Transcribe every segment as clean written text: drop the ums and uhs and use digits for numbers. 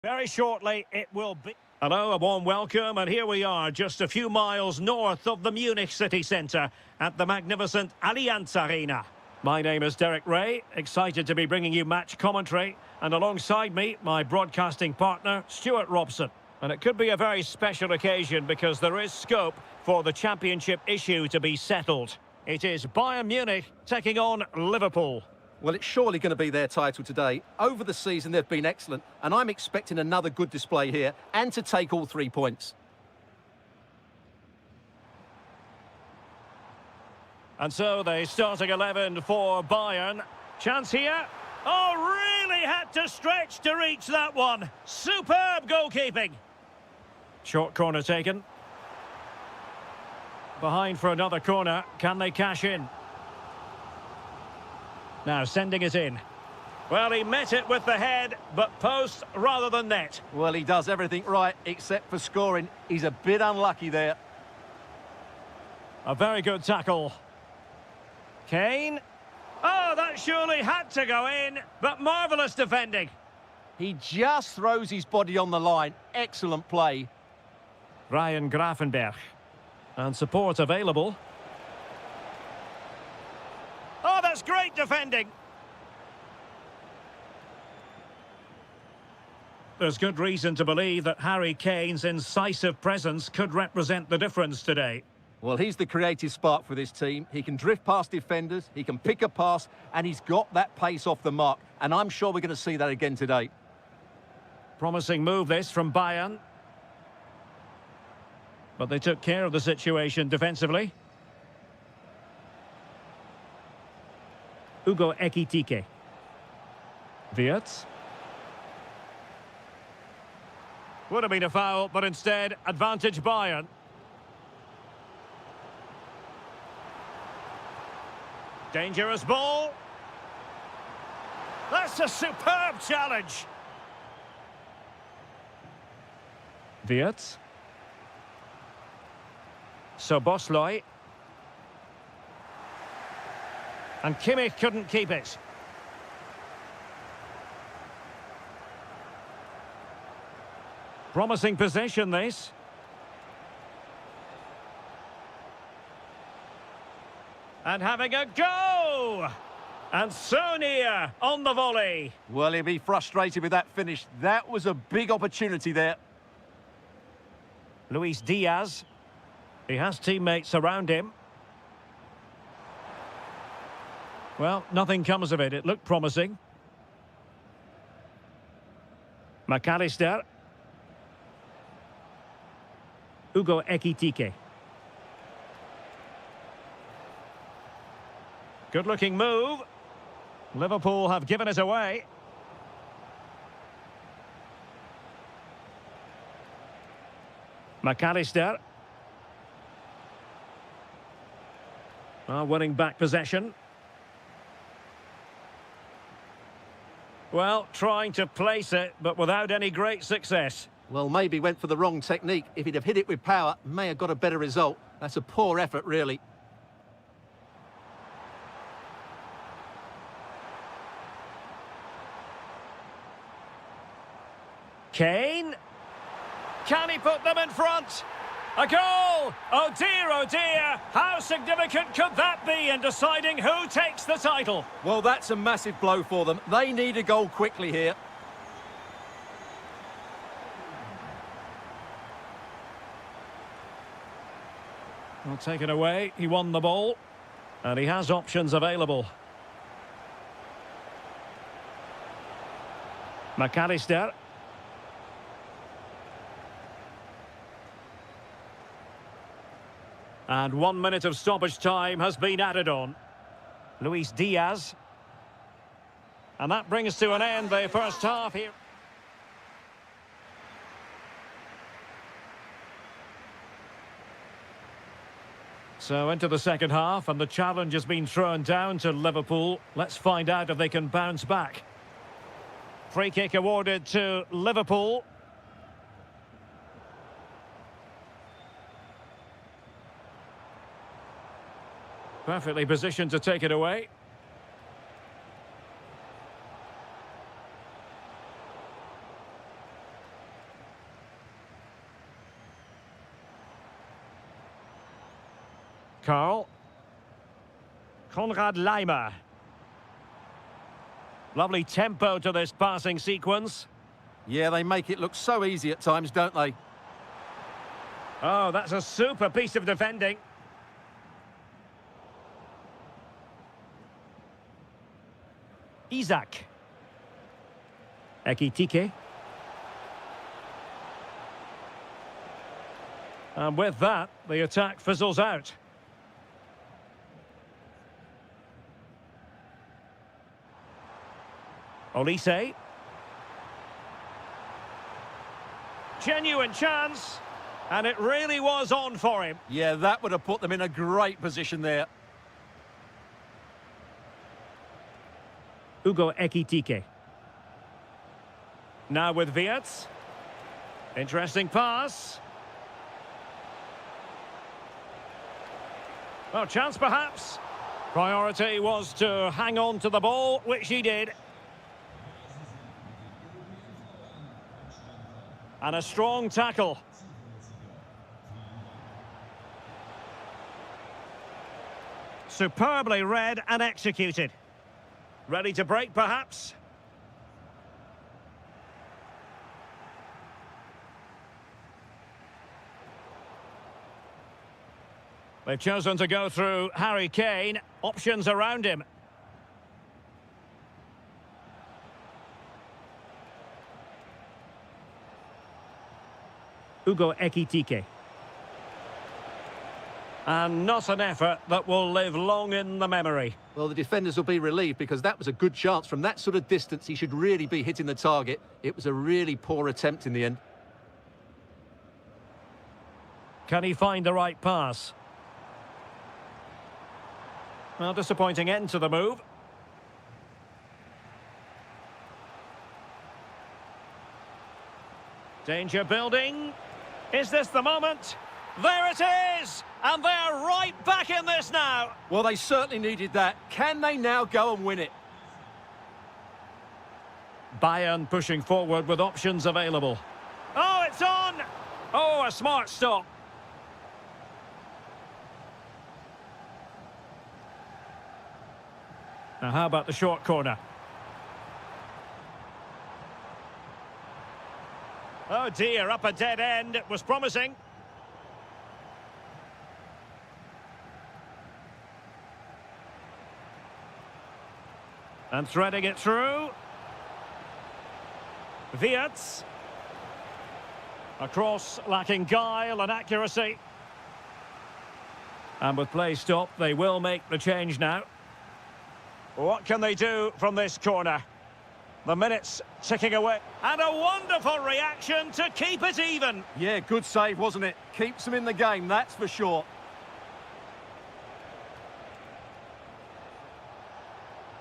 Very shortly, it will be... Hello, a warm welcome, and here we are, just a few miles north of the Munich city centre at the magnificent Allianz Arena. My name is Derek Ray, excited to be bringing you match commentary, and alongside me, my broadcasting partner, Stuart Robson. And it could be a very special occasion because there is scope for the championship issue to be settled. It is Bayern Munich taking on Liverpool. Well, it's surely going to be their title today. Over the season, they've been excellent, and I'm expecting another good display here and to take all 3 points. And so the starting 11 for Bayern. Chance here. Oh, really had to stretch to reach that one. Superb goalkeeping. Short corner taken. Behind for another corner. Can they cash in? Now sending it in. Well, he met it with the head, but post rather than net. Well, he does everything right except for scoring. He's a bit unlucky there. A very good tackle. Kane. Oh, that surely had to go in, but marvellous defending. He just throws his body on the line. Excellent play. Ryan Grafenberg. And support available. Oh, that's great defending. There's good reason to believe that Harry Kane's incisive presence could represent the difference today. Well, he's the creative spark for this team. He can drift past defenders, he can pick a pass, and he's got that pace off the mark. And I'm sure we're going to see that again today. Promising move this from Bayern. But they took care of the situation defensively. Ugo Ekitike. Wirtz. Would have been a foul, but instead, advantage Bayern. Dangerous ball. That's a superb challenge. Wirtz. Szoboszlai. And Kimmich couldn't keep it. Promising possession, this. And having a go! And so near on the volley. Well, he'll be frustrated with that finish. That was a big opportunity there. Luis Diaz. He has teammates around him. Well, nothing comes of it. It looked promising. McAllister. Ugo Ekitike. Good-looking move. Liverpool have given it away. McAllister. Winning back possession. Well, trying to place it, but without any great success. Well, maybe went for the wrong technique. If he'd have hit it with power, may have got a better result. That's a poor effort, really. Kane. Can he put them in front? A goal! Oh dear, how significant could that be in deciding who takes the title? Well, that's a massive blow for them. They need a goal quickly here. Well, taken away, he won the ball, and he has options available. McAllister. And 1 minute of stoppage time has been added on. Luis Diaz. And that brings to an end the first half here. So into the second half, and the challenge has been thrown down to Liverpool. Let's find out if they can bounce back. Free kick awarded to Liverpool. Perfectly positioned to take it away. Carl. Konrad Leimer. Lovely tempo to this passing sequence. Yeah, they make it look so easy at times, don't they? Oh, that's a super piece of defending. Isaac. Ekitike. And with that, the attack fizzles out. Olise. Genuine chance. And it really was on for him. Yeah, that would have put them in a great position there. Ugo Ekitike. Now with Wirtz. Interesting pass. Well, chance perhaps. Priority was to hang on to the ball, which he did. And a strong tackle. Superbly read and executed. Ready to break, perhaps? They've chosen to go through Harry Kane. Options around him. Ugo Ekitike. And not an effort that will live long in the memory. Well, the defenders will be relieved because that was a good chance. From that sort of distance, he should really be hitting the target. It was a really poor attempt in the end. Can he find the right pass? Well, disappointing end to the move. Danger building. Is this the moment? There it is! And they're right back in this now. Well, they certainly needed that. Can they now go and win it? Bayern pushing forward with options available. Oh, it's on! Oh, a smart stop. Now, how about the short corner? Oh dear, up a dead end. It was promising. And threading it through. Wirtz. A cross lacking guile and accuracy. And with play stopped, they will make the change now. What can they do from this corner? The minutes ticking away. And a wonderful reaction to keep it even. Yeah, good save, wasn't it? Keeps them in the game, that's for sure.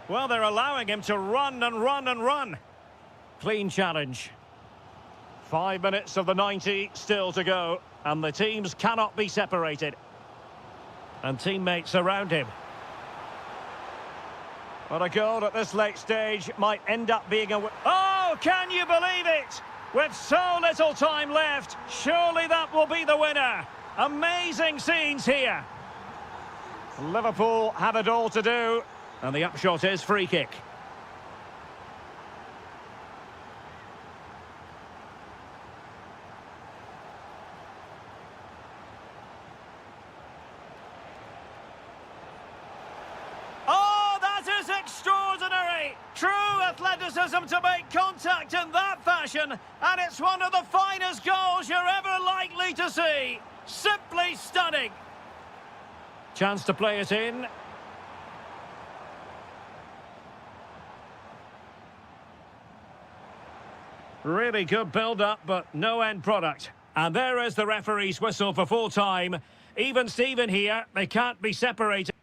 Well, they're allowing him to run and run and run. Clean challenge. 5 minutes of the 90 still to go. And the teams cannot be separated. And teammates around him. But a goal at this late stage might end up being a... Oh, can you believe it? With so little time left, surely that will be the winner. Amazing scenes here. Liverpool have it all to do. And the upshot is free kick. Oh, that is extraordinary! True athleticism to make contact in that fashion, and it's one of the finest goals you're ever likely to see. Simply stunning. Chance to play it in. Really good build-up, but no end product. And there is the referee's whistle for full time. Even Steven here, they can't be separated.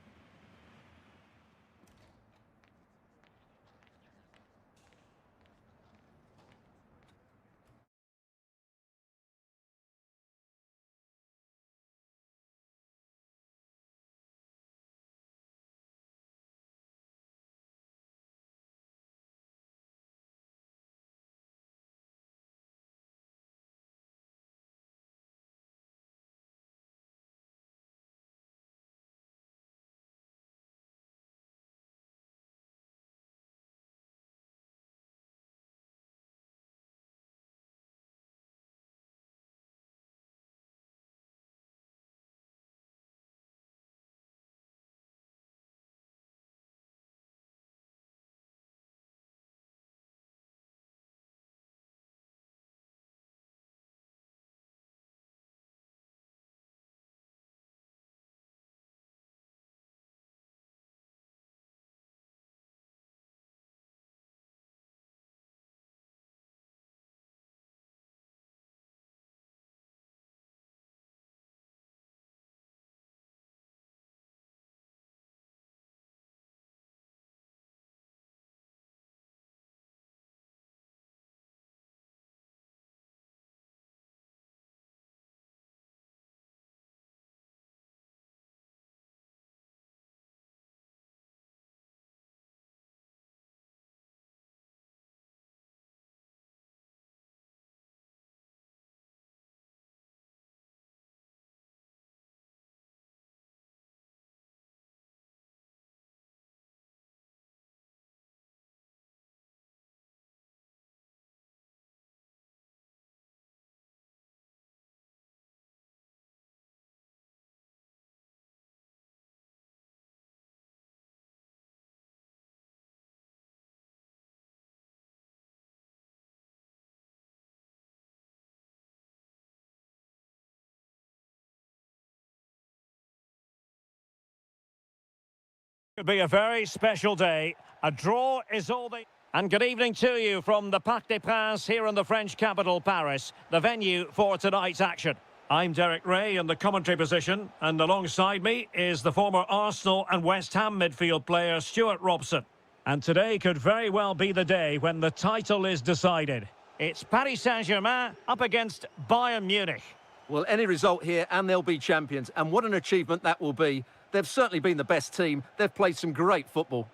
Could be a very special day. A draw is all they... And good evening to you from the Parc des Princes here in the French capital, Paris, the venue for tonight's action. I'm Derek Ray in the commentary position, and alongside me is the former Arsenal and West Ham midfield player Stuart Robson. And today could very well be the day when the title is decided. It's Paris Saint-Germain up against Bayern Munich. Well, any result here and they'll be champions, and what an achievement that will be. They've certainly been the best team. They've played some great football.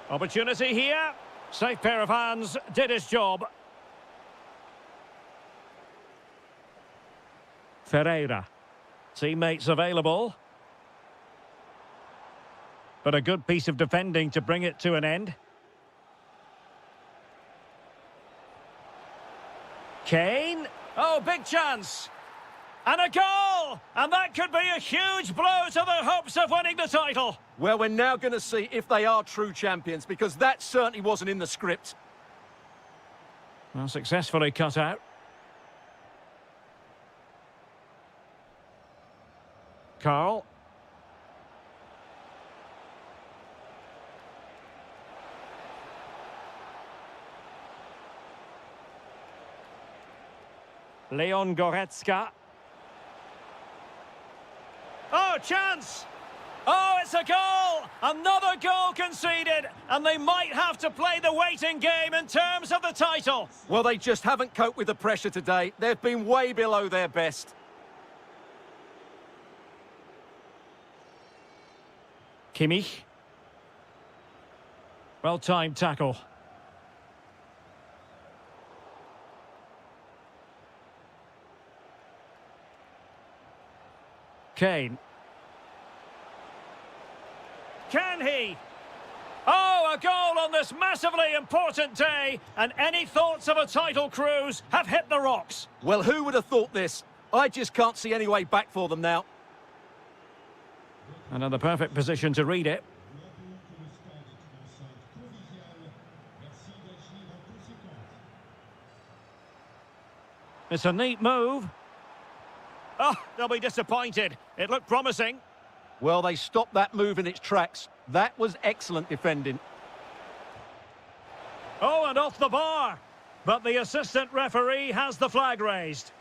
Opportunity here. Safe pair of hands, did his job. Ferreira. Teammates available. But a good piece of defending to bring it to an end. Kane. Oh, big chance. And a goal! And that could be a huge blow to their hopes of winning the title. Well, we're now going to see if they are true champions, because that certainly wasn't in the script. Well, successfully cut out. Carl. Leon Goretzka. Oh, chance! Oh, it's a goal! Another goal conceded, and they might have to play the waiting game in terms of the title. Well, they just haven't coped with the pressure today. They've been way below their best. Kimmich. Well-timed tackle. Kane. Can he? Oh, a goal on this massively important day, and any thoughts of a title cruise have hit the rocks. Well, who would have thought this? I just can't see any way back for them now. And in the perfect position to read it. It's a neat move. Oh, they'll be disappointed. It looked promising. Well, they stopped that move in its tracks. That was excellent defending. Oh, and off the bar. But the assistant referee has the flag raised.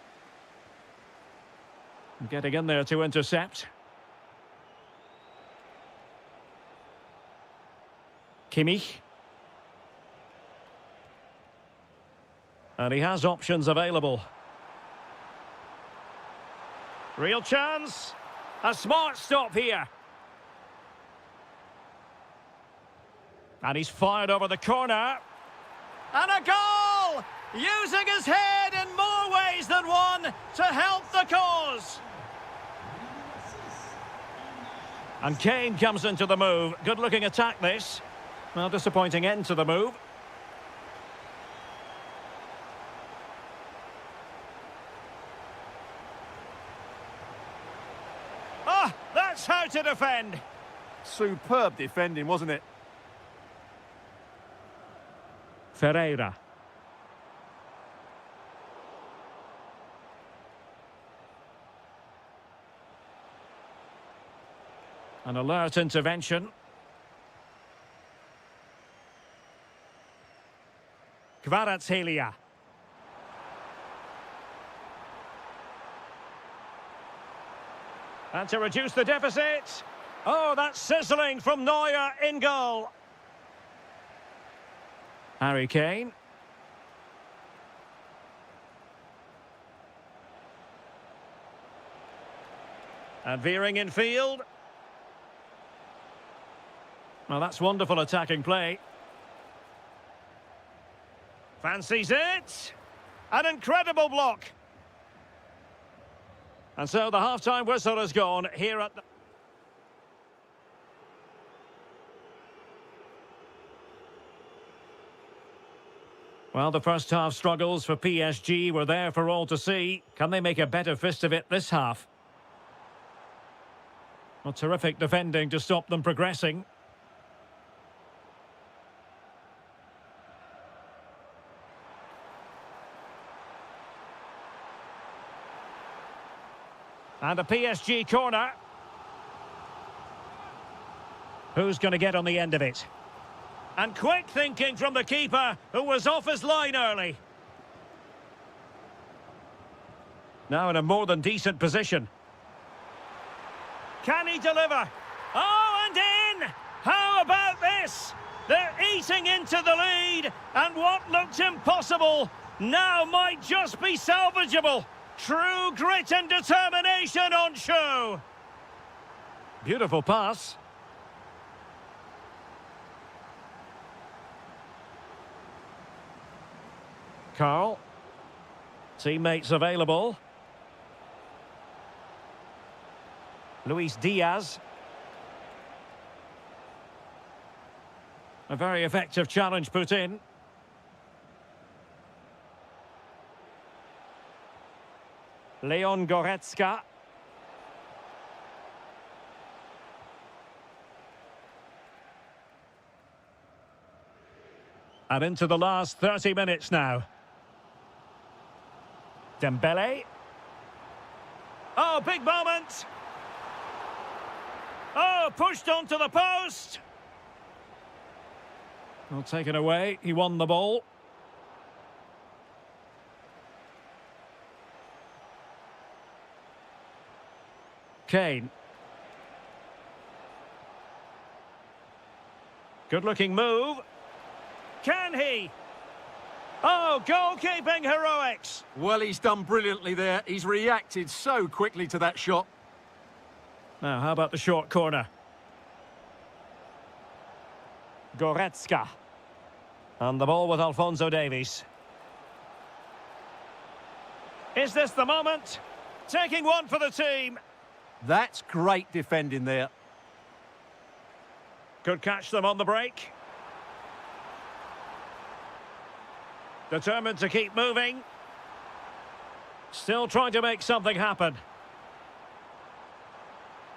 Getting in there to intercept. Kimmich. And he has options available. Real chance. A smart stop here. And he's fired over the corner. And a goal! Using his head in more ways than one to help the cause. And Kane comes into the move. Good-looking attack, this. Well, disappointing end to the move. Ah, that's how to defend. Superb defending, wasn't it? Ferreira. An alert intervention. Kvaratskhelia. And to reduce the deficit. Oh, that's sizzling from Neuer in goal. Harry Kane. And veering in field. Well, that's wonderful attacking play. Fancies it. An incredible block. And so the half-time whistle has gone here at the... Well, the first half struggles for PSG were there for all to see. Can they make a better fist of it this half? Well, terrific defending to stop them progressing. And a PSG corner. Who's going to get on the end of it? And quick thinking from the keeper, who was off his line early. Now in a more than decent position. Can he deliver? Oh, and in! How about this? They're eating into the lead, and what looked impossible now might just be salvageable. True grit and determination on show. Beautiful pass. Carl. Teammates available. Luis Diaz. A very effective challenge put in. Leon Goretzka. And into the last 30 minutes now. Dembele. Oh, big moment. Oh, pushed onto the post. Well, taken away. He won the ball. Kane. Good-looking move. Can he? Oh, goalkeeping heroics. Well, he's done brilliantly there. He's reacted so quickly to that shot. Now, how about the short corner? Goretzka. And the ball with Alphonso Davies. Is this the moment? Taking one for the team. That's great defending there. Could catch them on the break. Determined to keep moving. Still trying to make something happen.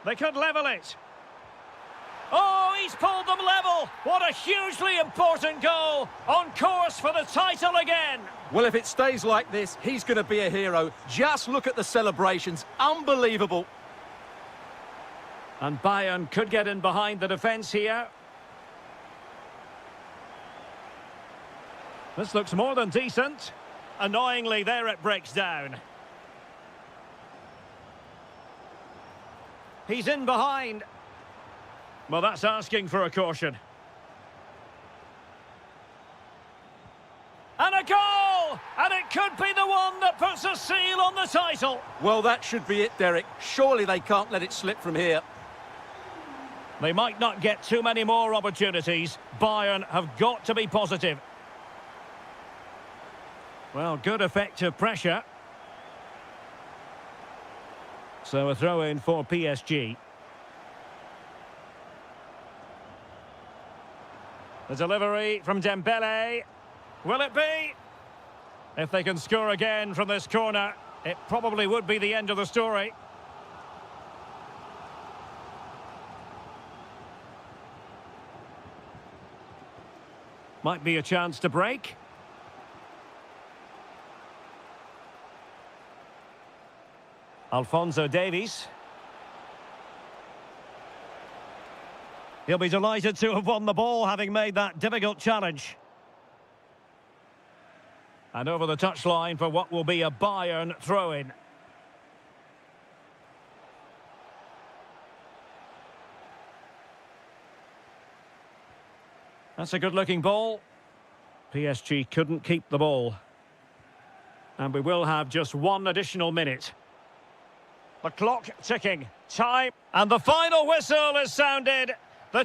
They could level it. Oh, he's pulled them level. What a hugely important goal. On course for the title again. Well, if it stays like this, he's going to be a hero. Just look at the celebrations. Unbelievable. And Bayern could get in behind the defence here. This looks more than decent. Annoyingly, there it breaks down. He's in behind. Well, that's asking for a caution. And a goal! And it could be the one that puts a seal on the title. Well, that should be it, Derek. Surely they can't let it slip from here. They might not get too many more opportunities. Bayern have got to be positive. Well, good effective pressure. So a throw-in for PSG. The delivery from Dembele. Will it be? If they can score again from this corner, it probably would be the end of the story. Might be a chance to break. Alphonso Davies. He'll be delighted to have won the ball, having made that difficult challenge. And over the touchline for what will be a Bayern throw-in. That's a good-looking ball. PSG couldn't keep the ball. And we will have just one additional minute. The clock ticking. Time. And the final whistle is sounded. The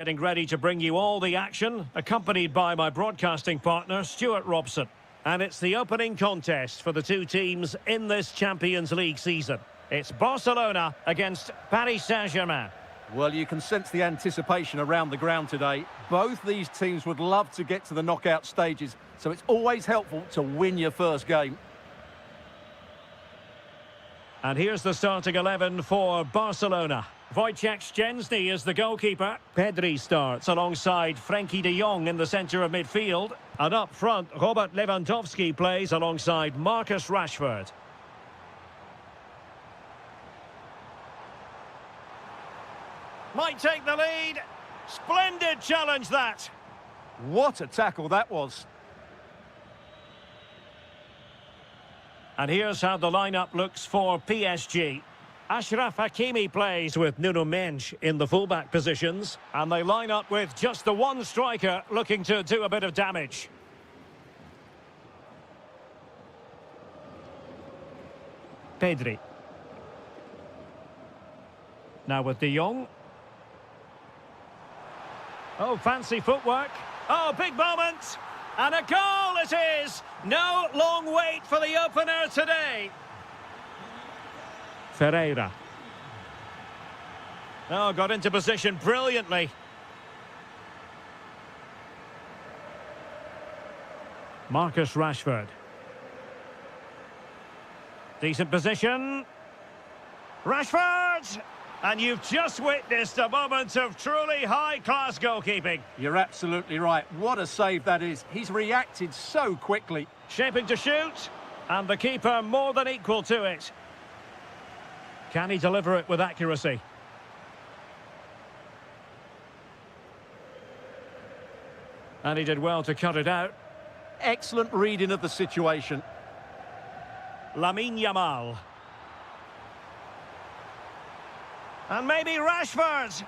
Getting ready to bring you all the action, accompanied by my broadcasting partner, Stuart Robson. And it's the opening contest for the two teams in this Champions League season. It's Barcelona against Paris Saint-Germain. Well, you can sense the anticipation around the ground today. Both these teams would love to get to the knockout stages, so it's always helpful to win your first game. And here's the starting 11 for Barcelona. Wojciech Szczęsny is the goalkeeper. Pedri starts alongside Frenkie de Jong in the centre of midfield. And up front, Robert Lewandowski plays alongside Marcus Rashford. Might take the lead. Splendid challenge that. What a tackle that was. And here's how the lineup looks for PSG. Achraf Hakimi plays with Nuno Mendes in the fullback positions. And they line up with just the one striker looking to do a bit of damage. Pedri. Now with de Jong. Oh, fancy footwork. Oh, big moment. And a goal it is. No long wait for the opener today. Ferreira. Oh, got into position brilliantly. Marcus Rashford. Decent position. Rashford! And you've just witnessed a moment of truly high-class goalkeeping. You're absolutely right. What a save that is. He's reacted so quickly. Shaping to shoot. And the keeper more than equal to it. Can he deliver it with accuracy? And he did well to cut it out. Excellent reading of the situation. Lamine Yamal. And maybe Rashford.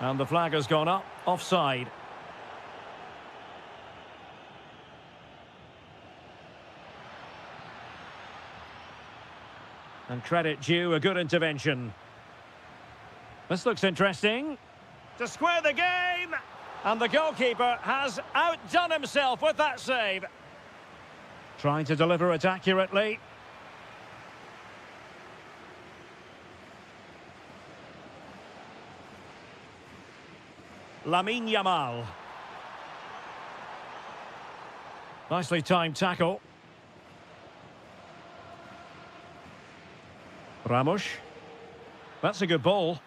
And the flag has gone up, offside. And credit due, a good intervention. This looks interesting. To square the game. And the goalkeeper has outdone himself with that save. Trying to deliver it accurately. Lamine Yamal. Nicely timed tackle. Ramos. That's a good ball.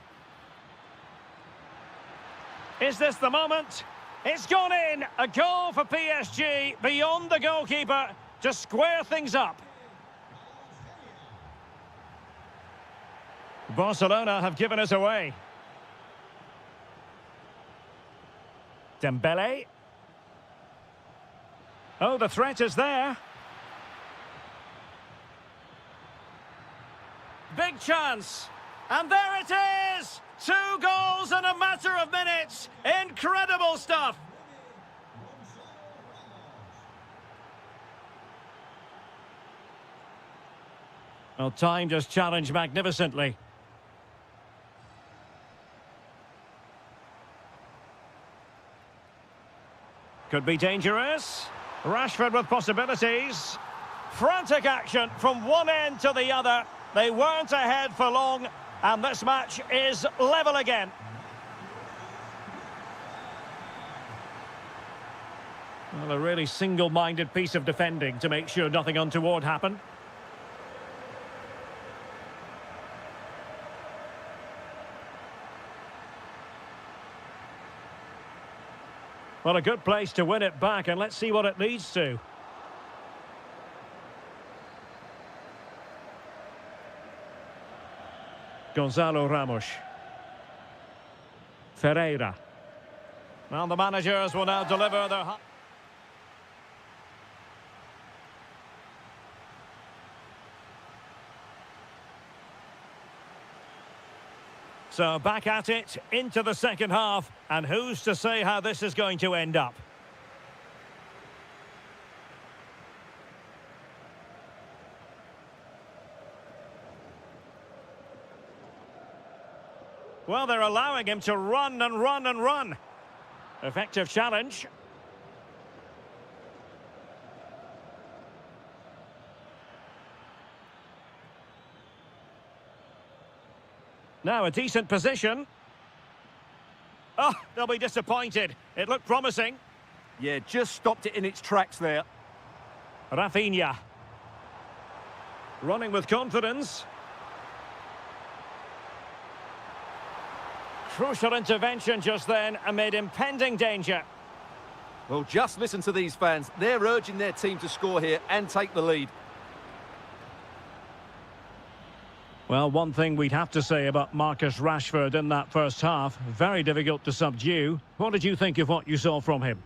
Is this the moment? It's gone in. A goal for PSG beyond the goalkeeper to square things up. Barcelona have given us away. Dembele. Oh, the threat is there. Big chance. And there it is! 2 goals in a matter of minutes. Incredible stuff. Well, time just challenged magnificently. Could be dangerous. Rashford with possibilities. Frantic action from one end to the other. They weren't ahead for long, and this match is level again. Well, a really single-minded piece of defending to make sure nothing untoward happened. Well, a good place to win it back, and let's see what it leads to. Gonzalo Ramos. Ferreira. Well, the managers will now deliver their... So back at it, into the second half, and who's to say how this is going to end up? Well, they're allowing him to run and run and run. Effective challenge. Now a decent position. Oh, they'll be disappointed. It looked promising. Yeah, just stopped it in its tracks there. Rafinha. Running with confidence. Crucial intervention just then amid impending danger. Well, just listen to these fans. They're urging their team to score here and take the lead. Well, one thing we'd have to say about Marcus Rashford in that first half, very difficult to subdue. What did you think of what you saw from him?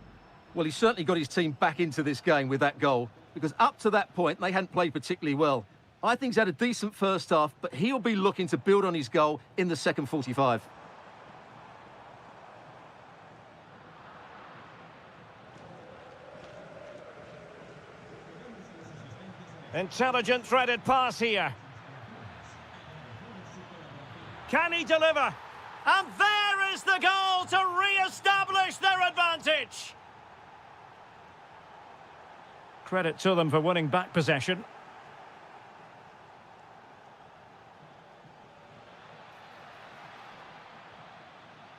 Well, he certainly got his team back into this game with that goal, because up to that point, they hadn't played particularly well. I think he's had a decent first half, but he'll be looking to build on his goal in the second 45. Intelligent threaded pass here. Can he deliver? And there is the goal to re-establish their advantage. Credit to them for winning back possession.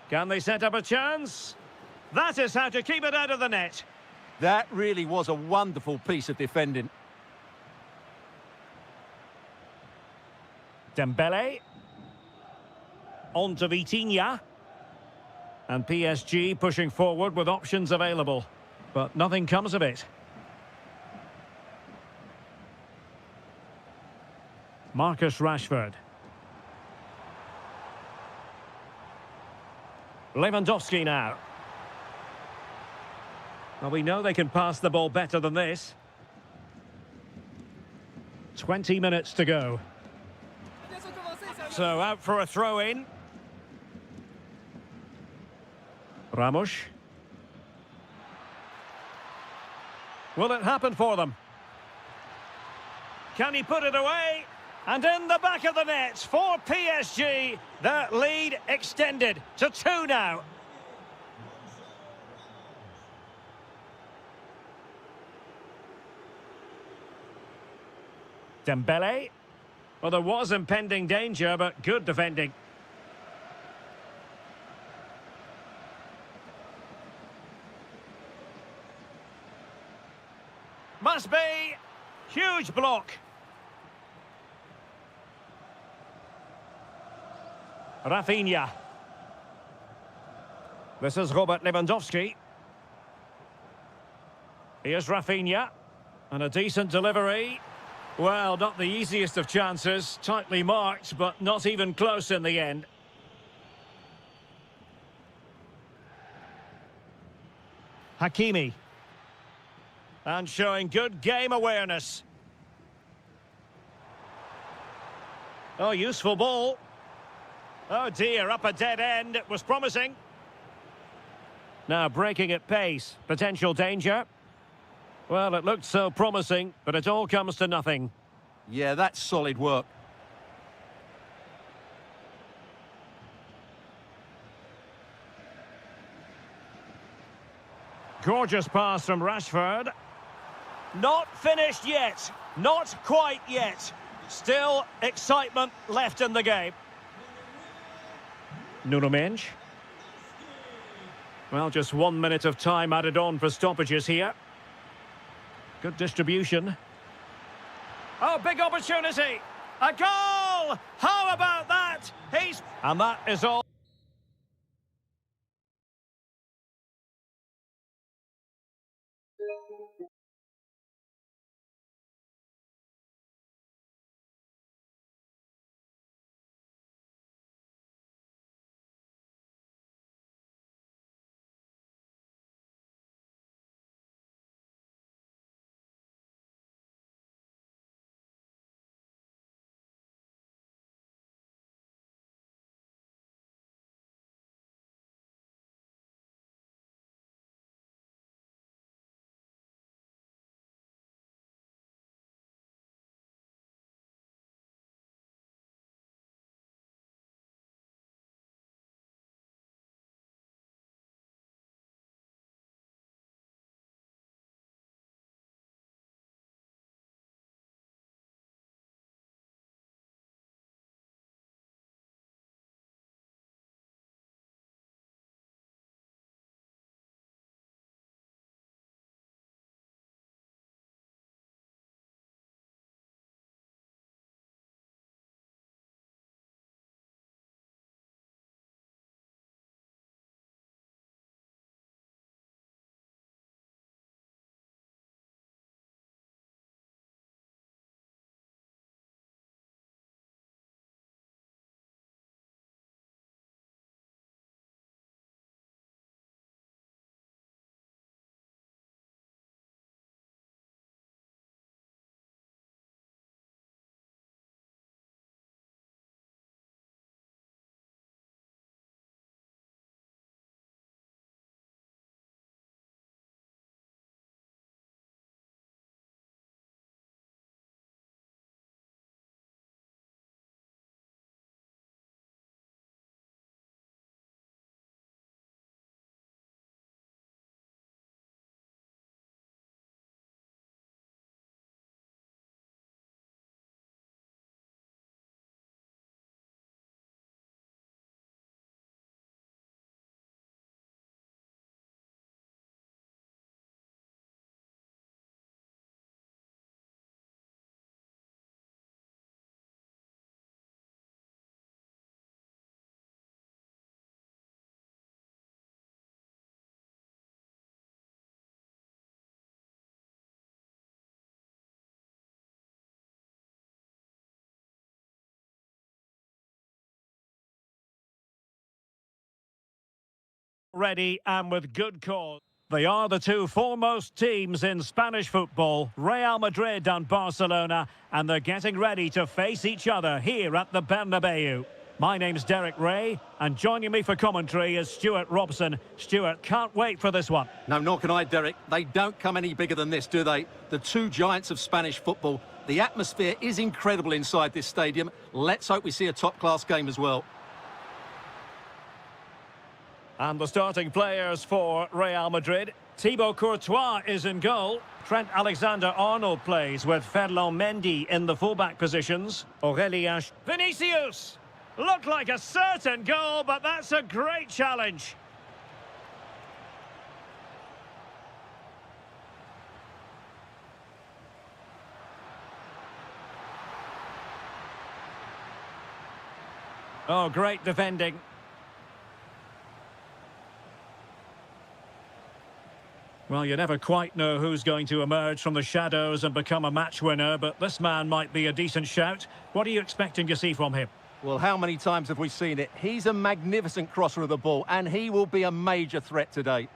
Can they set up a chance? That is how to keep it out of the net. That really was a wonderful piece of defending. Dembele. On to Vitinha. And PSG pushing forward with options available. But nothing comes of it. Marcus Rashford. Lewandowski now. Well, we know they can pass the ball better than this. 20 minutes to go. So out for a throw-in. Ramos. Will it happen for them? Can he put it away? And in the back of the net for PSG, that lead extended to 2 now. Dembele. Well, there was impending danger, but good defending. Must be. Huge block. Rafinha. This is Robert Lewandowski. Here's Rafinha. And a decent delivery. Well, not the easiest of chances. Tightly marked, but not even close in the end. Hakimi. And showing good game awareness. Oh, useful ball. Oh dear, up a dead end. It was promising. Now breaking at pace. Potential danger. Well, it looked so promising, but it all comes to nothing. Yeah, that's solid work. Gorgeous pass from Rashford. Not finished yet. Not quite yet. Still excitement left in the game. Nuno Mendes. Well, just 1 minute of time added on for stoppages here. Good distribution. Oh, big opportunity. A goal! How about that? And that is all. ready and with good cause. They are the two foremost teams in Spanish football, Real Madrid and Barcelona, and they're getting ready to face each other here at the Bernabeu. My name's Derek Ray, and joining me for commentary is Stuart Robson. Stuart, can't wait for this one. No, nor can I, Derek. They don't come any bigger than this, do they? The two giants of Spanish football. The atmosphere is incredible inside this stadium. Let's hope we see a top-class game as well. And the starting players for Real Madrid. Thibaut Courtois is in goal. Trent Alexander-Arnold plays with Ferland Mendy in the fullback positions. Aurelien Vinicius! Looked like a certain goal, but that's a great challenge. Oh, great defending. Well, you never quite know who's going to emerge from the shadows and become a match winner, but this man might be a decent shout. What are you expecting to see from him? Well, how many times have we seen it? He's a magnificent crosser of the ball, and he will be a major threat today.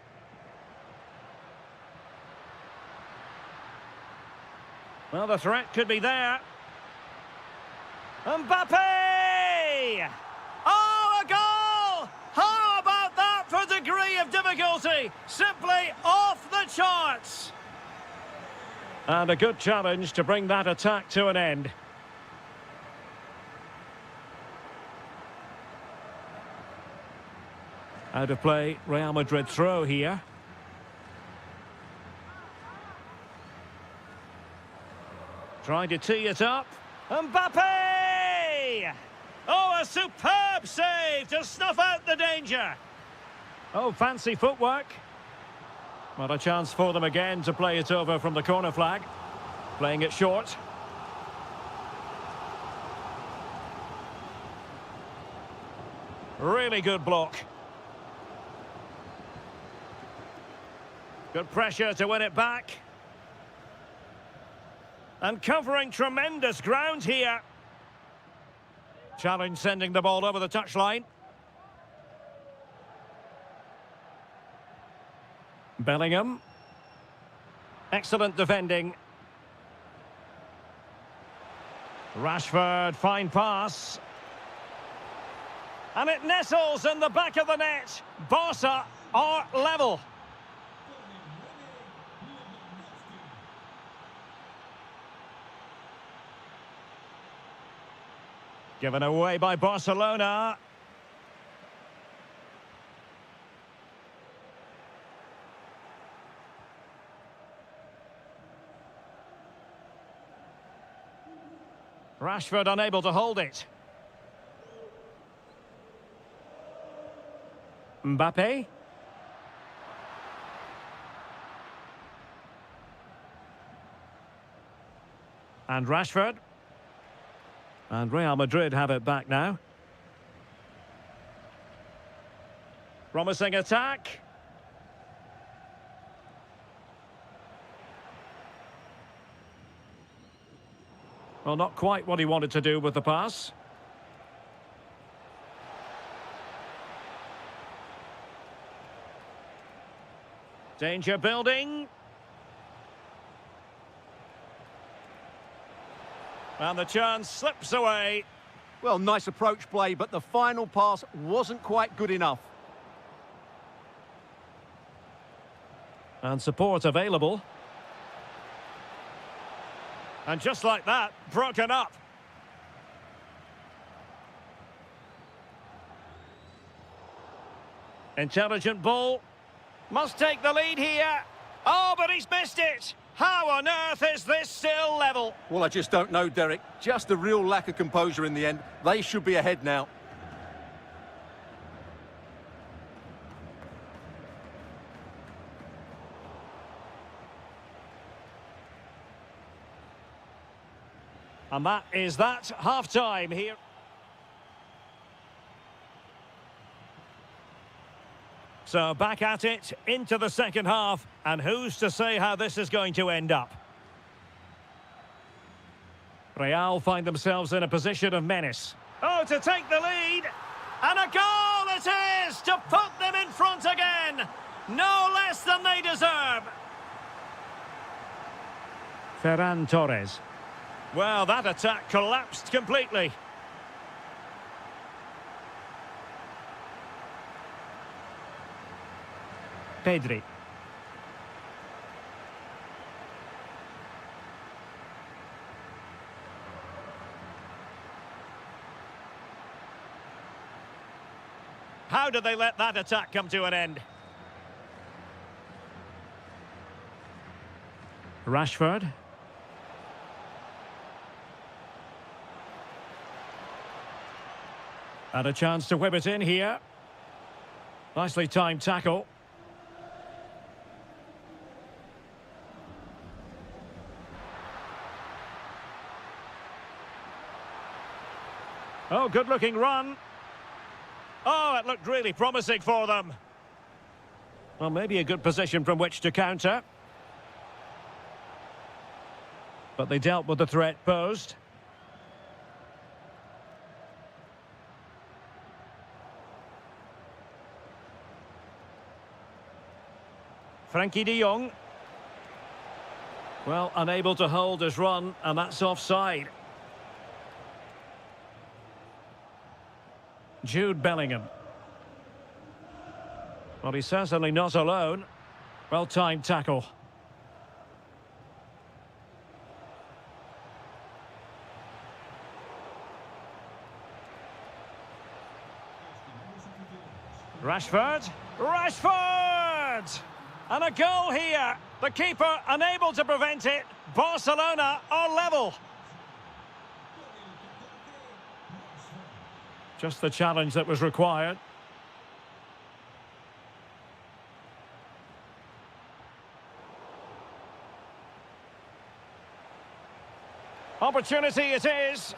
Well, the threat could be there. Mbappe! Oh, a goal! How about that for degree of difficulty? Simply off the charts. And a good challenge to bring that attack to an end. Out of play, Real Madrid throw here. Trying to tee it up. Mbappe! Oh, a superb save to snuff out the danger. Oh, fancy footwork. Well, a chance for them again to play it over from the corner flag. Playing it short. Really good block. Good pressure to win it back. And covering tremendous ground here. Challenge sending the ball over the touchline. Bellingham. Excellent defending. Rashford, fine pass. And it nestles in the back of the net. Barca are level. Given away by Barcelona. Rashford unable to hold it. Mbappe. And Rashford. And Real Madrid have it back now. Promising attack. Well, not quite what he wanted to do with the pass. Danger building. And the chance slips away. Well, nice approach play, but the final pass wasn't quite good enough. And support available. And just like that, broken up. Intelligent ball. Must take the lead here. Oh, but he's missed it. How on earth is this still level? Well, I just don't know, Derek. Just a real lack of composure in the end. They should be ahead now. And that is that. Half-time here. So back at it, into the second half, and who's to say how this is going to end up? Real find themselves in a position of menace. Oh, to take the lead, and a goal it is to put them in front again. No less than they deserve. Ferran Torres. Well, that attack collapsed completely. Pedri. How did they let that attack come to an end? Rashford. And a chance to whip it in here. Nicely timed tackle. Oh, good-looking run. Oh, it looked really promising for them. Well, maybe a good position from which to counter. But they dealt with the threat posed. Frankie de Jong. Well, unable to hold his run, and that's offside. Jude Bellingham. Well, he's certainly not alone. Well-timed tackle. Rashford. Rashford! And a goal here. The keeper unable to prevent it. Barcelona are level. Just the challenge that was required. Opportunity it is.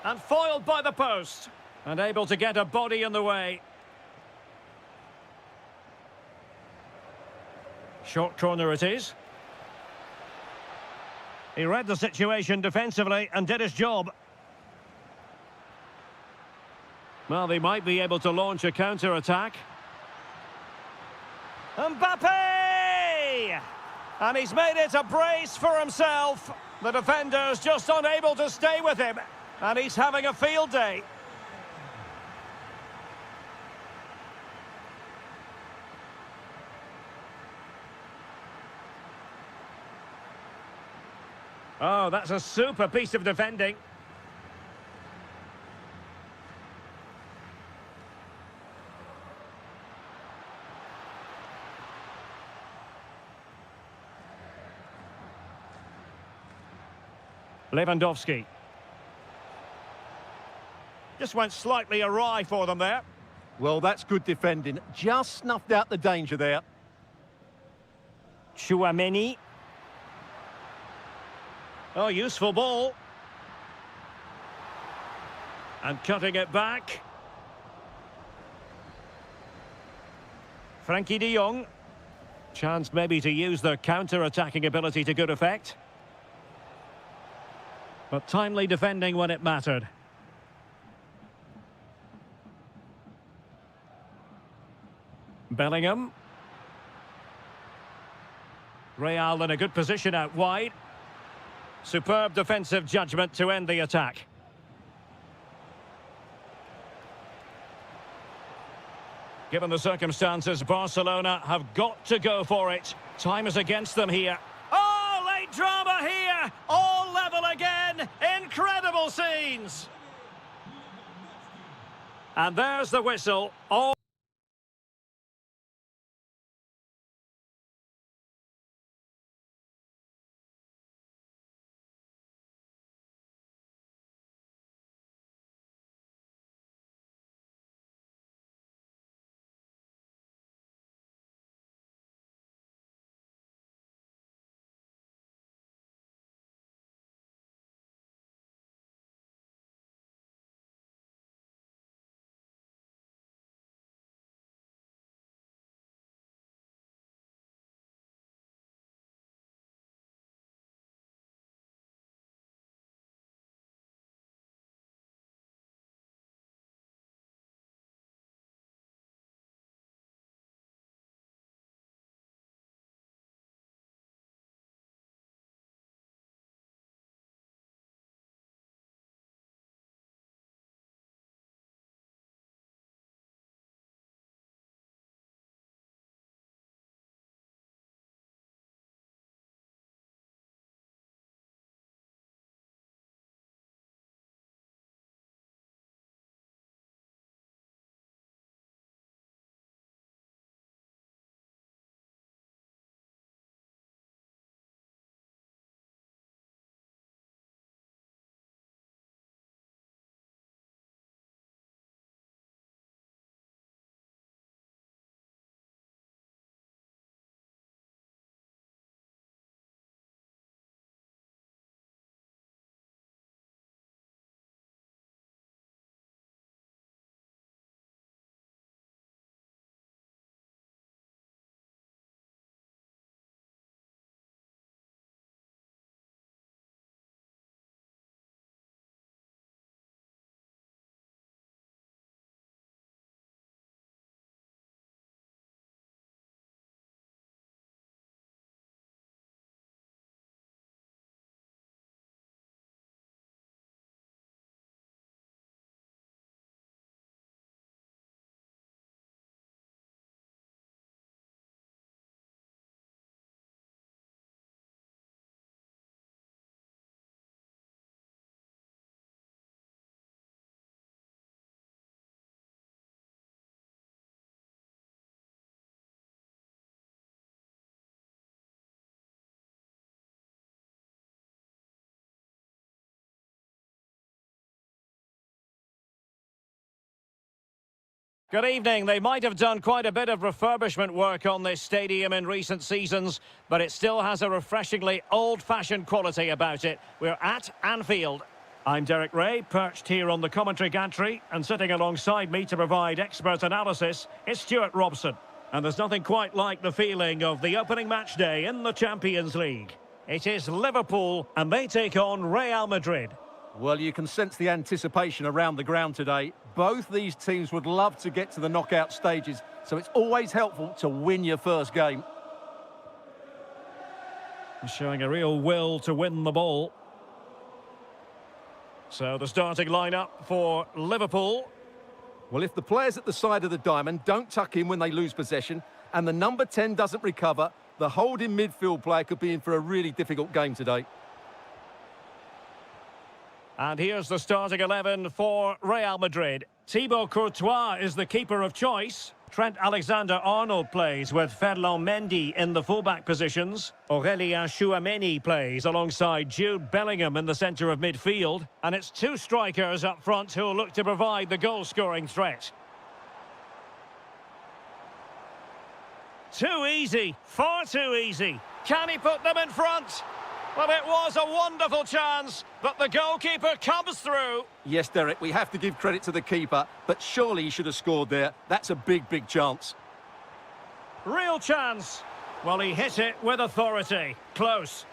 And foiled by the post. And able to get a body in the way. Short corner it is. He read the situation defensively and did his job. Well, they might be able to launch a counter-attack. Mbappe! And he's made it a brace for himself. The defender's just unable to stay with him. And he's having a field day. Oh, that's a super piece of defending. Lewandowski. Just went slightly awry for them there. Well, that's good defending. Just snuffed out the danger there. Tchouaméni. Oh, useful ball. And cutting it back. Frankie de Jong. Chance maybe to use their counter-attacking ability to good effect. But timely defending when it mattered. Bellingham. Real in a good position out wide. Superb defensive judgment to end the attack. Given the circumstances, Barcelona have got to go for it. Time is against them here. Oh, late drama here! All level again! Incredible scenes! And there's the whistle. All Good evening. They might have done quite a bit of refurbishment work on this stadium in recent seasons, but it still has a refreshingly old-fashioned quality about it. We're at Anfield. I'm Derek Ray, perched here on the commentary gantry, and sitting alongside me to provide expert analysis is Stuart Robson. And there's nothing quite like the feeling of the opening match day in the Champions League. It is Liverpool, and they take on Real Madrid. Well, you can sense the anticipation around the ground today. Both these teams would love to get to the knockout stages, so it's always helpful to win your first game. Showing a real will to win the ball. So the starting lineup for Liverpool. Well, if the players at the side of the diamond don't tuck in when they lose possession, and the number 10 doesn't recover, the holding midfield player could be in for a really difficult game today. And here's the starting 11 for Real Madrid. Thibaut Courtois is the keeper of choice. Trent Alexander-Arnold plays with Ferland Mendy in the fullback positions. Aurélien Tchouameni plays alongside Jude Bellingham in the centre of midfield. And it's two strikers up front who'll look to provide the goal-scoring threat. Too easy, far too easy. Can he put them in front? Well, it was a wonderful chance, but the goalkeeper comes through. Yes, Derek, we have to give credit to the keeper, but surely he should have scored there. That's a big, big chance. Real chance. Well, he hit it with authority. Close.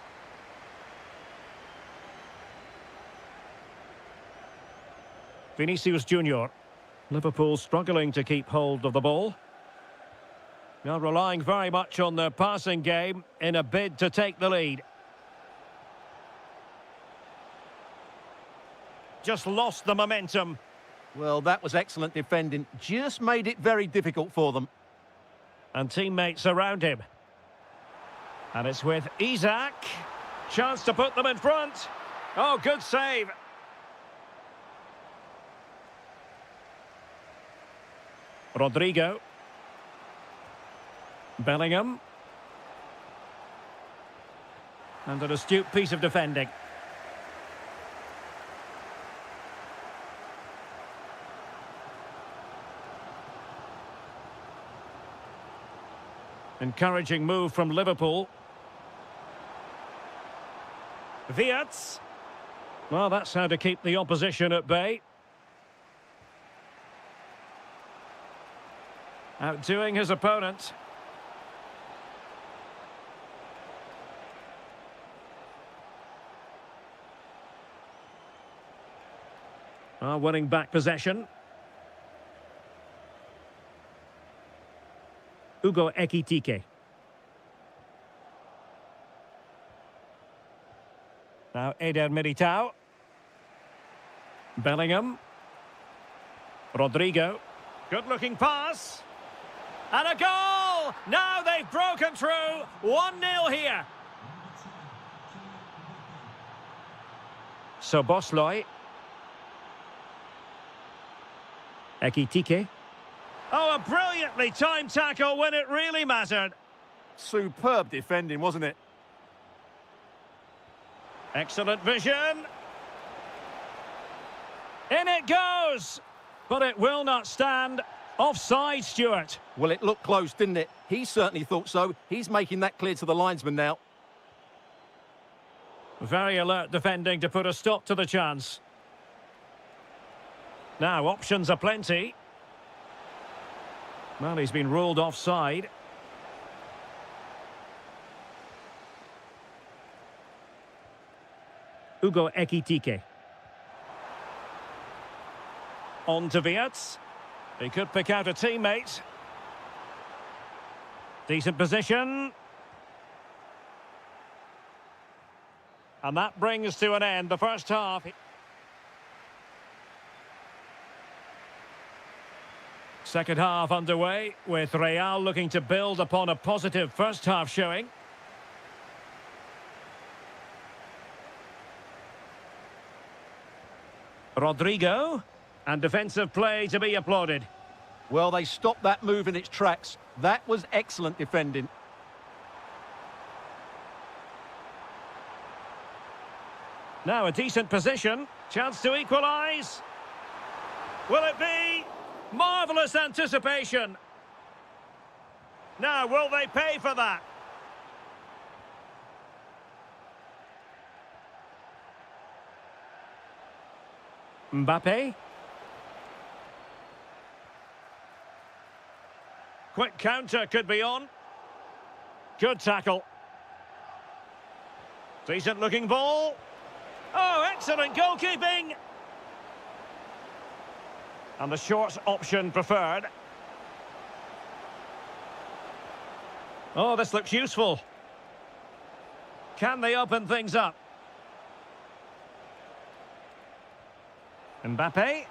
Vinicius Junior. Liverpool struggling to keep hold of the ball. Now relying very much on their passing game in a bid to take the lead. Just lost the momentum. Well, that was excellent defending. Just made it very difficult for them. And teammates around him. And it's with Isak. Chance to put them in front. Oh, good save. Rodrigo. Bellingham. And an astute piece of defending. Encouraging move from Liverpool. Wirtz. Well, that's how to keep the opposition at bay. Outdoing his opponent. Winning back possession. Hugo Ekitike. Now Eder Militao. Bellingham. Rodrigo. Good-looking pass. And a goal! Now they've broken through. 1-0 here. Szoboszlai. Ekitike. Oh, a brilliantly timed tackle when it really mattered. Superb defending, wasn't it? Excellent vision. In it goes. But it will not stand. Offside, Stuart. Well, it looked close, didn't it? He certainly thought so. He's making that clear to the linesman now. Very alert defending to put a stop to the chance. Now, options are plenty. Well, he's been ruled offside. Hugo Ekitike. On to Wirtz. He could pick out a teammate. Decent position. And that brings to an end the first half. Second half underway, with Real looking to build upon a positive first half showing. Rodrigo, and defensive play to be applauded. Well, they stopped that move in its tracks. That was excellent defending. Now a decent position, chance to equalise. Will it be? Marvellous anticipation. Now, will they pay for that? Mbappe. Quick counter could be on. Good tackle. Decent looking ball. Oh, excellent goalkeeping. And the short option preferred. Oh, this looks useful. Can they open things up? Mbappe.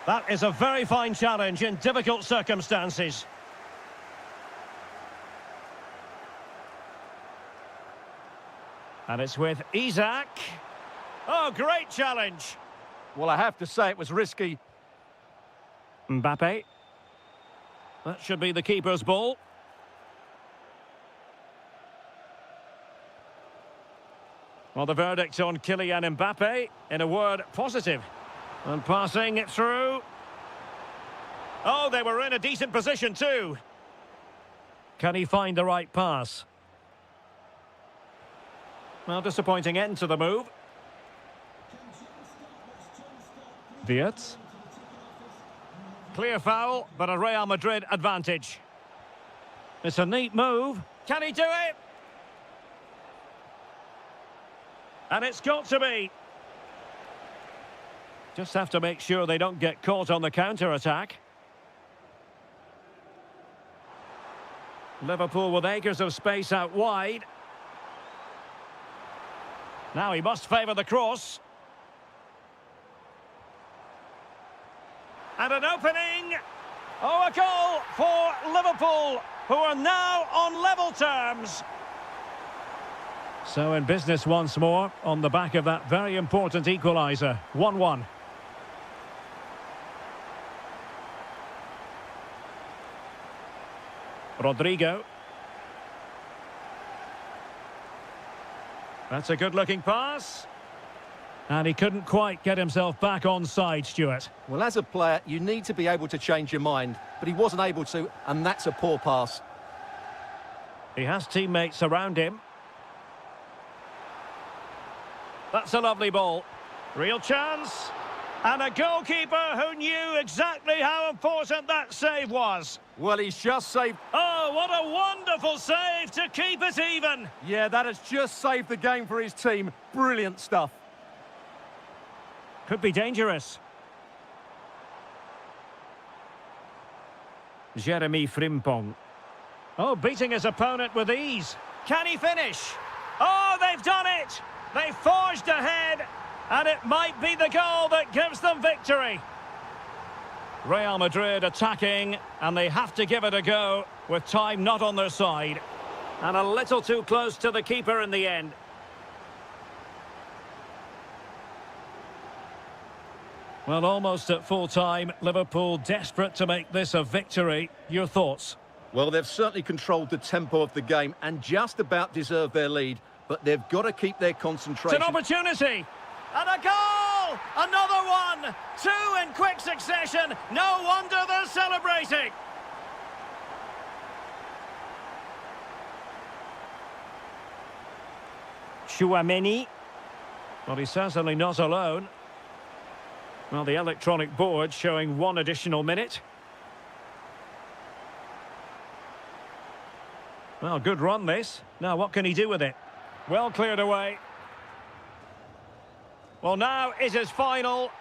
That is a very fine challenge in difficult circumstances. And it's with Isaac. Oh, great challenge. Well, I have to say it was risky. Mbappe. That should be the keeper's ball. Well, the verdict on Kylian Mbappe, in a word, positive. And passing it through. Oh, they were in a decent position too. Can he find the right pass? Well, disappointing end to the move. Wirtz. Clear foul, but a Real Madrid advantage. It's a neat move. Can he do it? And it's got to be. Just have to make sure they don't get caught on the counter-attack. Liverpool with acres of space out wide. Now he must favour the cross. And an opening. Oh, a goal for Liverpool, who are now on level terms. So in business once more, on the back of that very important equaliser. 1-1. Rodrigo. That's a good-looking pass. And he couldn't quite get himself back on side, Stuart. Well, as a player, you need to be able to change your mind, but he wasn't able to, and that's a poor pass. He has teammates around him. That's a lovely ball. Real chance. And a goalkeeper who knew exactly how important that save was. Well, he's just saved... Oh, what a wonderful save to keep it even. Yeah, that has just saved the game for his team. Brilliant stuff. Could be dangerous. Jeremy Frimpong. Oh, beating his opponent with ease. Can he finish? Oh, they've done it. They've forged ahead. And it might be the goal that gives them victory. Real Madrid attacking, and they have to give it a go with time not on their side. And a little too close to the keeper in the end. Well, almost at full time, Liverpool desperate to make this a victory. Your thoughts? Well, they've certainly controlled the tempo of the game and just about deserved their lead, but they've got to keep their concentration. It's an opportunity! And a goal! Another one! Two in quick succession. No wonder they're celebrating. Chouameni. Well, he's certainly not alone. Well, the electronic board showing one additional minute. Well, good run this. Now, what can he do with it? Well cleared away. Well, now it is final.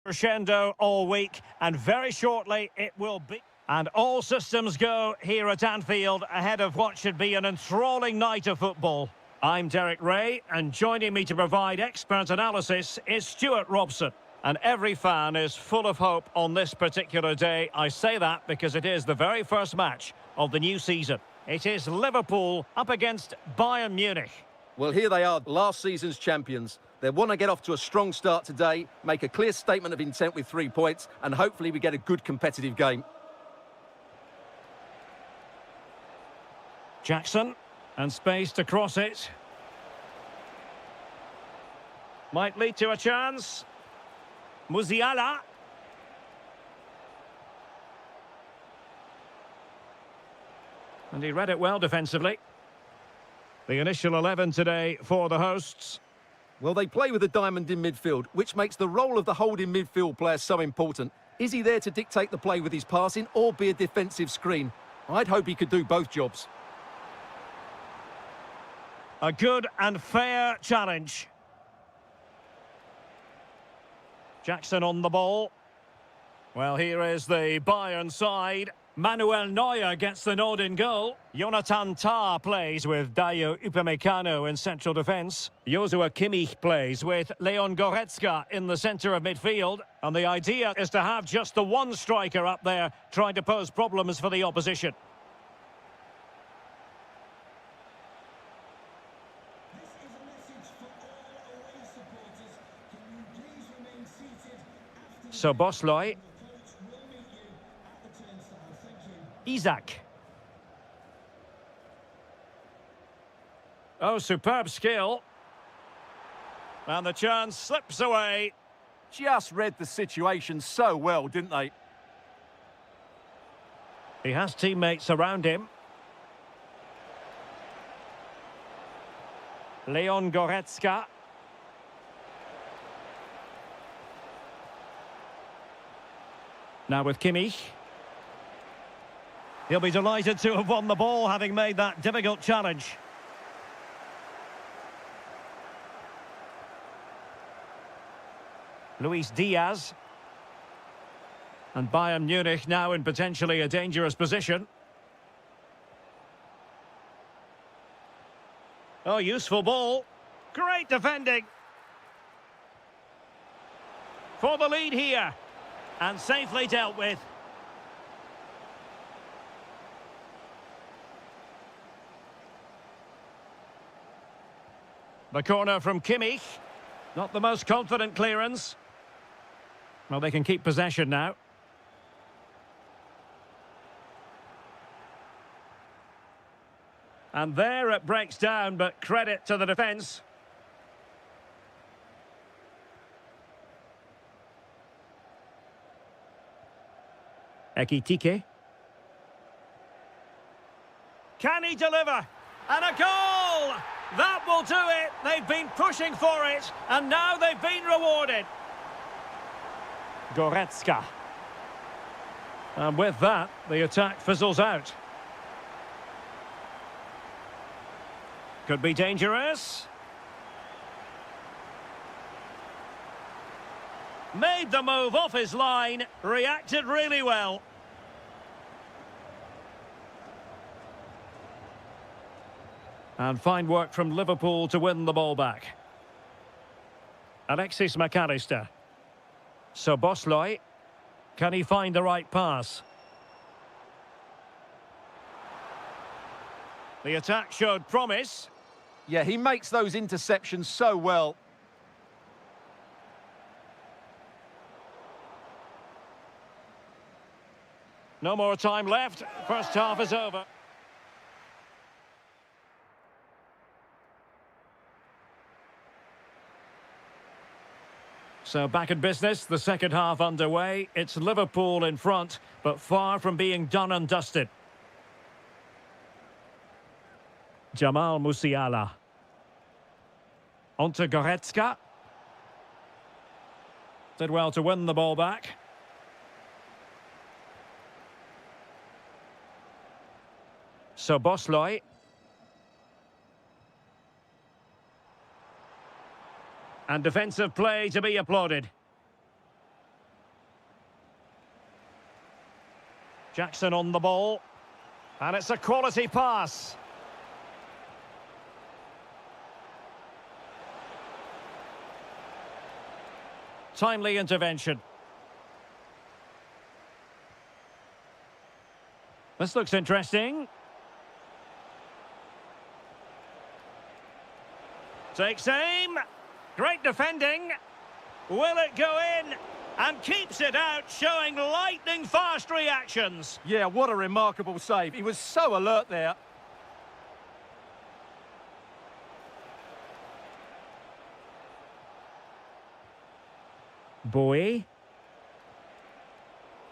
Crescendo all week, and very shortly it will be. And all systems go here at Anfield ahead of what should be an enthralling night of football. I'm Derek Ray, and joining me to provide expert analysis is Stuart Robson. And every fan is full of hope on this particular day. I say that because it is the very first match of the new season. It is Liverpool up against Bayern Munich. Well, here they are, last season's champions. They want to get off to a strong start today, make a clear statement of intent with 3 points, and hopefully we get a good competitive game. Jackson, and space to cross it. Might lead to a chance. Musiala. And he read it well defensively. The initial 11 today for the hosts. Well, they play with a diamond in midfield, which makes the role of the holding midfield player so important. Is he there to dictate the play with his passing or be a defensive screen? I'd hope he could do both jobs. A good and fair challenge. Jackson on the ball. Well, here is the Bayern side. Manuel Neuer gets the nod in goal. Jonathan Tah plays with Dayo Upamecano in central defence. Joshua Kimmich plays with Leon Goretzka in the centre of midfield. And the idea is to have just the one striker up there trying to pose problems for the opposition. So Bosloy. Isaac. Oh, superb skill. And the chance slips away. Just read the situation so well, didn't they? He has teammates around him. Leon Goretzka. Now with Kimmich. He'll be delighted to have won the ball, having made that difficult challenge. Luis Diaz. And Bayern Munich now in potentially a dangerous position. Oh, useful ball. Great defending. For the lead here. And safely dealt with. The corner from Kimmich. Not the most confident clearance. Well, they can keep possession now. And there it breaks down, but credit to the defence. Ekitike. Can he deliver? And a goal! That will do it. They've been pushing for it, and now they've been rewarded. Goretzka. And with that, the attack fizzles out. Could be dangerous. Made the move off his line, reacted really well. And fine work from Liverpool to win the ball back. Alexis McAllister. So Bosloy, can he find the right pass? The attack showed promise. Yeah, he makes those interceptions so well. No more time left. First half is over. So back in business, the second half underway. It's Liverpool in front, but far from being done and dusted. Jamal Musiala. On to Goretzka. Did well to win the ball back. So Bosloy. And defensive play to be applauded. Jackson on the ball. And it's a quality pass. Timely intervention. This looks interesting. Takes aim. Great defending. Will it go in? And keeps it out, showing lightning-fast reactions. Yeah, what a remarkable save. He was so alert there. Bowie.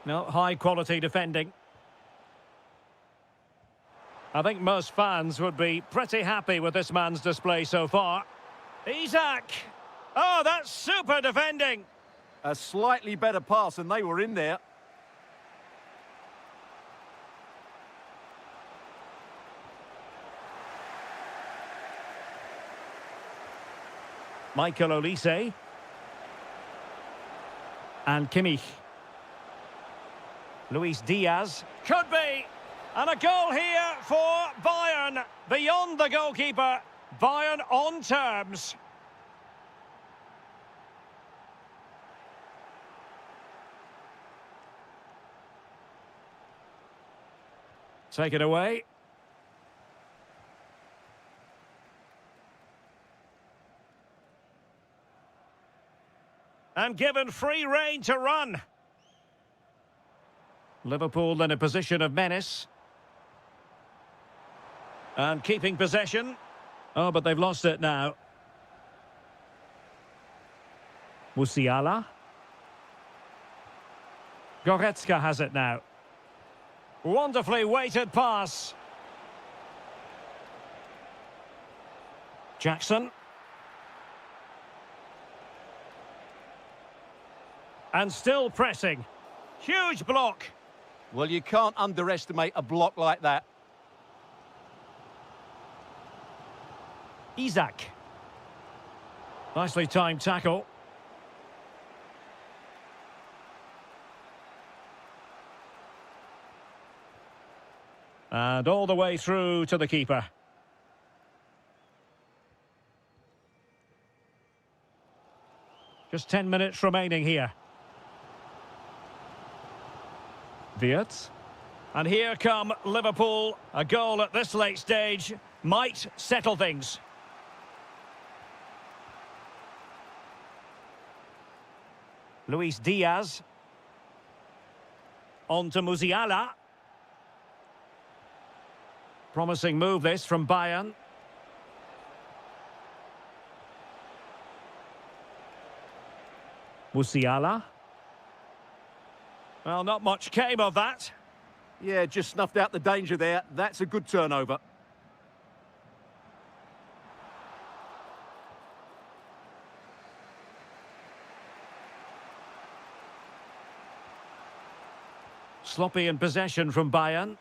No, high-quality defending. I think most fans would be pretty happy with this man's display so far. Isak! Oh, that's super defending! A slightly better pass and they were in there. Michael Olise. And Kimmich. Luis Diaz. Could be! And a goal here for Bayern. Beyond the goalkeeper. Bayern on terms. Take it away. And given free rein to run. Liverpool in a position of menace. And keeping possession. Oh, but they've lost it now. Musiala. Goretzka has it now. Wonderfully weighted pass. Jackson. And still pressing. Huge block. Well, you can't underestimate a block like that. Isak. Nicely timed tackle. And all the way through to the keeper. Just 10 minutes remaining here. Wirtz. And here come Liverpool. A goal at this late stage might settle things. Luis Diaz. On to Musiala. Promising move this from Bayern. Musiala. Well, not much came of that. Yeah, just snuffed out the danger there. That's a good turnover. Sloppy in possession from Bayern.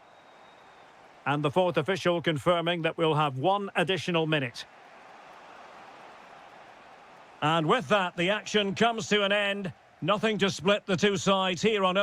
And the fourth official confirming that we'll have one additional minute. And with that, the action comes to an end. Nothing to split the two sides here on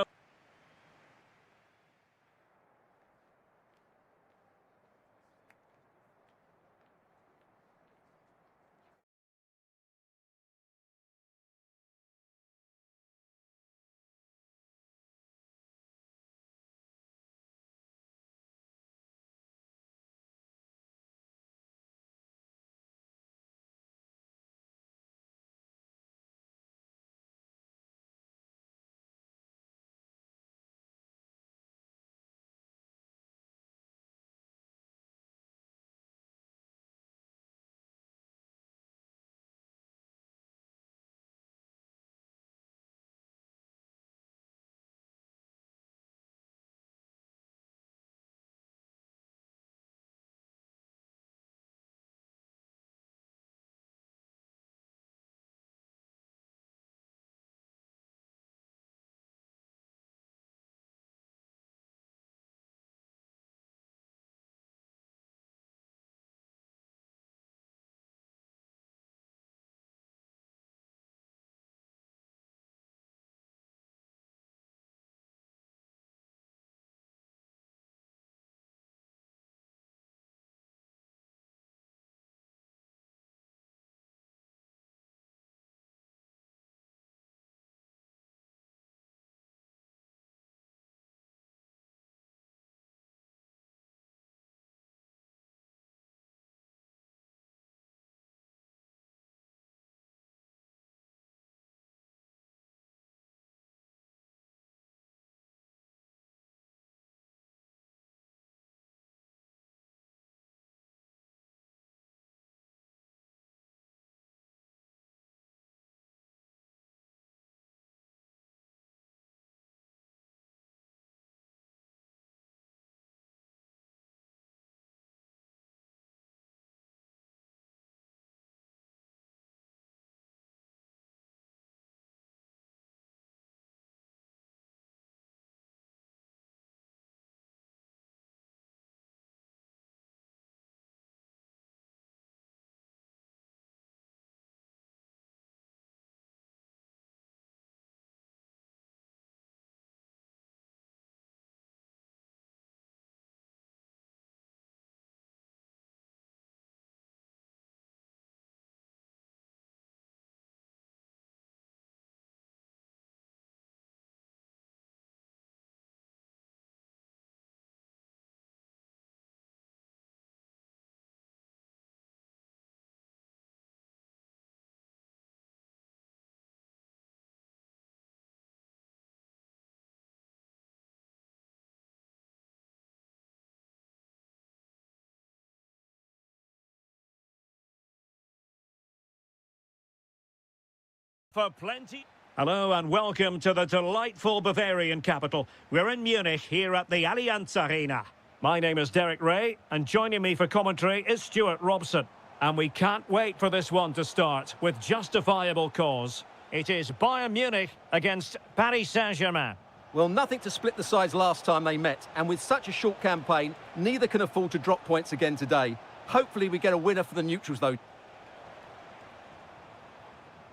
for plenty. Hello and welcome to the delightful Bavarian capital. We're in Munich here at the Allianz Arena. My name is Derek Ray, and joining me for commentary is Stuart Robson. And we can't wait for this one to start with justifiable cause. It is Bayern Munich against Paris Saint-Germain. Well, nothing to split the sides last time they met, and with such a short campaign, neither can afford to drop points again today. Hopefully we get a winner for the neutrals, though.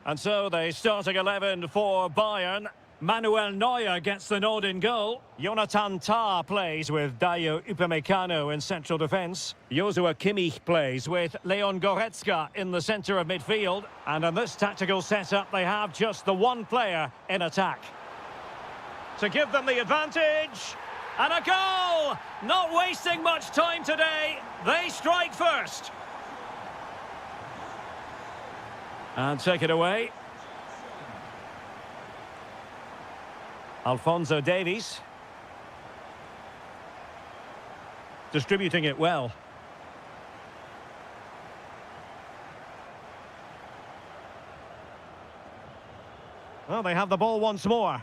And so the starting 11 for Bayern. Manuel Neuer gets the nod in goal. Jonathan Tah plays with Dayo Upamecano in central defence. Joshua Kimmich plays with Leon Goretzka in the centre of midfield. And in this tactical setup, they have just the one player in attack. To give them the advantage. And a goal! Not wasting much time today. They strike first. And take it away. Alphonso Davies. Distributing it well. Well, they have the ball once more.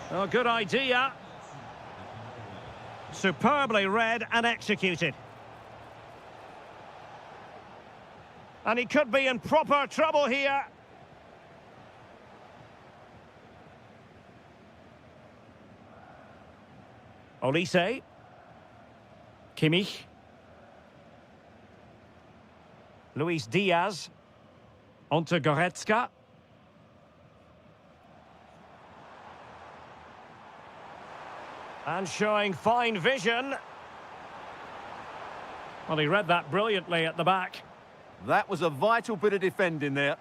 Oh, good idea. Superbly read and executed. And he could be in proper trouble here. Olise. Kimmich. Luis Diaz. Onto Goretzka. And showing fine vision. Well, he read that brilliantly at the back. That was a vital bit of defending there.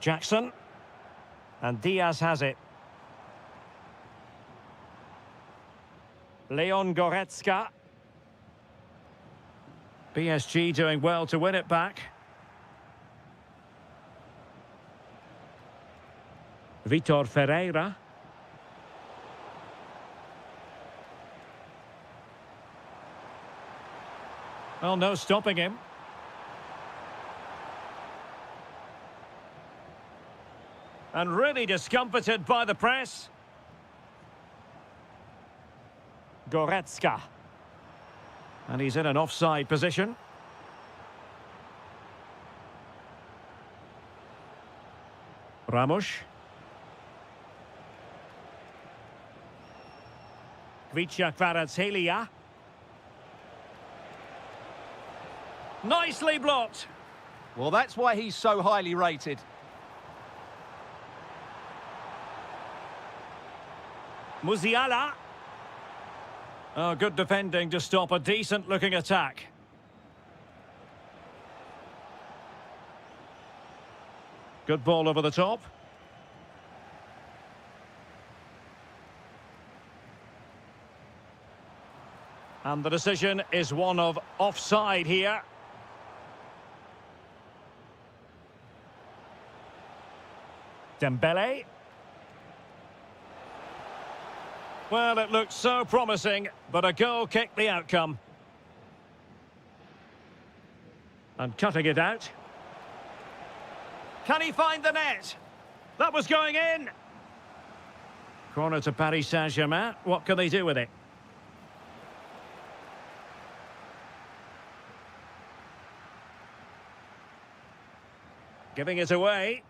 Jackson. And Diaz has it. Leon Goretzka. PSG doing well to win it back. Vitor Ferreira. Well, no stopping him. And really discomfited by the press. Goretzka. And he's in an offside position. Ramos. Kvaratskhelia. Nicely blocked. Well, that's why he's so highly rated. Musiala. Oh, good defending to stop a decent-looking attack. Good ball over the top. And the decision is one of offside here. Dembele. Well, it looked so promising, but a goal kicked the outcome. And cutting it out. Can he find the net? That was going in. Corner to Paris Saint-Germain. What can they do with it? Giving it away.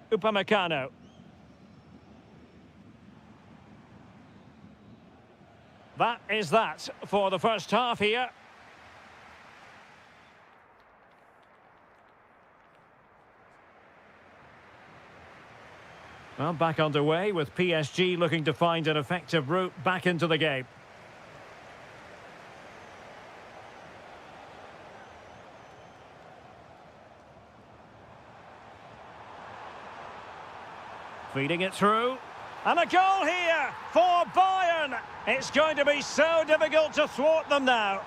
Upamecano. That is that for the first half here. Well, back underway with PSG looking to find an effective route back into the game. Feeding it through. And a goal here for Bayern. It's going to be so difficult to thwart them now.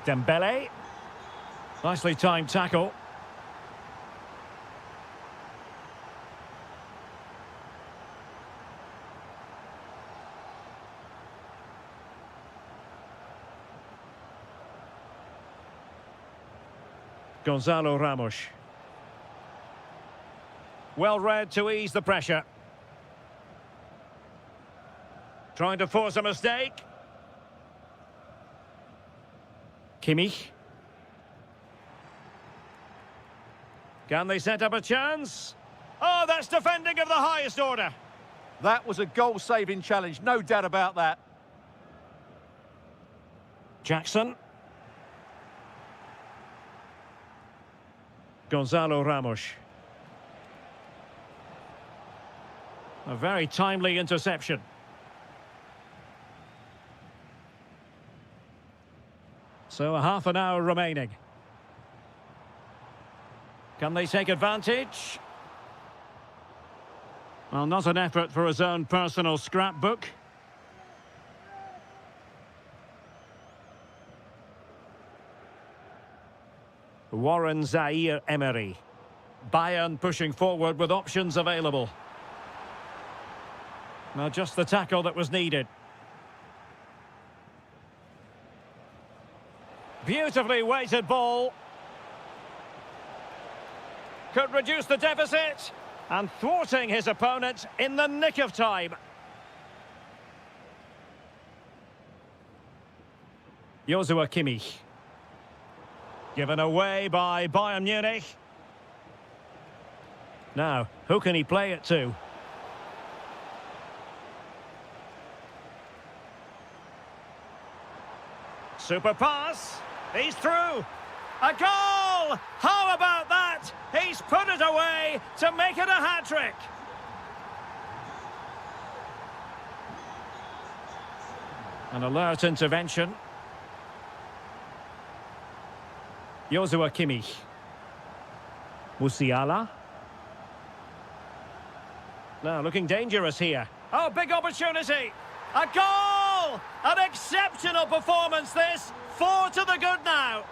Dembele. Nicely timed tackle. Gonzalo Ramos. Well read to ease the pressure. Trying to force a mistake. Kimmich. Can they set up a chance? Oh, that's defending of the highest order. That was a goal-saving challenge, no doubt about that. Jackson. Gonzalo Ramos. A very timely interception. So a half an hour remaining. Can they take advantage? Well, not an effort for his own personal scrapbook. Warren Zaire-Emery. Bayern pushing forward with options available. Now just the tackle that was needed. Beautifully weighted ball. Could reduce the deficit. And thwarting his opponent in the nick of time. Joshua Kimmich. Given away by Bayern Munich. Now, who can he play it to? Super pass. He's through. A goal! How about that? He's put it away to make it a hat-trick. An alert intervention. Joshua Kimmich. Musiala. Now looking dangerous here. Oh, big opportunity. A goal! An exceptional performance this. 4 to the good now.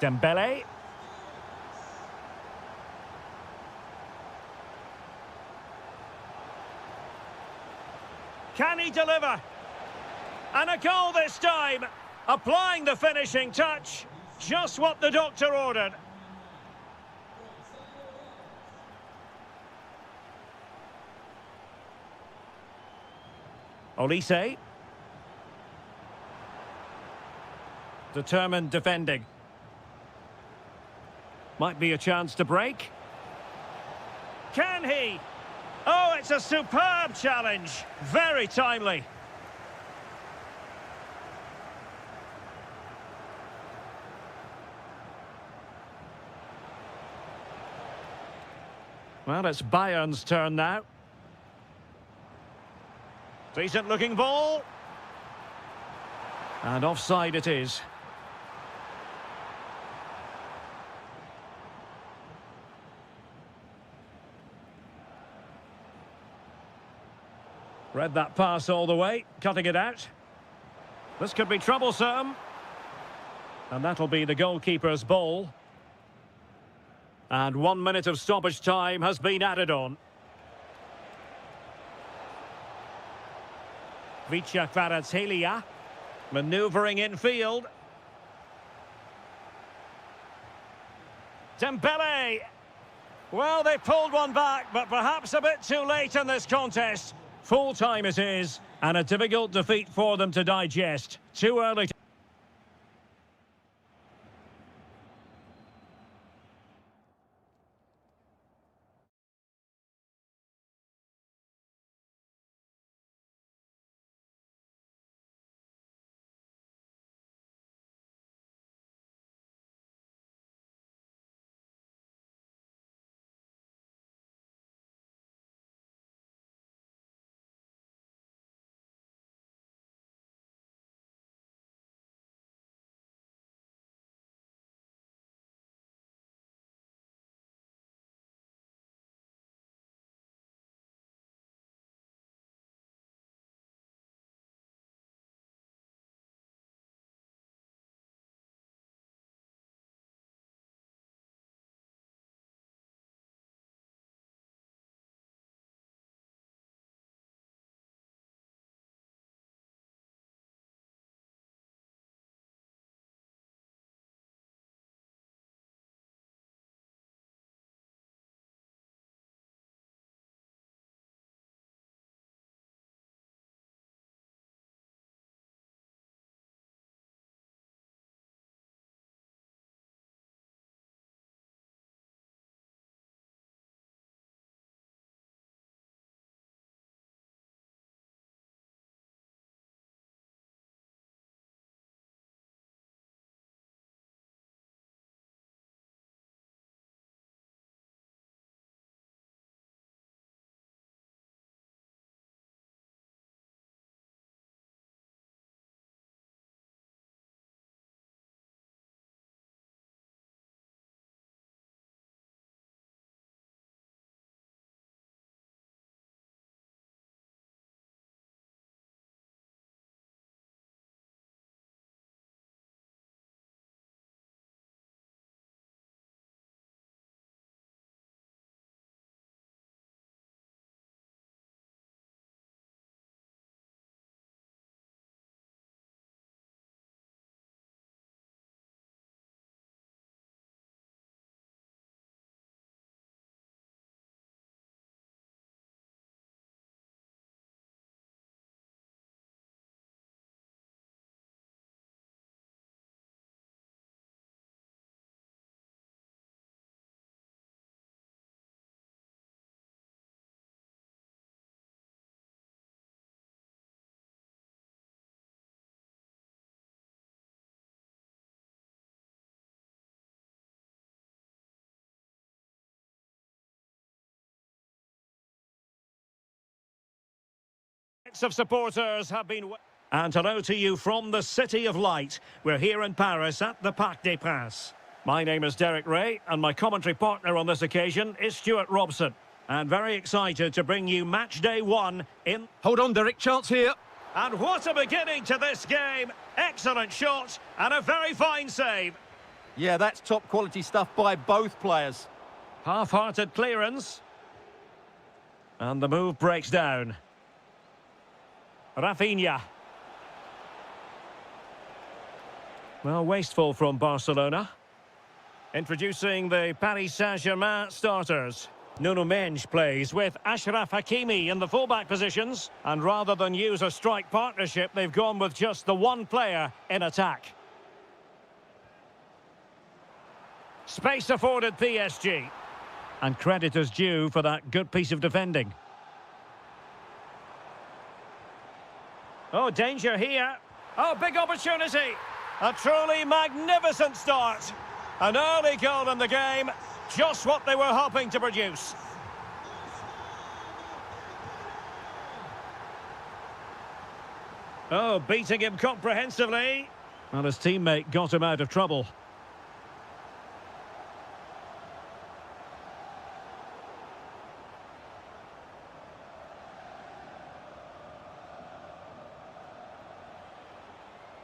Dembele. Can he deliver? And a goal this time. Applying the finishing touch. Just what the doctor ordered. Olise. Determined defending. Might be a chance to break. Can he? Oh, it's a superb challenge. Very timely. Well, it's Bayern's turn now. Decent looking ball. And offside it is. Read that pass all the way, cutting it out. This could be troublesome. And that'll be the goalkeeper's ball. And 1 minute of stoppage time has been added on. Vicha Kvaratskhelia manoeuvring infield. Dembele. Well, they pulled one back, but perhaps a bit too late in this contest. Full time it is, and a difficult defeat for them to digest. Too early to Of supporters have been... And hello to you from the City of Light. We're here in Paris at the Parc des Princes. My name is Derek Ray, and my commentary partner on this occasion is Stuart Robson. And very excited to bring you match day one in... Hold on, Derek, chance here. And what a beginning to this game. Excellent shot and a very fine save. Yeah, that's top quality stuff by both players. Half-hearted clearance. And the move breaks down. Rafinha. Well, wasteful from Barcelona. Introducing the Paris Saint-Germain starters. Nuno Mendes plays with Achraf Hakimi in the fullback positions. And rather than use a strike partnership, they've gone with just the one player in attack. Space afforded PSG. And credit is due for that good piece of defending. Oh, danger here. Oh, big opportunity. A truly magnificent start. An early goal in the game. Just what they were hoping to produce. Oh, beating him comprehensively. Well, his teammate got him out of trouble.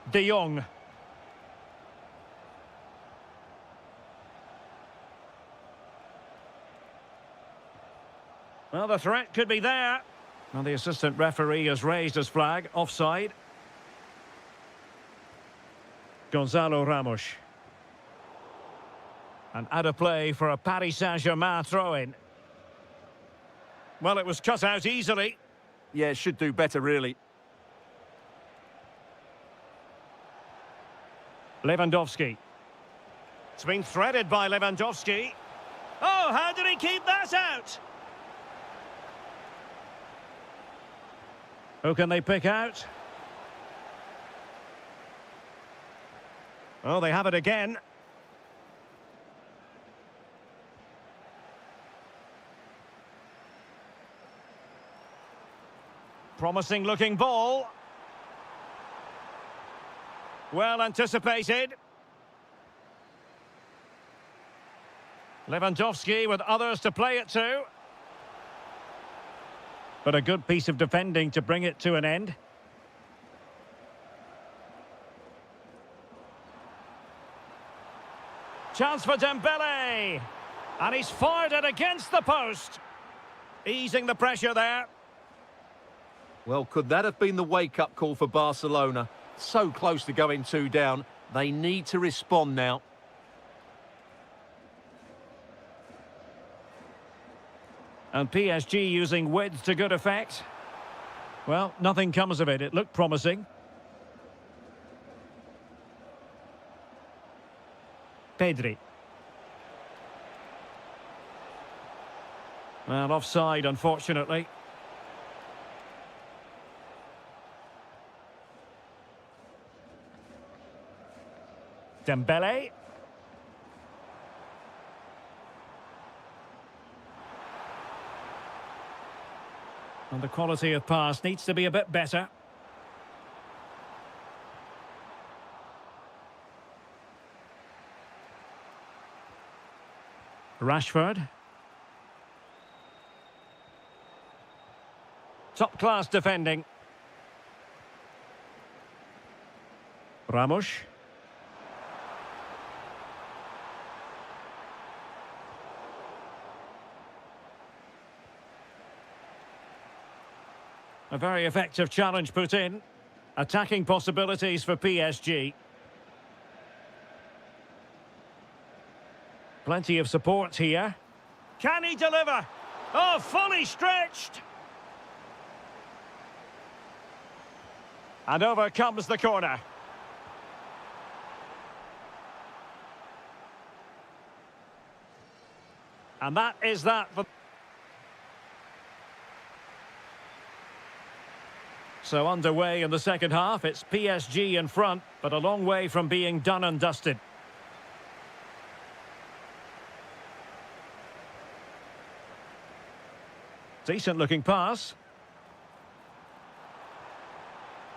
De Jong. Well, the threat could be there. Well, the assistant referee has raised his flag. Offside. Gonzalo Ramos. And out of play for a Paris Saint-Germain throw-in. Well, it was cut out easily. Yeah, should do better, really. Lewandowski. It's been threaded by Lewandowski. Oh, how did he keep that out? Who can they pick out? Oh, they have it again. Promising looking ball. Well anticipated. Lewandowski with others to play it to. But a good piece of defending to bring it to an end. Chance for Dembele. And he's fired it against the post. Easing the pressure there. Well, could that have been the wake-up call for Barcelona? So close to going 2 down. They need to respond now. And PSG using width to good effect. Well, nothing comes of it. It looked promising. Pedri. Well, offside, unfortunately. Dembele. And the quality of pass needs to be a bit better. Rashford. Top-class defending. Ramos. A very effective challenge put in. Attacking possibilities for PSG. Plenty of support here. Can he deliver? Oh, fully stretched. And over comes the corner. And that is that for... So underway in the second half, it's PSG in front, but a long way from being done and dusted. Decent looking pass.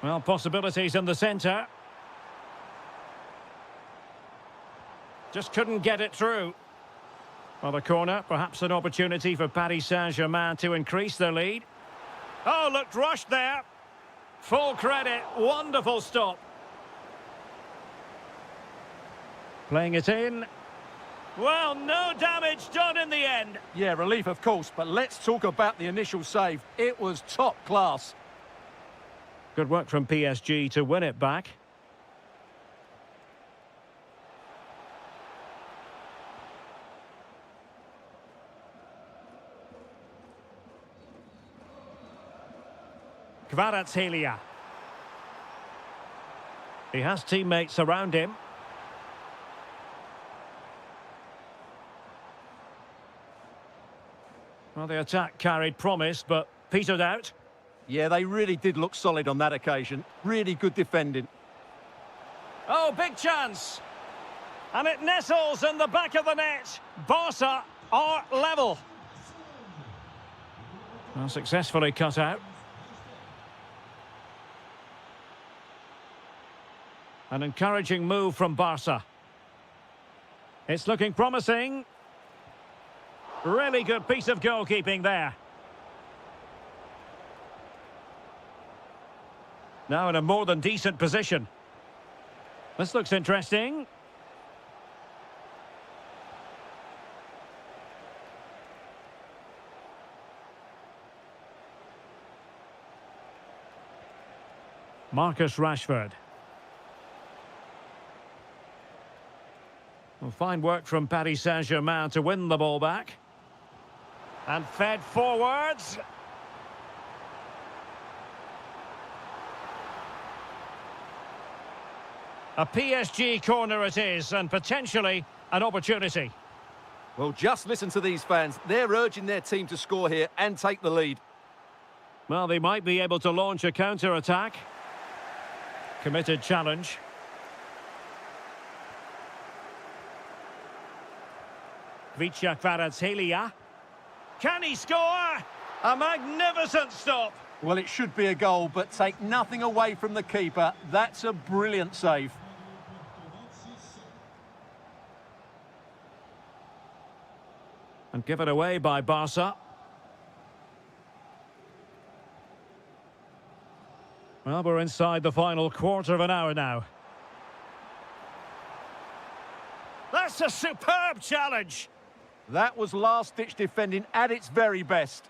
Well, possibilities in the centre. Just couldn't get it through. Well, the corner, perhaps an opportunity for Paris Saint-Germain to increase their lead. Oh, looked rushed there. Full credit, wonderful stop. Playing it in. Well, no damage done in the end. Yeah, relief of course, but let's talk about the initial save. It was top class. Good work from PSG to win it back. Kvaratskhelia. He has teammates around him. Well, the attack carried promise, but petered out. Yeah, they really did look solid on that occasion. Really good defending. Oh, big chance. And it nestles in the back of the net. Barca are level. Well, successfully cut out. An encouraging move from Barca. It's looking promising. Really good piece of goalkeeping there. Now in a more than decent position. This looks interesting. Marcus Rashford. Well, fine work from Paris Saint-Germain to win the ball back. And fed forwards. A PSG corner it is, and potentially an opportunity. Well, just listen to these fans. They're urging their team to score here and take the lead. Well, they might be able to launch a counter-attack. Committed challenge. Kvaratskhelia. Can he score? A magnificent stop. Well, it should be a goal, but take nothing away from the keeper. That's a brilliant save. And given away by Barca. Well, we're inside the final quarter of an hour now. That's a superb challenge. That was last-ditch defending at its very best.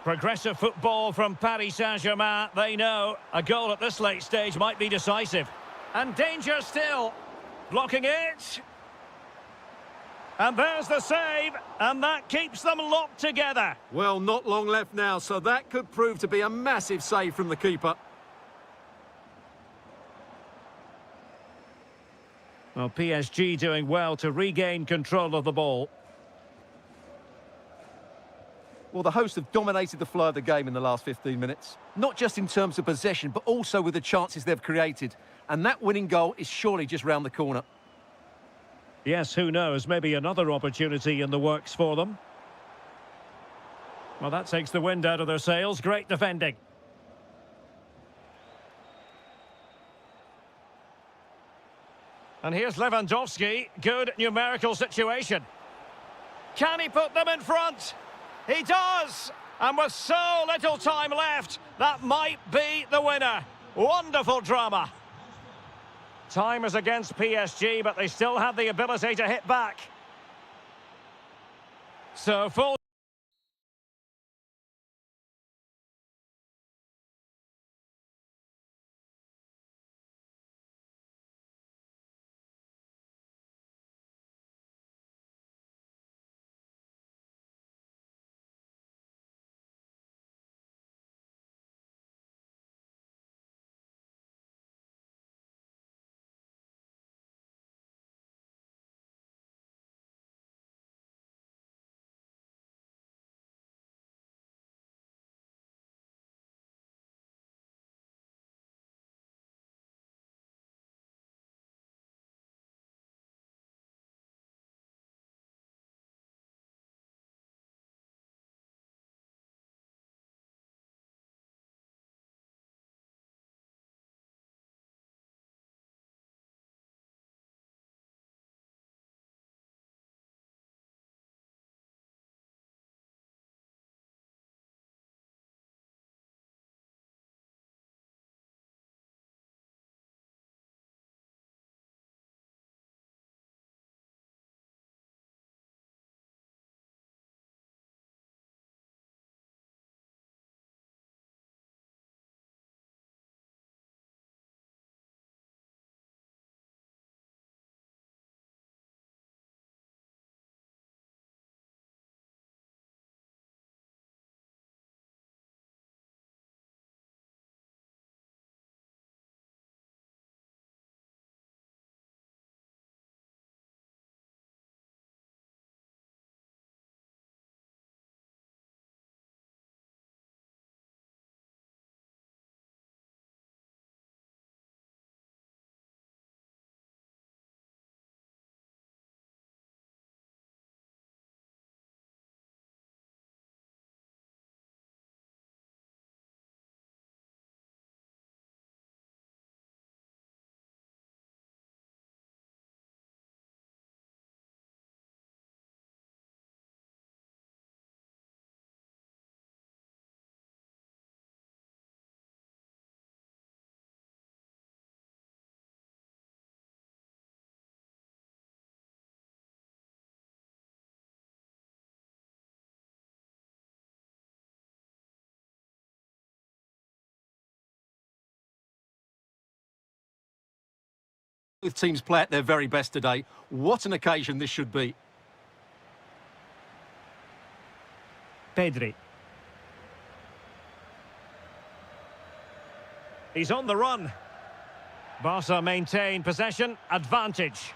Progressive football from Paris Saint-Germain. They know a goal at this late stage might be decisive. And danger still. Blocking it. And there's the save. And that keeps them locked together. Well, not long left now, so that could prove to be a massive save from the keeper. Well, PSG doing well to regain control of the ball. Well, the hosts have dominated the flow of the game in the last 15 minutes. Not just in terms of possession, but also with the chances they've created. And that winning goal is surely just round the corner. Yes, who knows? Maybe another opportunity in the works for them. Well, that takes the wind out of their sails. Great defending. And here's Lewandowski. Good numerical situation. Can he put them in front? He does! And with so little time left, that might be the winner. Wonderful drama. Time is against PSG, but they still have the ability to hit back. So full... Both teams play at their very best today. What an occasion this should be. Pedri. He's on the run. Barca maintain possession, advantage.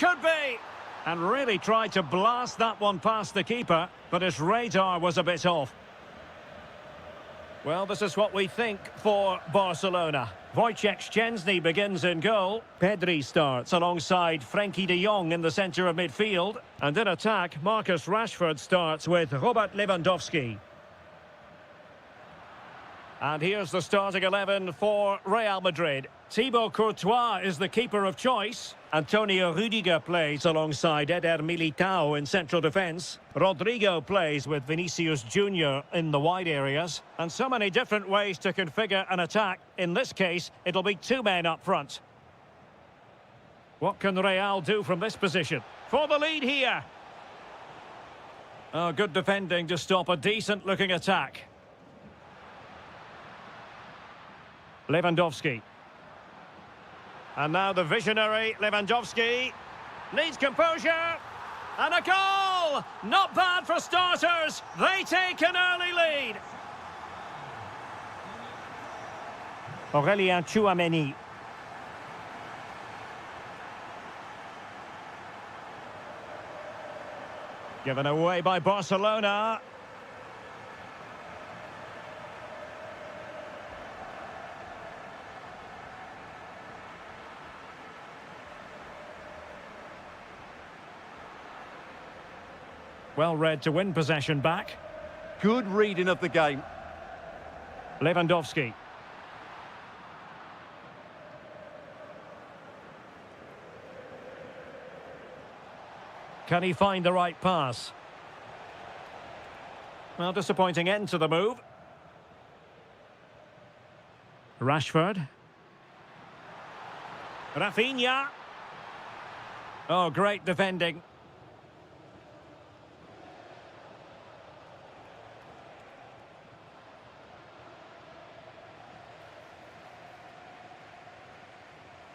Could be! And really tried to blast that one past the keeper, but his radar was a bit off. Well, this is what we think for Barcelona. Wojciech Szczęsny begins in goal. Pedri starts alongside Frenkie de Jong in the centre of midfield. And in attack, Marcus Rashford starts with Robert Lewandowski. And here's the starting 11 for Real Madrid. Thibaut Courtois is the keeper of choice. Antonio Rudiger plays alongside Eder Militao in central defence. Rodrigo plays with Vinicius Junior in the wide areas. And so many different ways to configure an attack. In this case, it'll be two men up front. What can Real do from this position? For the lead here. Oh, good defending to stop a decent-looking attack. Lewandowski. And now the visionary Lewandowski needs composure. And a goal! Not bad for starters. They take an early lead. Aurélien Tchouameni. Given away by Barcelona. Well read to win possession back. Good reading of the game. Lewandowski. Can he find the right pass? Well, disappointing end to the move. Rashford. Rafinha. Oh, great defending.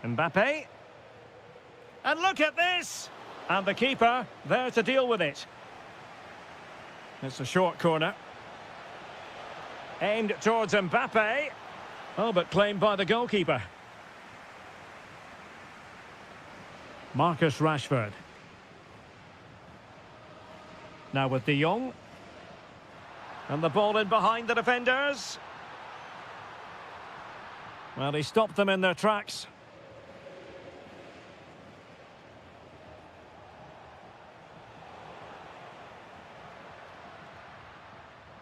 Mbappe. And look at this! And the keeper there to deal with it. It's a short corner. Aimed towards Mbappe. Oh, but claimed by the goalkeeper. Marcus Rashford. Now with de Jong. And the ball in behind the defenders. Well, he stopped them in their tracks.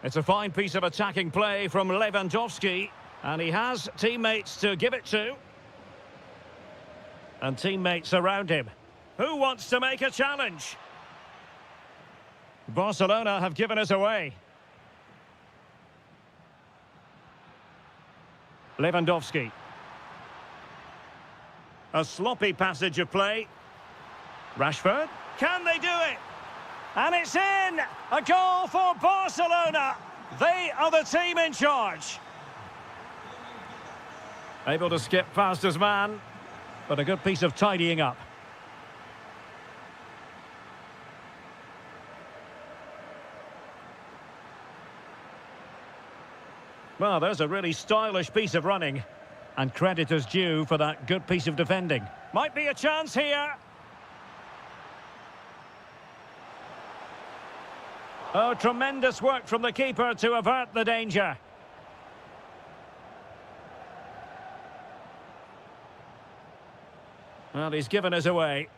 It's a fine piece of attacking play from Lewandowski, and he has teammates to give it to. And teammates around him. Who wants to make a challenge? Barcelona have given us away. Lewandowski. A sloppy passage of play. Rashford. Can they do it? And it's in! A goal for Barcelona! They are the team in charge. Able to skip past his man, but a good piece of tidying up. Well, there's a really stylish piece of running. And credit is due for that good piece of defending. Might be a chance here. Oh, tremendous work from the keeper to avert the danger. Well, he's given us away.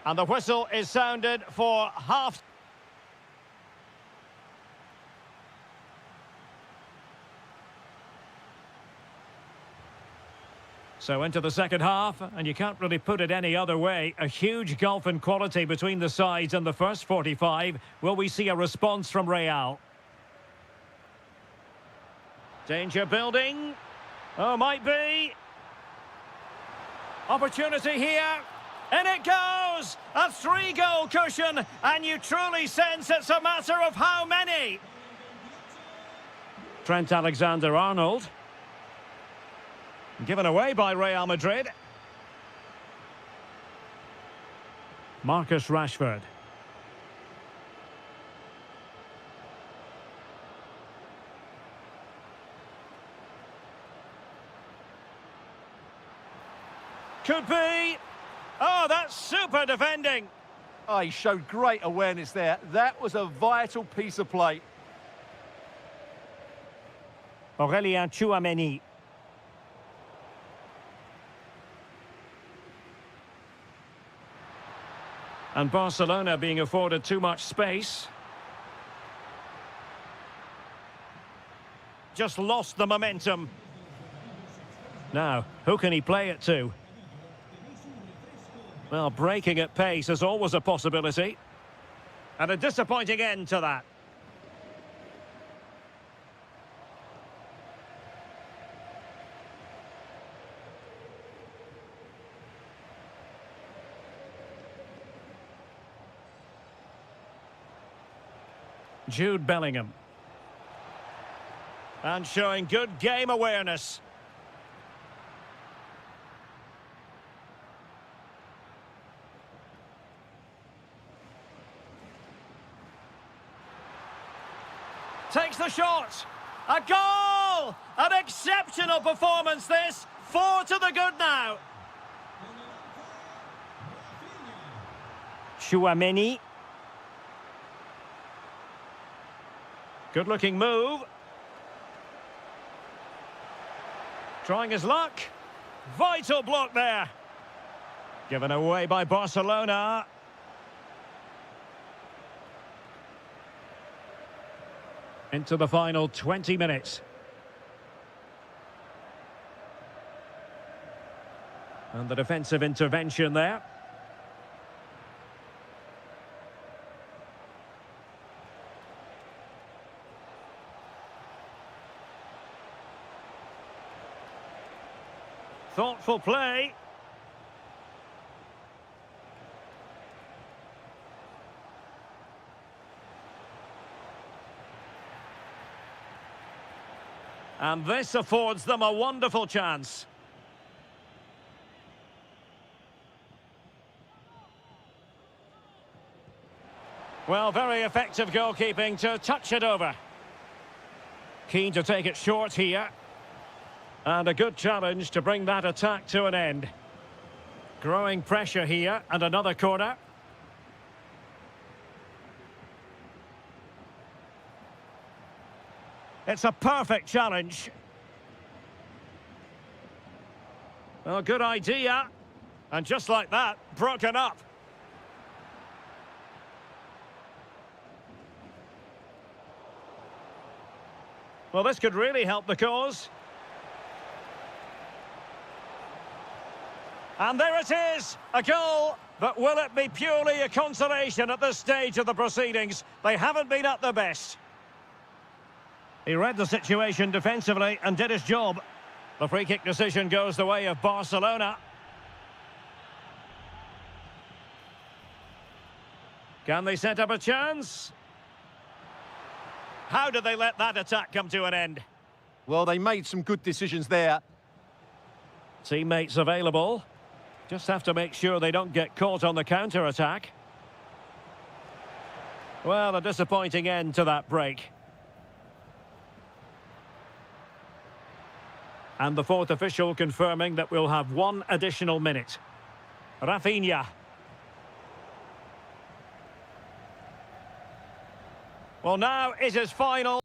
And the whistle is sounded for half. So into the second half, and you can't really put it any other way. A huge gulf in quality between the sides in the first 45. Will we see a response from Real? Danger building. Oh, might be. Opportunity here. And it goes! A 3-goal cushion, and you truly sense it's a matter of how many. Trent Alexander-Arnold. Given away by Real Madrid. Marcus Rashford. Could be. Oh, that's super defending. Oh, he showed great awareness there. That was a vital piece of play. Aurélien Tchouameni. And Barcelona being afforded too much space. Just lost the momentum. Now, who can he play it to? Well, breaking at pace is always a possibility. And a disappointing end to that. Jude Bellingham. And showing good game awareness. Takes the shot. A goal! An exceptional performance this. 4 to the good now. Tchouameni. Good looking move. Trying his luck. Vital block there. Given away by Barcelona. Into the final 20 minutes. And the defensive intervention there. Thoughtful play. And this affords them a wonderful chance. Well, very effective goalkeeping to touch it over. Keen to take it short here. And a good challenge to bring that attack to an end. Growing pressure here, and another corner. It's a perfect challenge. Well, good idea. And just like that, broken up. Well, this could really help the cause. And there it is, a goal. But will it be purely a consolation at this stage of the proceedings? They haven't been at their best. He read the situation defensively and did his job. The free kick decision goes the way of Barcelona. Can they set up a chance? How did they let that attack come to an end? Well, they made some good decisions there. Teammates available. Just have to make sure they don't get caught on the counter-attack. Well, a disappointing end to that break. And the fourth official confirming that we'll have one additional minute. Rafinha. Well, now it is final.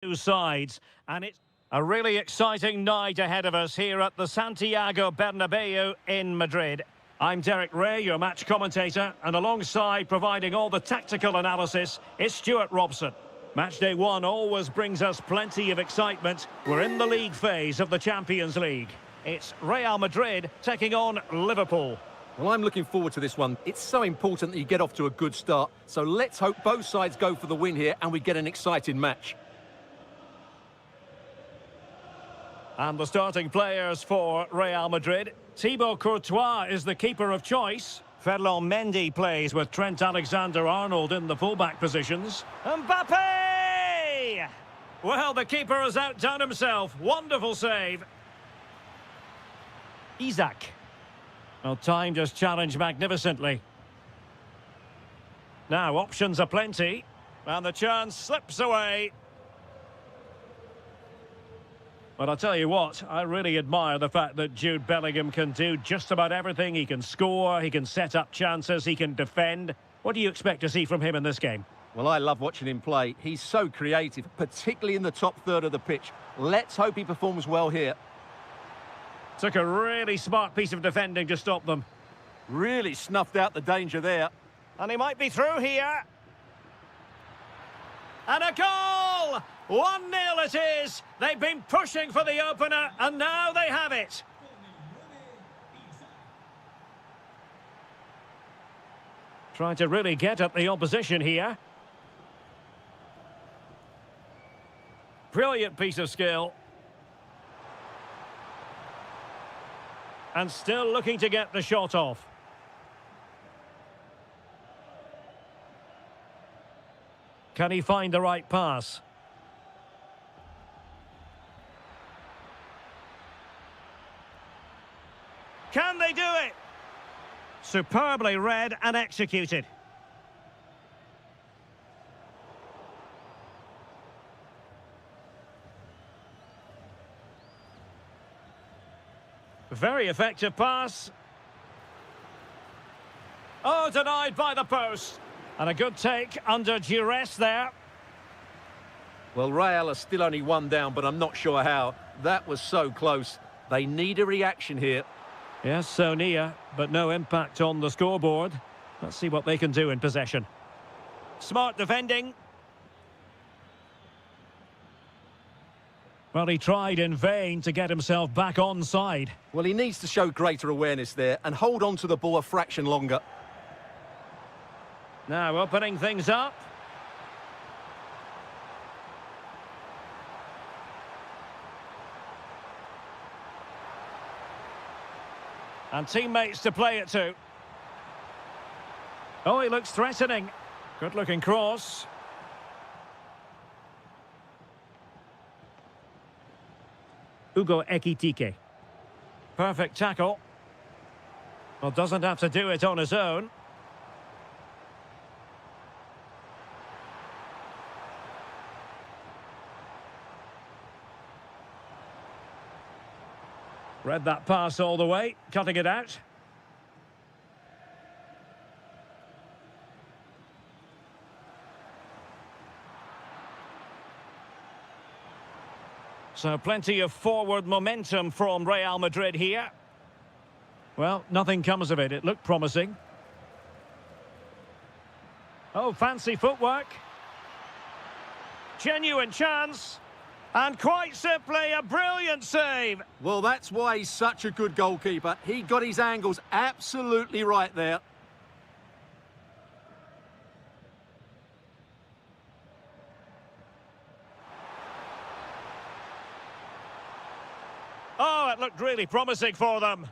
Two sides, and it's a really exciting night ahead of us here at the Santiago Bernabeu in Madrid. I'm Derek Ray, your match commentator, and alongside providing all the tactical analysis is Stuart Robson. Match day one always brings us plenty of excitement. We're in the league phase of the Champions League. It's Real Madrid taking on Liverpool. Well, I'm looking forward to this one. It's so important that you get off to a good start. So let's hope both sides go for the win here and we get an exciting match. And the starting players for Real Madrid. Thibaut Courtois is the keeper of choice. Ferland Mendy plays with Trent Alexander-Arnold in the fullback positions. Mbappe! Well, the keeper has outdone himself. Wonderful save. Isaac. Well, timed his challenge magnificently. Now, options are plenty. And the chance slips away. But I'll tell you what, I really admire the fact that Jude Bellingham can do just about everything. He can score, he can set up chances, he can defend. What do you expect to see from him in this game? Well, I love watching him play. He's so creative, particularly in the top third of the pitch. Let's hope he performs well here. Took a really smart piece of defending to stop them. Really snuffed out the danger there. And he might be through here. And a goal! 1-0 it is. They've been pushing for the opener, and now they have it. Trying to really get at the opposition here. Brilliant piece of skill. And still looking to get the shot off. Can he find the right pass? Can they do it? Superbly read and executed. Very effective pass. Oh, denied by the post. And a good take under duress there. Well, Real are still only one down, but I'm not sure how. That was so close. They need a reaction here. Yes, so near, but no impact on the scoreboard. Let's see what they can do in possession. Smart defending. Well, he tried in vain to get himself back onside. Well, he needs to show greater awareness there and hold on to the ball a fraction longer. Now opening things up. And teammates to play it to. Oh, he looks threatening. Good looking cross. Hugo Ekitike. Perfect tackle. Well, doesn't have to do it on his own. Read that pass all the way, cutting it out. So plenty of forward momentum from Real Madrid here. Well, nothing comes of it. It looked promising. Oh, fancy footwork. Genuine chance. And quite simply, a brilliant save. Well, that's why he's such a good goalkeeper. He got his angles absolutely right there. Oh, it looked really promising for them.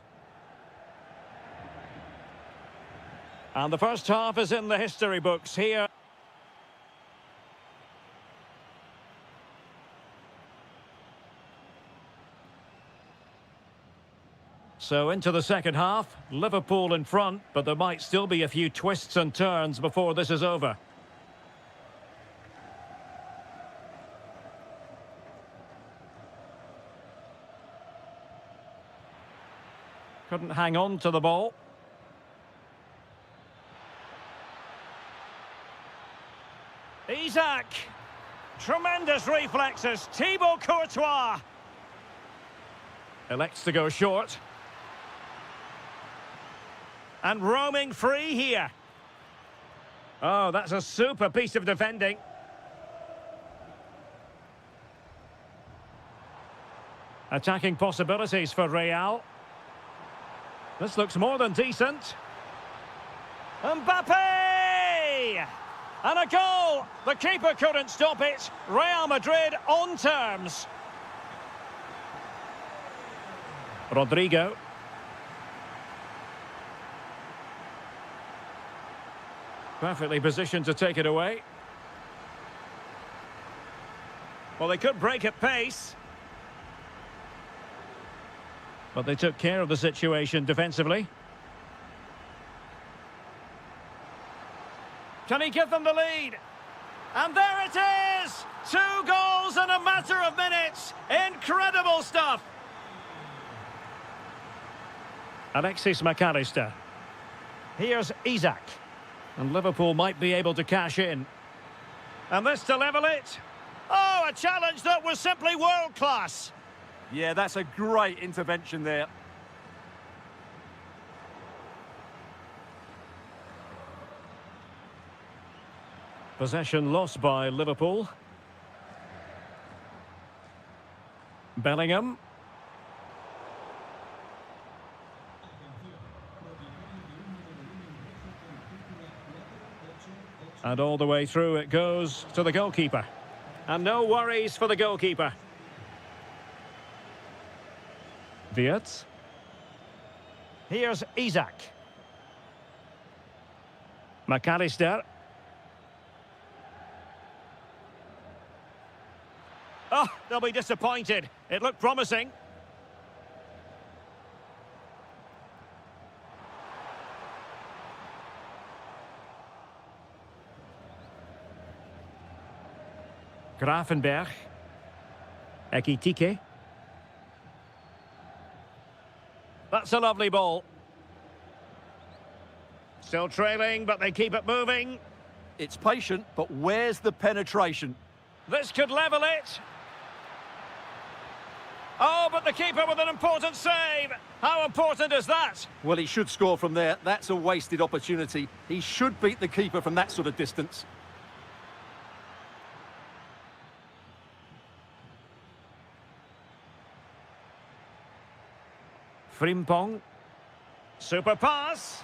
And the first half is in the history books here. So into the second half, Liverpool in front, but there might still be a few twists and turns before this is over. Couldn't hang on to the ball. Isaac! Tremendous reflexes. Thibaut Courtois. Elects to go short. And roaming free here. Oh, that's a super piece of defending. Attacking possibilities for Real. This looks more than decent. Mbappe! And a goal! The keeper couldn't stop it. Real Madrid on terms. Rodrigo. Perfectly positioned to take it away. Well, they could break at pace. But they took care of the situation defensively. Can he give them the lead? And there it is! 2 goals in a matter of minutes. Incredible stuff. Alexis McAllister. Here's Isak. And Liverpool might be able to cash in. And this to level it. Oh, a challenge that was simply world-class. Yeah, that's a great intervention there. Possession lost by Liverpool. Bellingham. And all the way through it goes to the goalkeeper. And no worries for the goalkeeper. Wirtz. Here's Isak. McAllister. Oh, they'll be disappointed. It looked promising. Grafenberg. Ekitike. That's a lovely ball. Still trailing, but they keep it moving. It's patient, but where's the penetration? This could level it. Oh, but the keeper with an important save. How important is that? Well, he should score from there. That's a wasted opportunity. He should beat the keeper from that sort of distance. Frimpong. Super pass.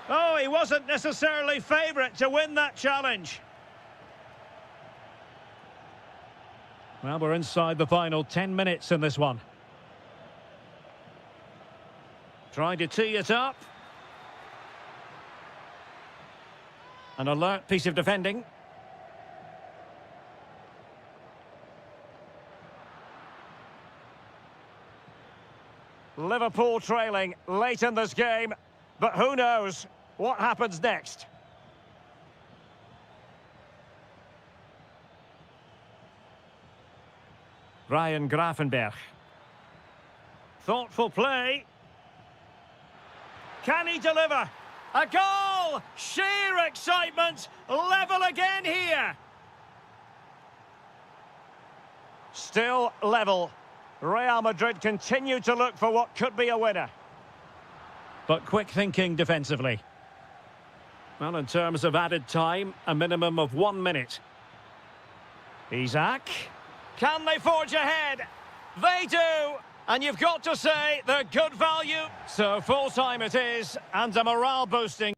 Oh, he wasn't necessarily favourite to win that challenge. Well, we're inside the final 10 minutes in this one. Trying to tee it up. An alert piece of defending. Liverpool trailing late in this game, but who knows what happens next. Ryan Grafenberg. Thoughtful play. Can he deliver? A goal! Sheer excitement! Level again here! Still level. Real Madrid continue to look for what could be a winner. But quick thinking defensively. Well, in terms of added time, a minimum of 1 minute. Isak. Can they forge ahead? They do! And you've got to say they're good value. So full time it is, and a morale boosting.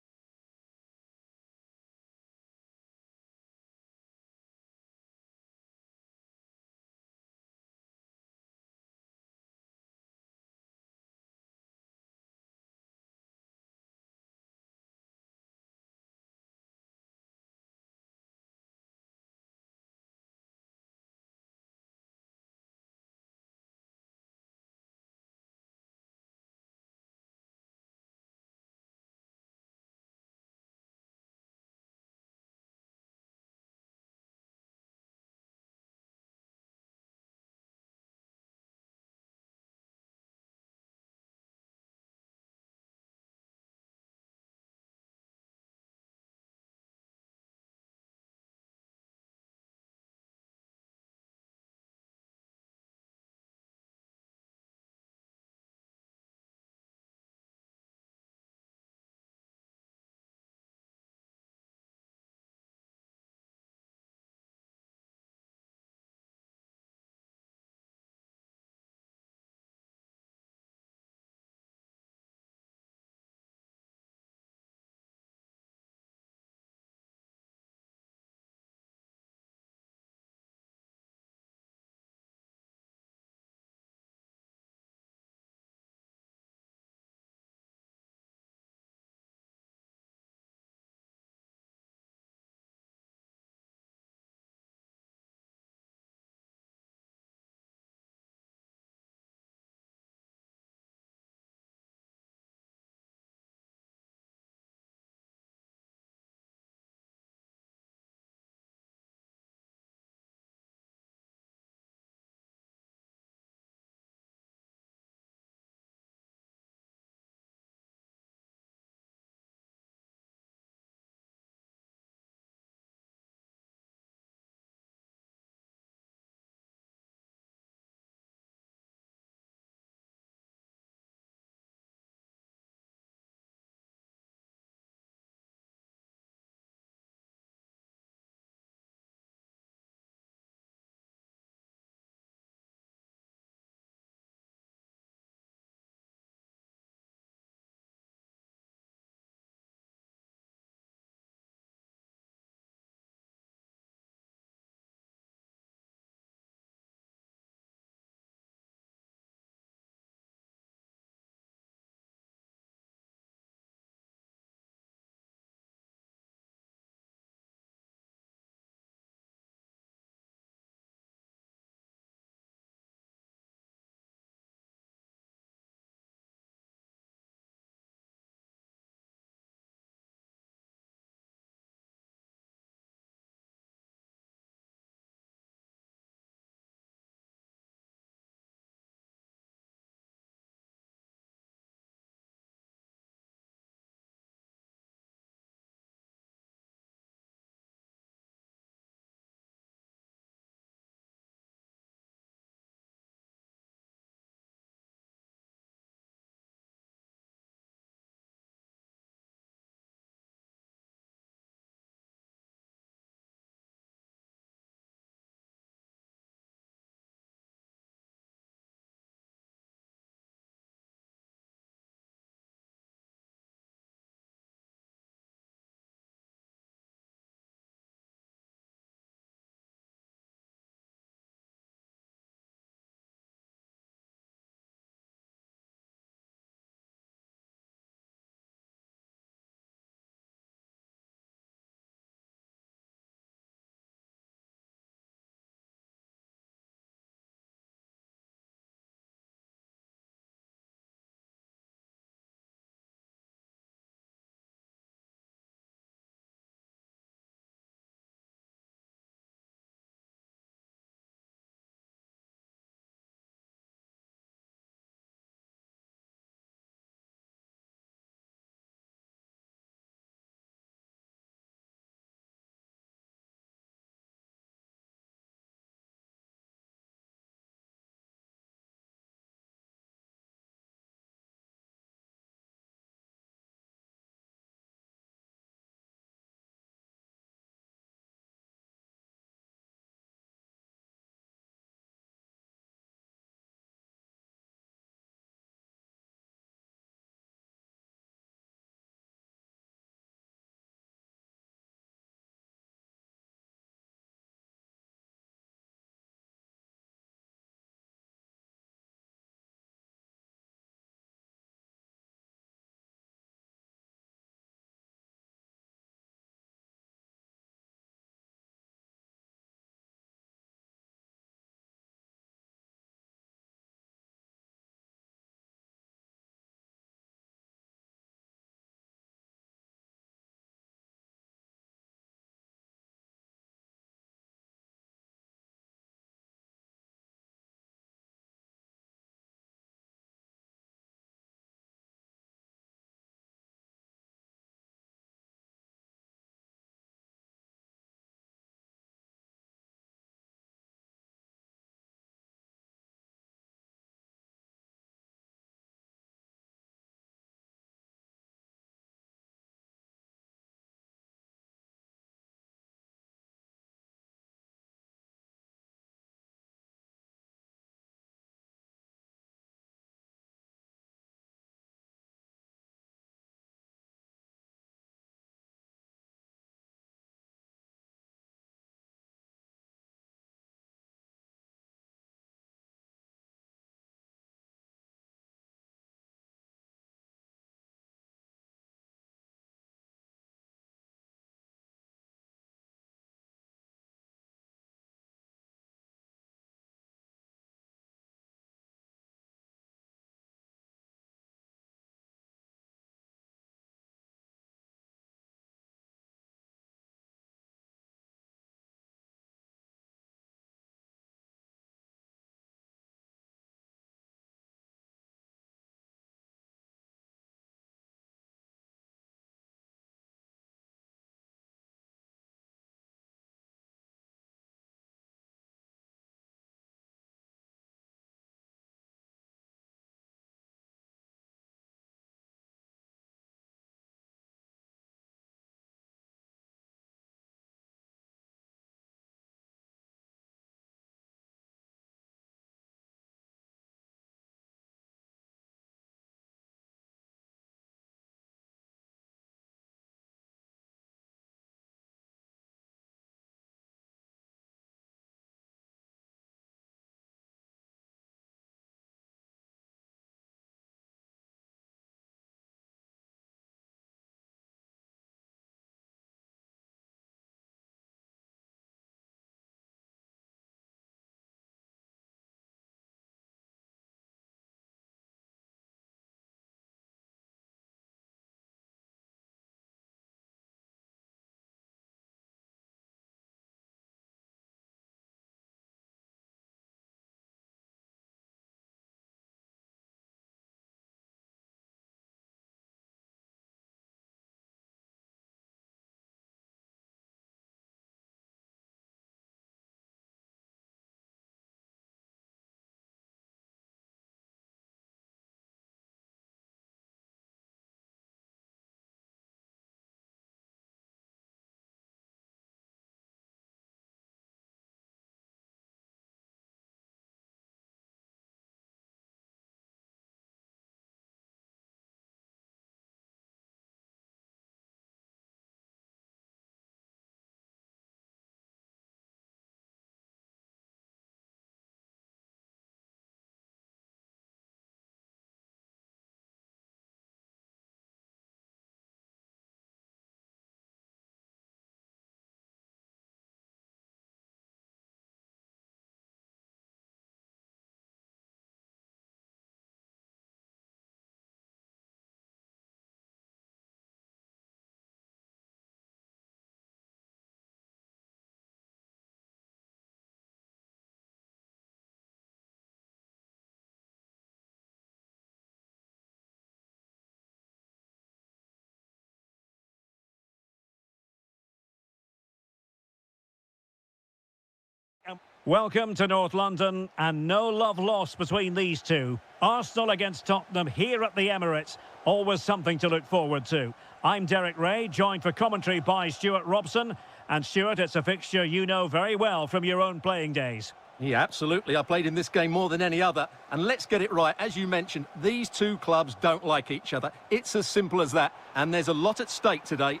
Welcome to North London, and no love lost between these two. Arsenal against Tottenham here at the Emirates. Always something to look forward to. I'm Derek Ray, joined for commentary by Stuart Robson. And Stuart, it's a fixture you know very well from your own playing days. Yeah, absolutely. I played in this game more than any other. And let's get it right. As you mentioned, these two clubs don't like each other. It's as simple as that. And there's a lot at stake today.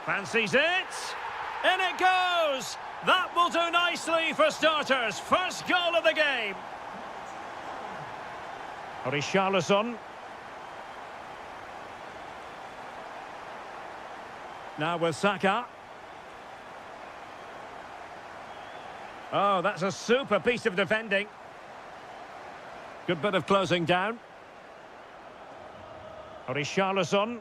Fancies it. In it goes. That will do nicely for starters. First goal of the game. Richarlison. Now with Saka. Oh, that's a super piece of defending. Good bit of closing down. Richarlison.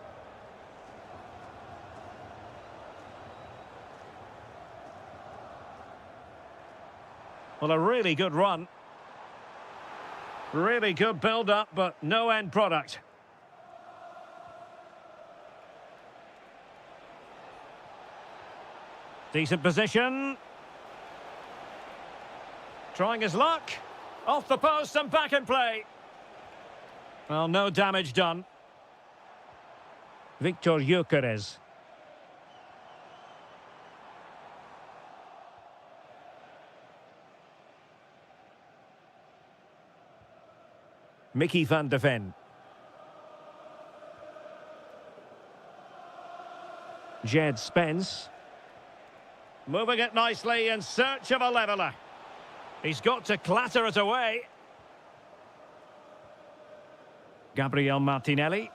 Well, a really good run. Really good build-up, but no end product. Decent position. Trying his luck. Off the post and back in play. Well, no damage done. Victor Gyökeres. Mickey van de Ven. Jed Spence. Moving it nicely in search of a leveller. He's got to clatter it away. Gabriel Martinelli.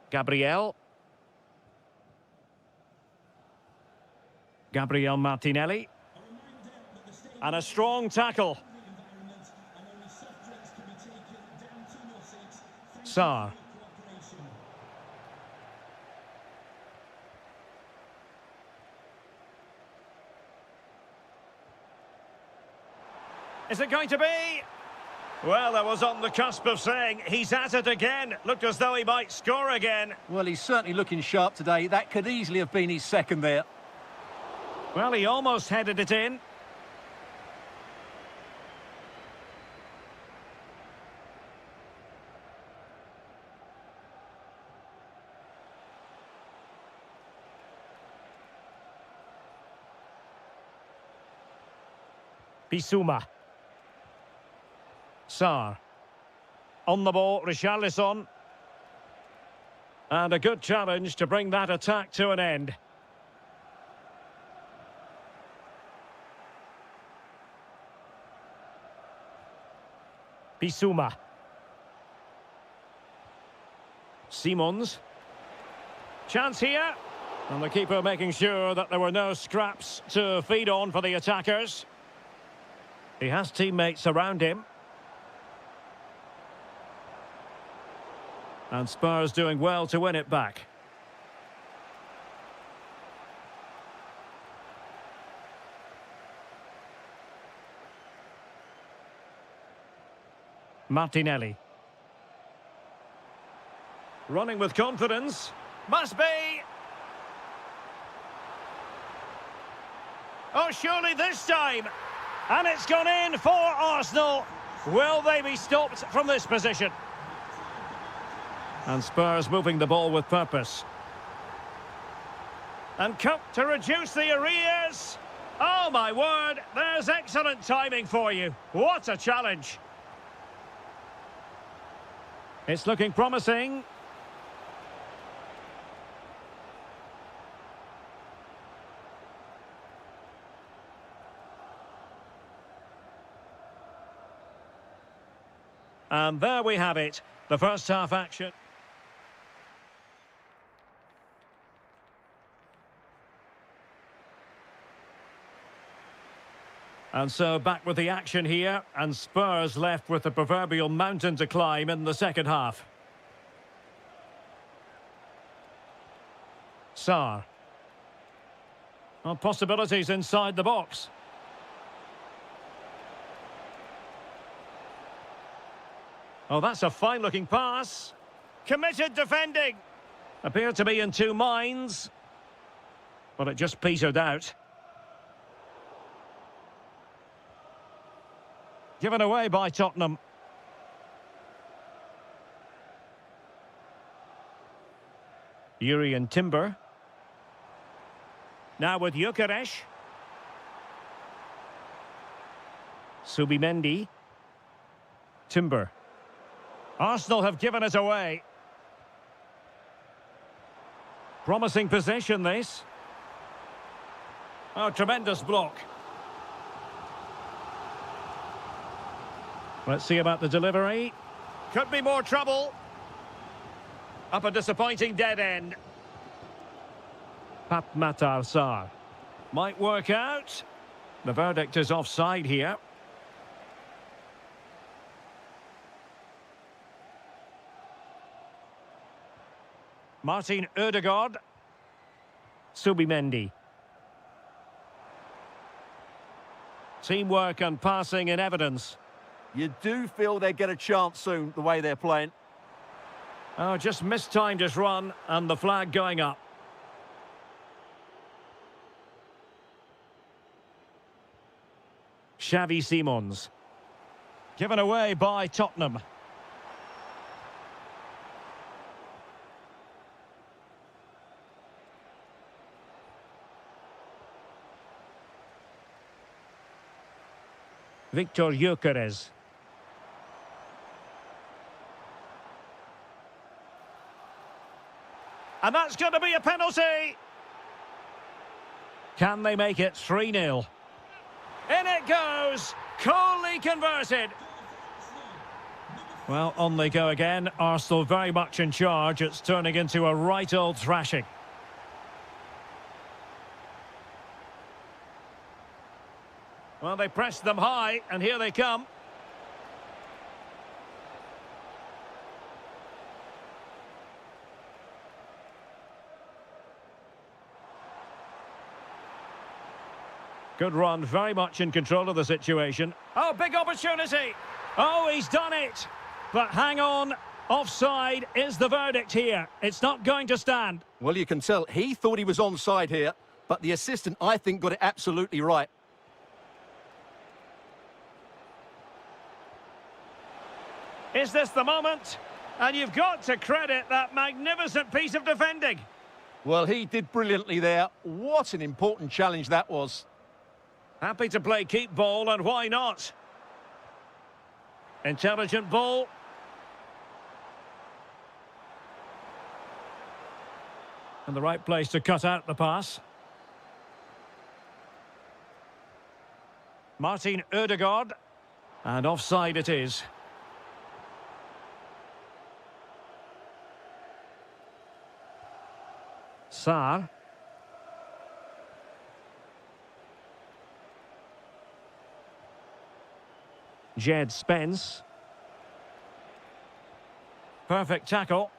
Gabriel Martinelli. And a strong tackle. Sarr. Is it going to be? Well, I was on the cusp of saying he's at it again. Looked as though he might score again. Well, he's certainly looking sharp today. That could easily have been his second there. Well, he almost headed it in. Bissouma. Sarr. On the ball, Richarlison. And a good challenge to bring that attack to an end. Bissouma. Simons. Chance here. And the keeper making sure that there were no scraps to feed on for the attackers. He has teammates around him. And Spurs doing well to win it back. Martinelli. Running with confidence. Must be! Oh, surely this time! And it's gone in for Arsenal. Will they be stopped from this position? And Spurs moving the ball with purpose. And Cup to reduce the arrears. Oh, my word, there's excellent timing for you. What a challenge. It's looking promising. And there we have it, the first half action. And so back with the action here, and Spurs left with the proverbial mountain to climb in the second half. Sarr. Well, possibilities inside the box. Oh, that's a fine-looking pass. Committed defending. Appeared to be in two minds, but it just petered out. Given away by Tottenham. Yuri and Timber. Now with Gyökeres. Subimendi. Timber. Arsenal have given it away. Promising possession, this. Oh, tremendous block. Let's see about the delivery. Could be more trouble. Up a disappointing dead end. Pap Matar Sarr. Might work out. The verdict is offside here. Martin Ødegaard. Subimendi. Teamwork and passing in evidence. You do feel they get a chance soon, the way they're playing. Oh, just mistimed his run, and the flag going up. Xavi Simons. Given away by Tottenham. Victor Gyökeres. And that's going to be a penalty. Can they make it 3-0? In it goes. Coolly converted. Well, on they go again. Arsenal very much in charge. It's turning into a right old thrashing. Well, they pressed them high, and here they come. Good run, very much in control of the situation. Oh, big opportunity. Oh, he's done it. But hang on, offside is the verdict here. It's not going to stand. Well, you can tell he thought he was onside here, but the assistant, I think, got it absolutely right. Is this the moment? And you've got to credit that magnificent piece of defending. Well, he did brilliantly there. What an important challenge that was. Happy to play keep ball, and why not? Intelligent ball. And the right place to cut out the pass. Martin Ødegaard. And offside it is. Sarr. Jed Spence. Perfect tackle.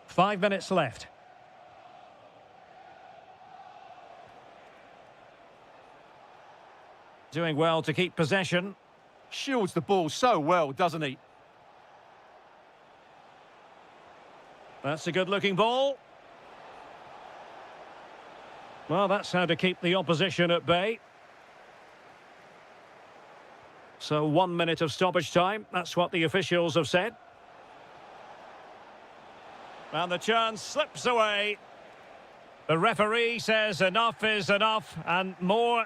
Five minutes left. Doing well to keep possession. Shields the ball so well, doesn't he? That's a good-looking ball. Well, that's how to keep the opposition at bay. So 1 minute of stoppage time. That's what the officials have said. And the chance slips away. The referee says enough is enough, and more...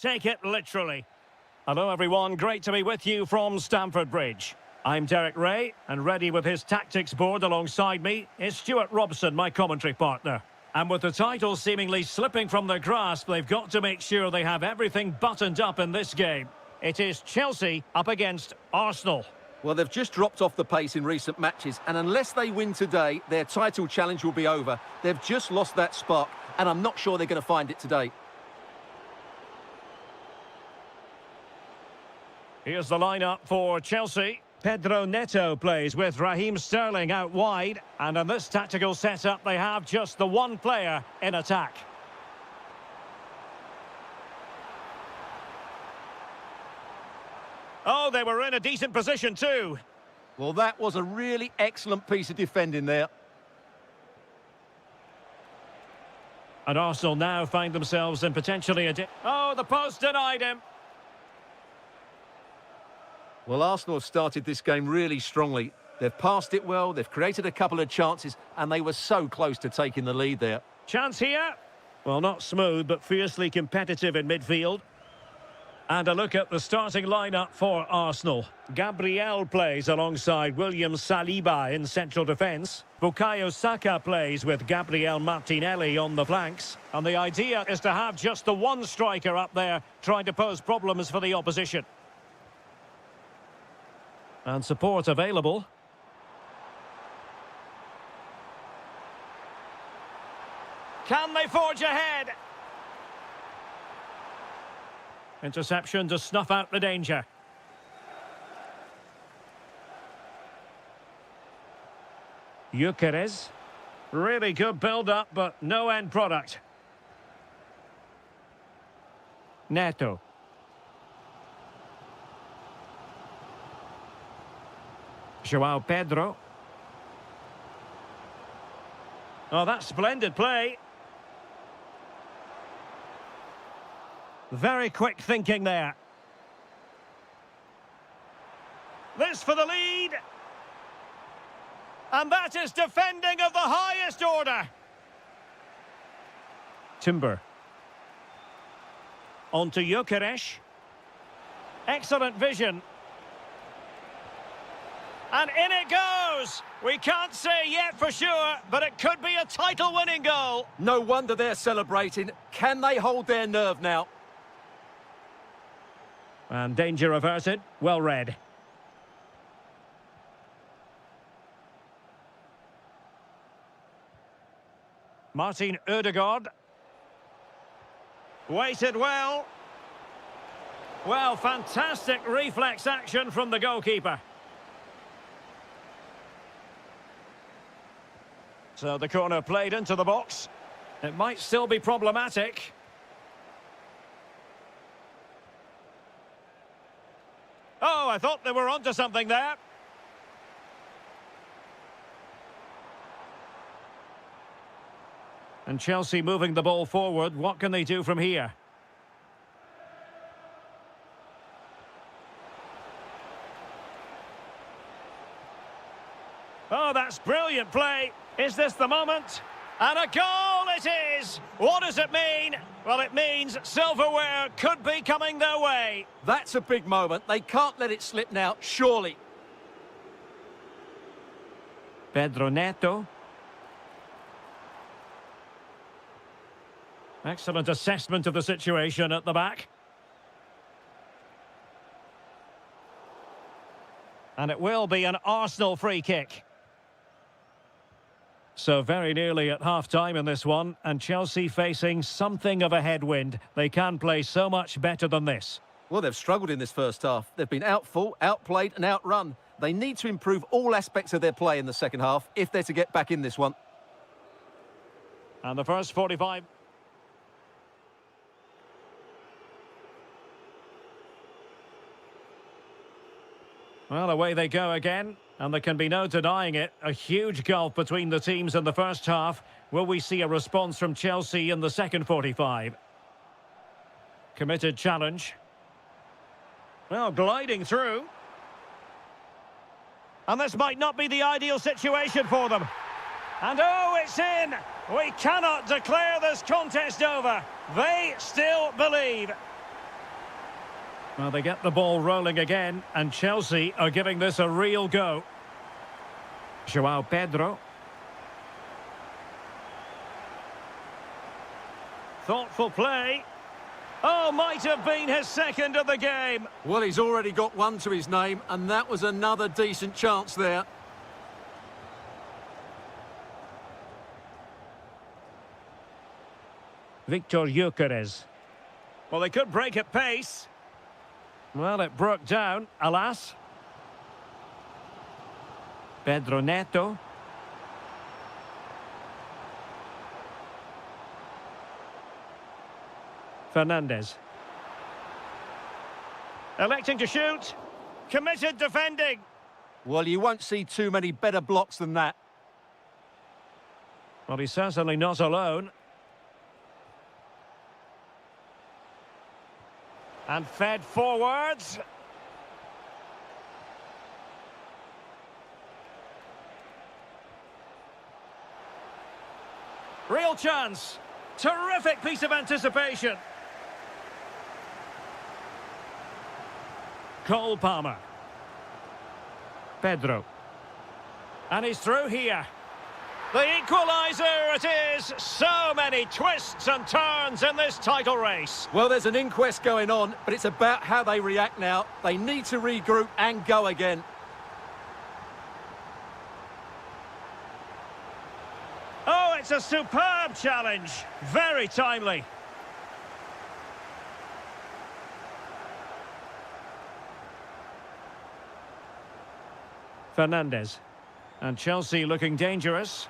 Take it literally. Hello everyone, great to be with you from Stamford Bridge. I'm Derek Ray, and ready with his tactics board alongside me is Stuart Robson, my commentary partner. And with the title seemingly slipping from their grasp, they've got to make sure they have everything buttoned up in this game. It is Chelsea up against Arsenal. Well, they've just dropped off the pace in recent matches, and unless they win today, their title challenge will be over. They've just lost that spark, and I'm not sure they're going to find it today. Here's the lineup for Chelsea. Pedro Neto plays with Raheem Sterling out wide, and in this tactical setup they have just the one player in attack. Oh, they were in a decent position too. Well, that was a really excellent piece of defending there. And Arsenal now find themselves in potentially a... Oh, the post denied him. Well, Arsenal have started this game really strongly. They've passed it well, they've created a couple of chances, and they were so close to taking the lead there. Chance here. Well, not smooth, but fiercely competitive in midfield. And a look at the starting lineup for Arsenal. Gabriel plays alongside William Saliba in central defence. Bukayo Saka plays with Gabriel Martinelli on the flanks. And the idea is to have just the one striker up there trying to pose problems for the opposition. And support available. Can they forge ahead? Interception to snuff out the danger. Gyökeres. Really good build-up, but no end product. Neto. João Pedro. Oh, that's splendid play. Very quick thinking there. This for the lead. And that is defending of the highest order. Timber. On to Gyökeres. Excellent vision. And in it goes! We can't say yet for sure, but it could be a title-winning goal. No wonder they're celebrating. Can they hold their nerve now? And danger averted. Well read. Martin Ødegaard. Waited well. Well, fantastic reflex action from the goalkeeper. So the corner played into the box. It might still be problematic. Oh, I thought they were onto something there. And Chelsea moving the ball forward. What can they do from here? Oh, that's brilliant play. Is this the moment? And a goal it is! What does it mean? Well, it means silverware could be coming their way. That's a big moment. They can't let it slip now, surely. Pedro Neto. Excellent assessment of the situation at the back. And it will be an Arsenal free kick. So very nearly at half-time in this one, and Chelsea facing something of a headwind. They can play so much better than this. Well, they've struggled in this first half. They've been outfought, outplayed and outrun. They need to improve all aspects of their play in the second half if they're to get back in this one. And the first 45... Well, away they go again, and there can be no denying it. A huge gulf between the teams in the first half. Will we see a response from Chelsea in the second 45? Committed challenge. Well, gliding through. And this might not be the ideal situation for them. And oh, it's in! We cannot declare this contest over. They still believe. Well, they get the ball rolling again, and Chelsea are giving this a real go. João Pedro. Thoughtful play. Oh, might have been his second of the game. Well, he's already got one to his name, and that was another decent chance there. Victor Gyökeres. Well, they could break at pace. Well, it broke down, alas. Pedro Neto. Fernandez. Electing to shoot. Committed defending. Well, you won't see too many better blocks than that. Well, he's certainly not alone. And fed forwards. Real chance. Terrific piece of anticipation. Cole Palmer. Pedro. And he's through here. The equaliser it is! So many twists and turns in this title race. Well, there's an inquest going on, but it's about how they react now. They need to regroup and go again. Oh, it's a superb challenge. Very timely. Fernandez. And Chelsea looking dangerous.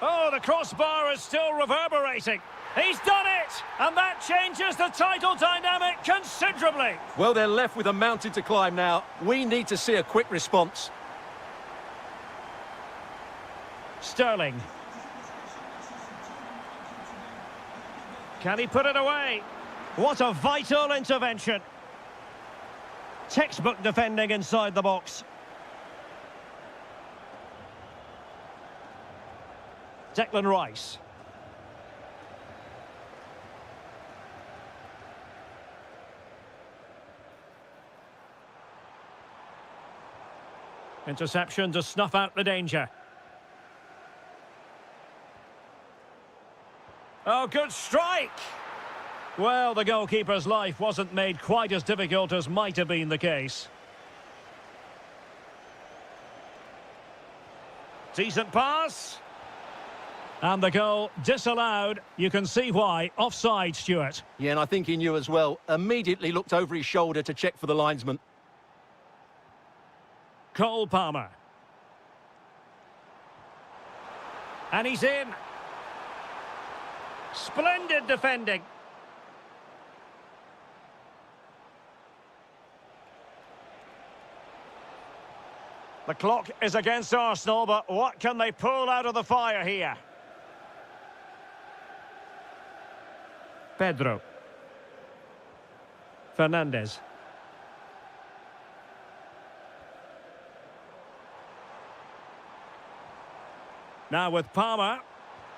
Oh, the crossbar is still reverberating. He's done it! And that changes the title dynamic considerably. Well, they're left with a mountain to climb now. We need to see a quick response. Sterling. Can he put it away? What a vital intervention. Textbook defending inside the box. Declan Rice. Interception to snuff out the danger. Oh, good strike! Well, the goalkeeper's life wasn't made quite as difficult as might have been the case. Decent pass. And the goal disallowed. You can see why. Offside, Stuart. Yeah, and I think he knew as well. Immediately looked over his shoulder to check for the linesman. Cole Palmer. And he's in. Splendid defending. The clock is against Arsenal, but what can they pull out of the fire here? Pedro. Fernandez. Now with Palmer.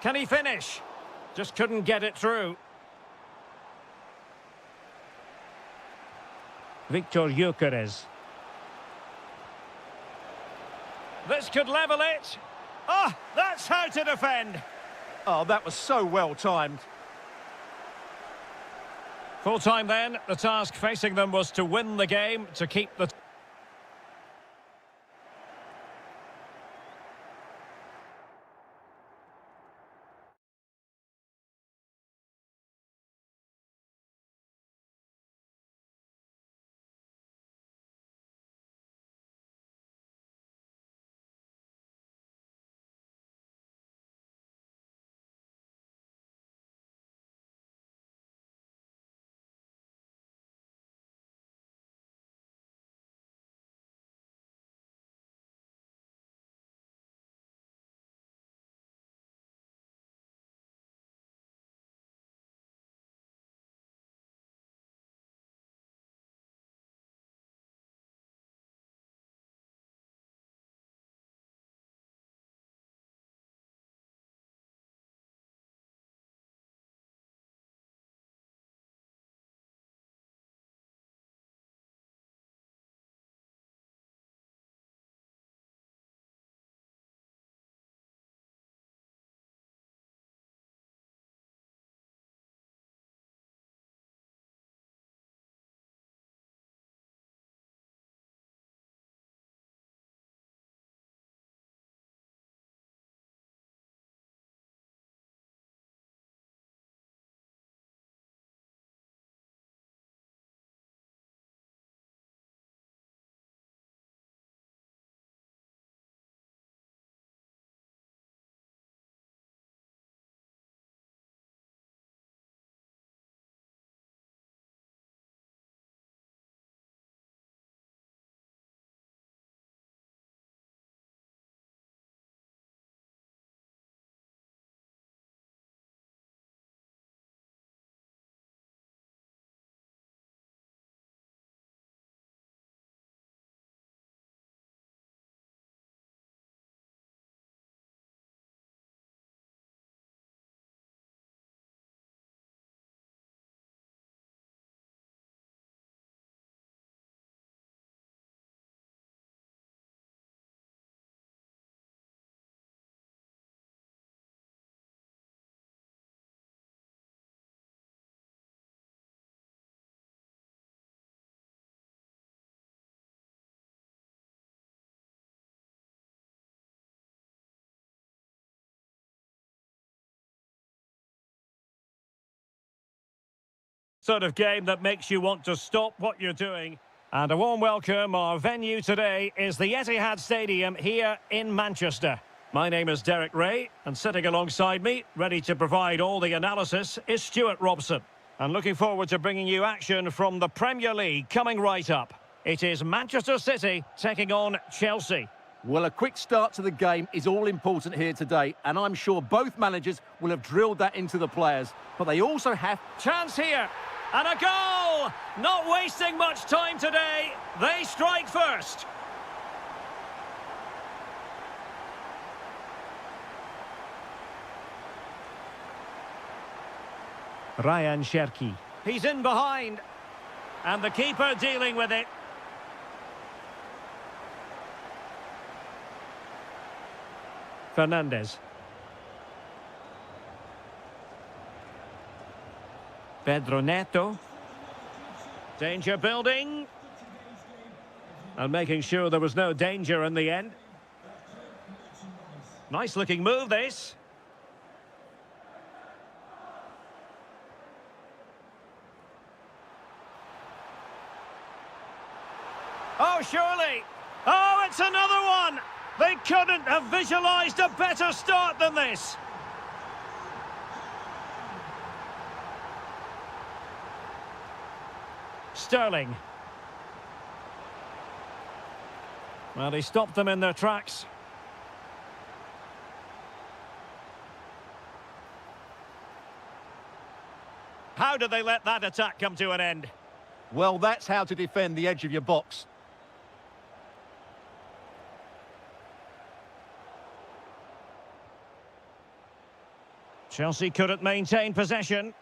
Can he finish? Just couldn't get it through. Victor Gyökeres. This could level it. Oh, that's how to defend. Oh, that was so well timed. Full time then. The task facing them was to win the game, to keep the Sort of game that makes you want to stop what you're doing. And a warm welcome. Our venue today is the Etihad Stadium here in Manchester. My name is Derek Ray, and sitting alongside me, ready to provide all the analysis, is Stuart Robson. And looking forward to bringing you action from the Premier League coming right up. It is Manchester City taking on Chelsea. Well, a quick start to the game is all important here today, and I'm sure both managers will have drilled that into the players. But they also have... Chance here, and a goal! Not wasting much time today. They strike first. Ryan Cherki. He's in behind. And the keeper dealing with it. Fernandez. Pedro Neto. Danger building. And making sure there was no danger in the end. Nice looking move, this. Oh, surely. Oh, it's another one. They couldn't have visualised a better start than this. Sterling. Well, he stopped them in their tracks. How did they let that attack come to an end? Well, that's how to defend the edge of your box. Chelsea couldn't maintain possession.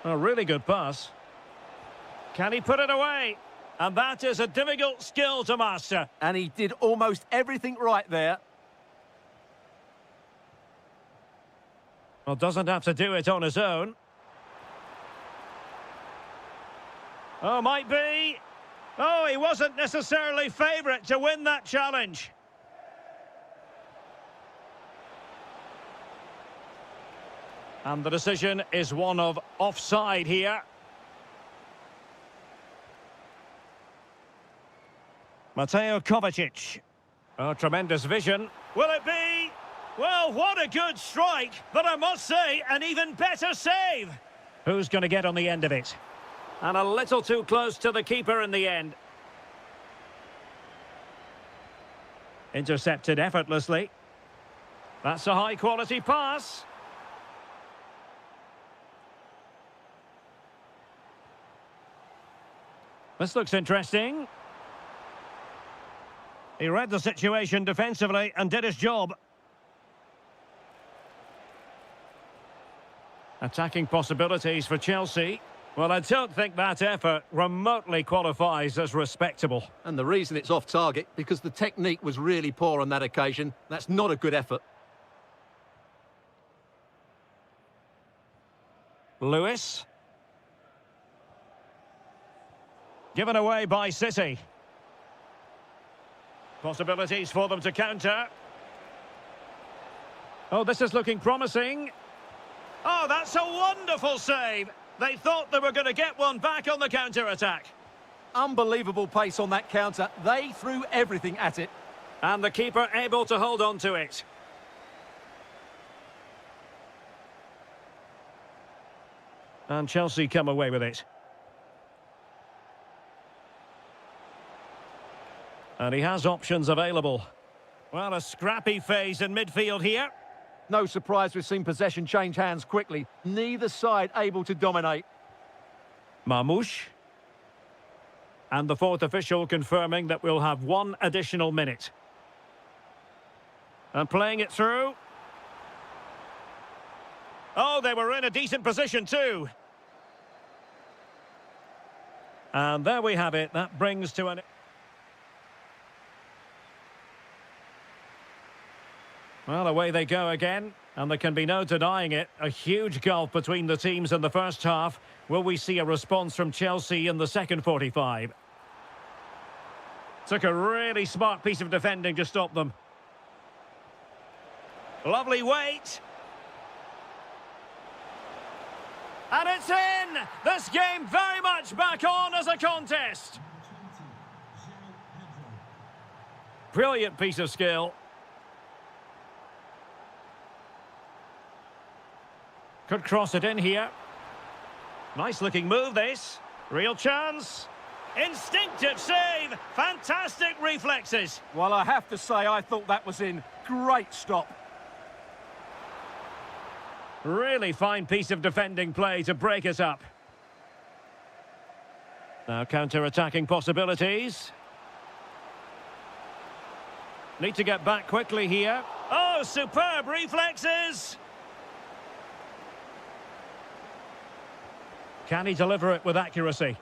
A really good pass. Can he put it away? And that is a difficult skill to master. And he did almost everything right there. Well, doesn't have to do it on his own. Oh, might be. Oh, he wasn't necessarily favourite to win that challenge. And the decision is one of offside here. Mateo Kovacic. Oh, tremendous vision. Will it be? Well, what a good strike, but I must say, an even better save. Who's going to get on the end of it? And a little too close to the keeper in the end. Intercepted effortlessly. That's a high-quality pass. This looks interesting. He read the situation defensively and did his job. Attacking possibilities for Chelsea. Well, I don't think that effort remotely qualifies as respectable. And the reason it's off target, because the technique was really poor on that occasion. That's not a good effort. Lewis. Given away by City. Possibilities for them to counter. Oh, this is looking promising. Oh, that's a wonderful save. They thought they were going to get one back on the counter-attack. Unbelievable pace on that counter. They threw everything at it. And the keeper able to hold on to it. And Chelsea come away with it. And he has options available. Well, a scrappy phase in midfield here. No surprise we've seen possession change hands quickly. Neither side able to dominate. Marmoush. And the fourth official confirming that we'll have one additional minute. And playing it through. Oh, they were in a decent position too. And there we have it. That brings to an... Well, away they go again, and there can be no denying it. A huge gulf between the teams in the first half. Will we see a response from Chelsea in the second 45? Took a really smart piece of defending to stop them. Lovely weight. And it's in! This game very much back on as a contest. Brilliant piece of skill. Could cross it in here. Nice looking move this. Real chance. Instinctive save. Fantastic reflexes. Well, I have to say, I thought that was in. Great stop. Really fine piece of defending play to break us up. Now counter-attacking possibilities. Need to get back quickly here. Oh, superb reflexes! Can he deliver it with accuracy?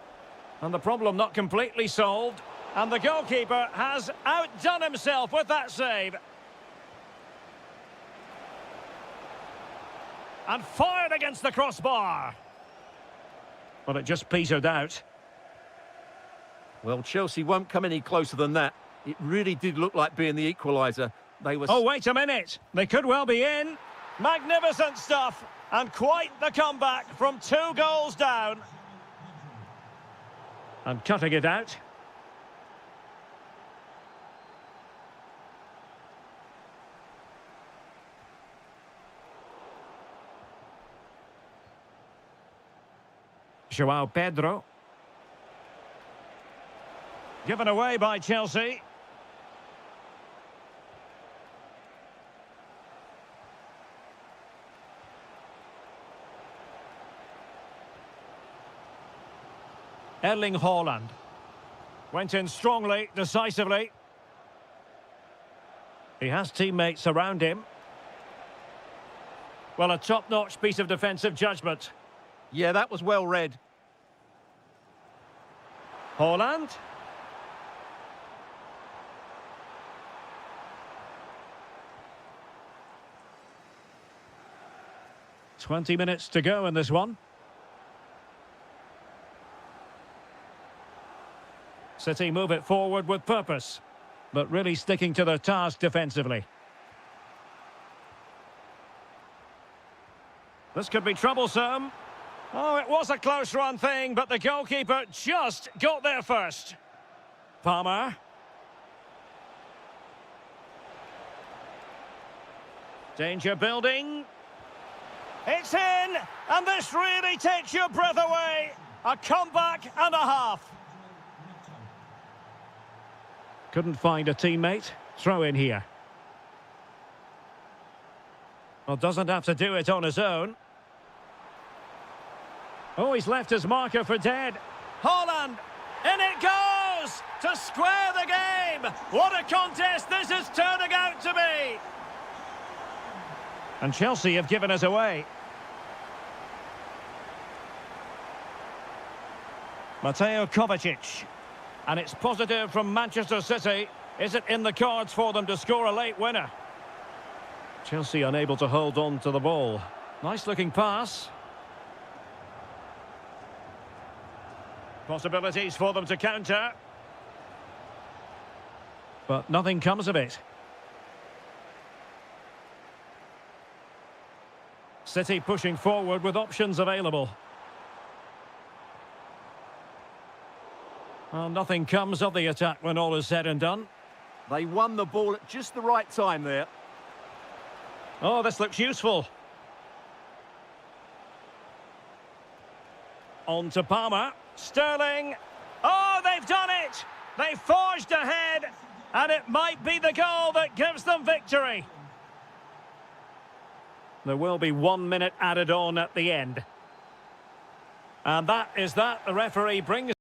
And the problem not completely solved. And the goalkeeper has outdone himself with that save. And fired against the crossbar. Well, it just petered out. Well, Chelsea won't come any closer than that. It really did look like being the equaliser. They were... Oh, wait a minute. They could well be in. Magnificent stuff. And quite the comeback from 2 goals down. And cutting it out. João Pedro. Given away by Chelsea. Erling Haaland. Went in strongly, decisively. He has teammates around him. Well, a top-notch piece of defensive judgment. Yeah, that was well read. Haaland. "20 minutes to go in this one. City move it forward with purpose, but really sticking to their task defensively. This could be troublesome. Oh, it was a close-run thing, but the goalkeeper just got there first. Palmer. Danger building. It's in, and this really takes your breath away. A comeback and a half. Couldn't find a teammate. Throw in here. Well, doesn't have to do it on his own. Oh, he's left his marker for dead. Haaland, in it goes to square the game. What a contest this is turning out to be. And Chelsea have given us away. Mateo Kovacic. And it's positive from Manchester City. Is it in the cards for them to score a late winner? Chelsea unable to hold on to the ball. Nice looking pass. Possibilities for them to counter. But nothing comes of it. City pushing forward with options available. Well, nothing comes of the attack when all is said and done. They won the ball at just the right time there. Oh, this looks useful. On to Palmer. Sterling. Oh, they've done it! They forged ahead, and it might be the goal that gives them victory. There will be 1 minute added on at the end. And that is that. The referee brings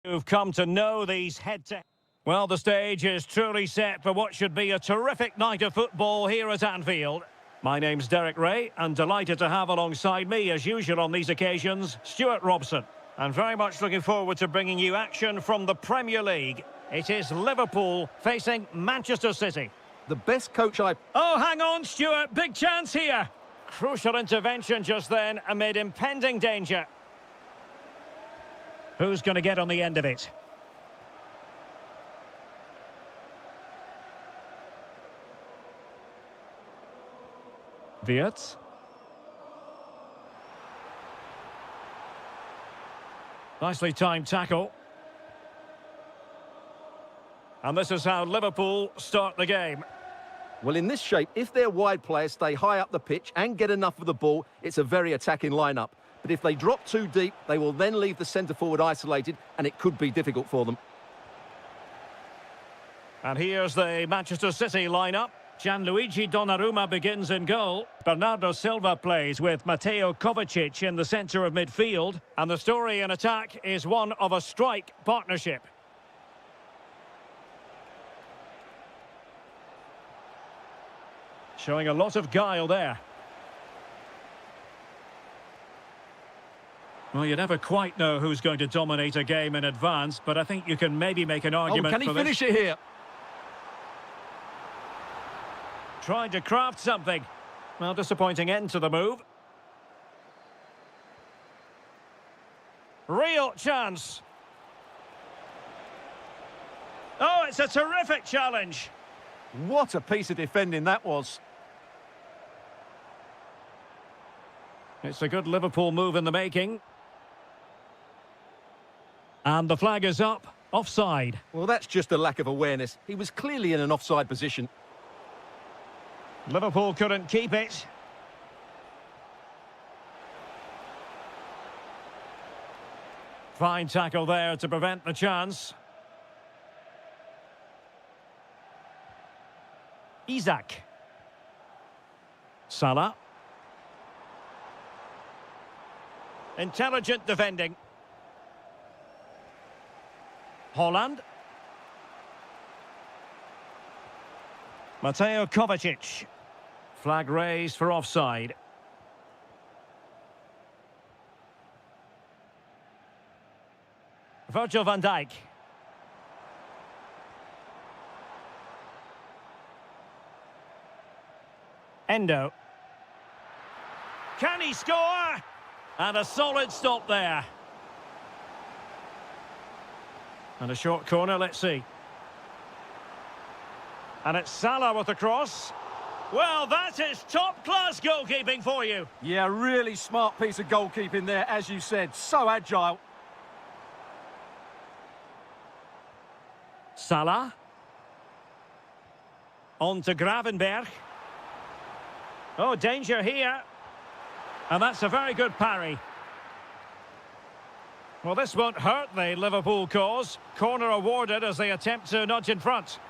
Who've come to know these head-to... Well, the stage is truly set for what should be a terrific night of football here at Anfield. My name's Derek Ray, and delighted to have alongside me, as usual on these occasions, Stuart Robson. And very much looking forward to bringing you action from the Premier League. It is Liverpool facing Manchester City. The best coach I... Oh, hang on, Stuart. Big chance here. Crucial intervention just then amid impending danger. Who's going to get on the end of it? Wirtz. Nicely timed tackle. And this is how Liverpool start the game. Well, in this shape, if their wide players stay high up the pitch and get enough of the ball, it's a very attacking lineup. But if they drop too deep, they will then leave the centre-forward isolated, and it could be difficult for them. And here's the Manchester City lineup. Gianluigi Donnarumma begins in goal. Bernardo Silva plays with Mateo Kovacic in the centre of midfield. And the story in attack is one of a strike partnership. Showing a lot of guile there. Well, you never quite know who's going to dominate a game in advance, but I think you can maybe make an argument for this. Can he finish it here? Trying to craft something. Well, disappointing end to the move. Real chance. Oh, it's a terrific challenge. What a piece of defending that was. It's a good Liverpool move in the making. And the flag is up. Offside. Well, that's just a lack of awareness. He was clearly in an offside position. Liverpool couldn't keep it. Fine tackle there to prevent the chance. Isak. Salah. Intelligent defending. Holland. Mateo Kovacic. Flag raised for offside. Virgil van Dijk. Endo. Can he score? And a solid stop there. And a short corner, let's see. And it's Salah with the cross. Well, that is top-class goalkeeping for you. Yeah, really smart piece of goalkeeping there, as you said. So agile. Salah. On to Gravenberg. Oh, danger here. And that's a very good parry. Well, this won't hurt the Liverpool cause. Corner awarded as they attempt to nudge in front.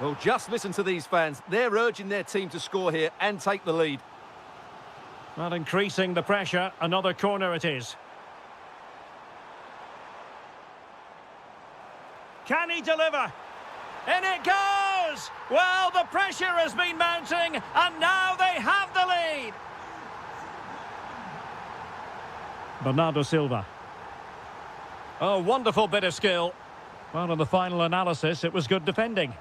Well, just listen to these fans. They're urging their team to score here and take the lead. Well, increasing the pressure. Another corner it is. Can he deliver? In it goes! Well, the pressure has been mounting, and now they have the lead. Bernardo Silva. Oh, wonderful bit of skill. Well, in the final analysis, it was good defending.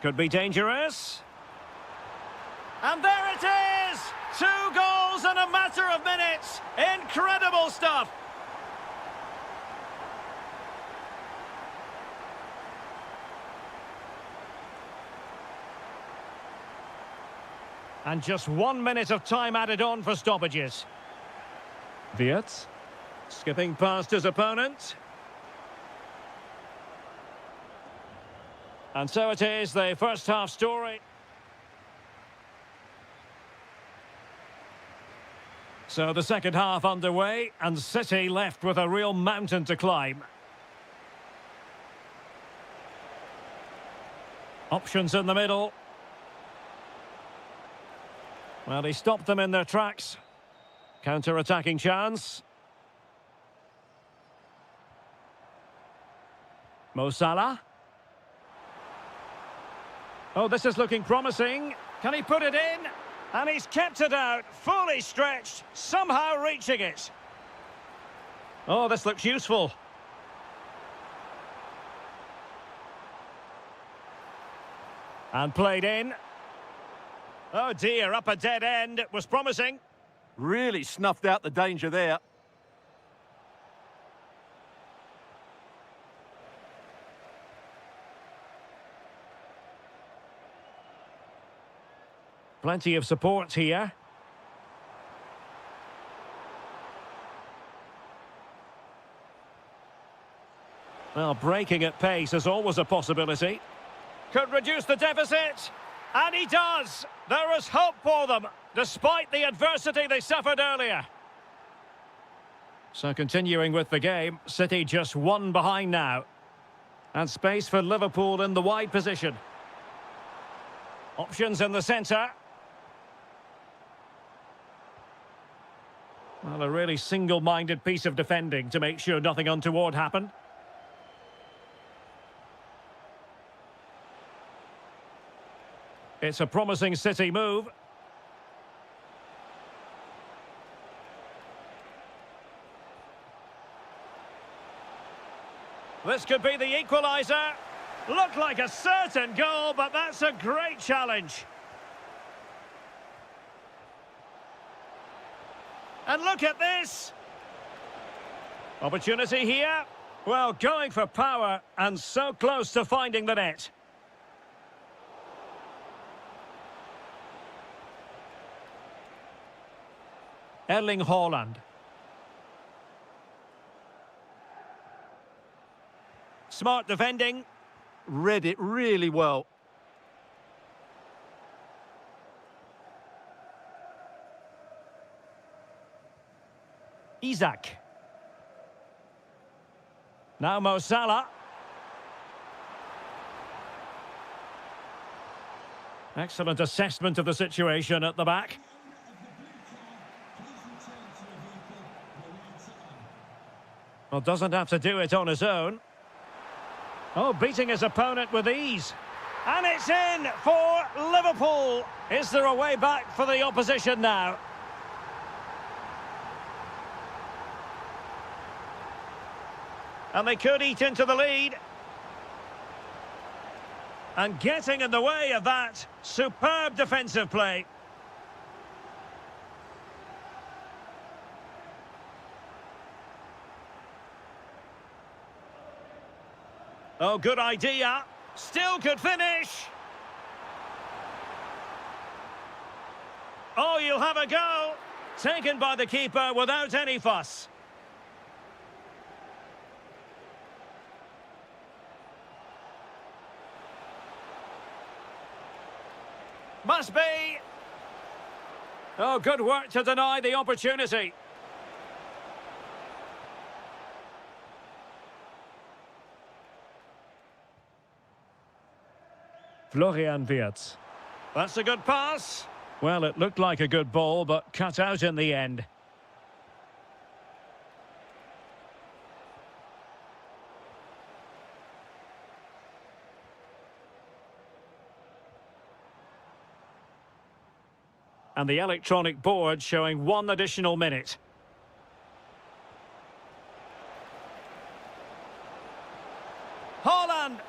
Could be dangerous. And there it is! 2 goals in a matter of minutes. Incredible stuff. And just 1 minute of time added on for stoppages. Wirtz, skipping past his opponent. And so it is, the first half story. So the second half underway, and City left with a real mountain to climb. Options in the middle. Well, he stopped them in their tracks. Counter-attacking chance. Mo Salah. Oh, this is looking promising. Can he put it in? And he's kept it out, fully stretched, somehow reaching it. Oh, this looks useful. And played in. Oh dear, up a dead end. It was promising. Really snuffed out the danger there. Plenty of support here. Well, breaking at pace is always a possibility. Could reduce the deficit. And he does. There is hope for them, despite the adversity they suffered earlier. So continuing with the game, City just one behind now. And space for Liverpool in the wide position. Options in the centre. Well, a really single-minded piece of defending to make sure nothing untoward happened. It's a promising City move. This could be the equaliser. Looked like a certain goal, but that's a great challenge. And look at this. Opportunity here. Well, going for power and so close to finding the net. Erling Haaland. Smart defending. Read it really well. Isaac. Now Mo Salah. Excellent assessment of the situation at the back. Well, doesn't have to do it on his own. Oh, beating his opponent with ease. And it's in for Liverpool. Is there a way back for the opposition now? And they could eat into the lead. And getting in the way of that, superb defensive play. Oh, good idea. Still could finish. Oh, you'll have a go. Taken by the keeper without any fuss. Must be. Oh, good work to deny the opportunity. Florian Wirtz. That's a good pass. Well, it looked like a good ball, but cut out in the end. And the electronic board showing 1 additional minute. Haaland!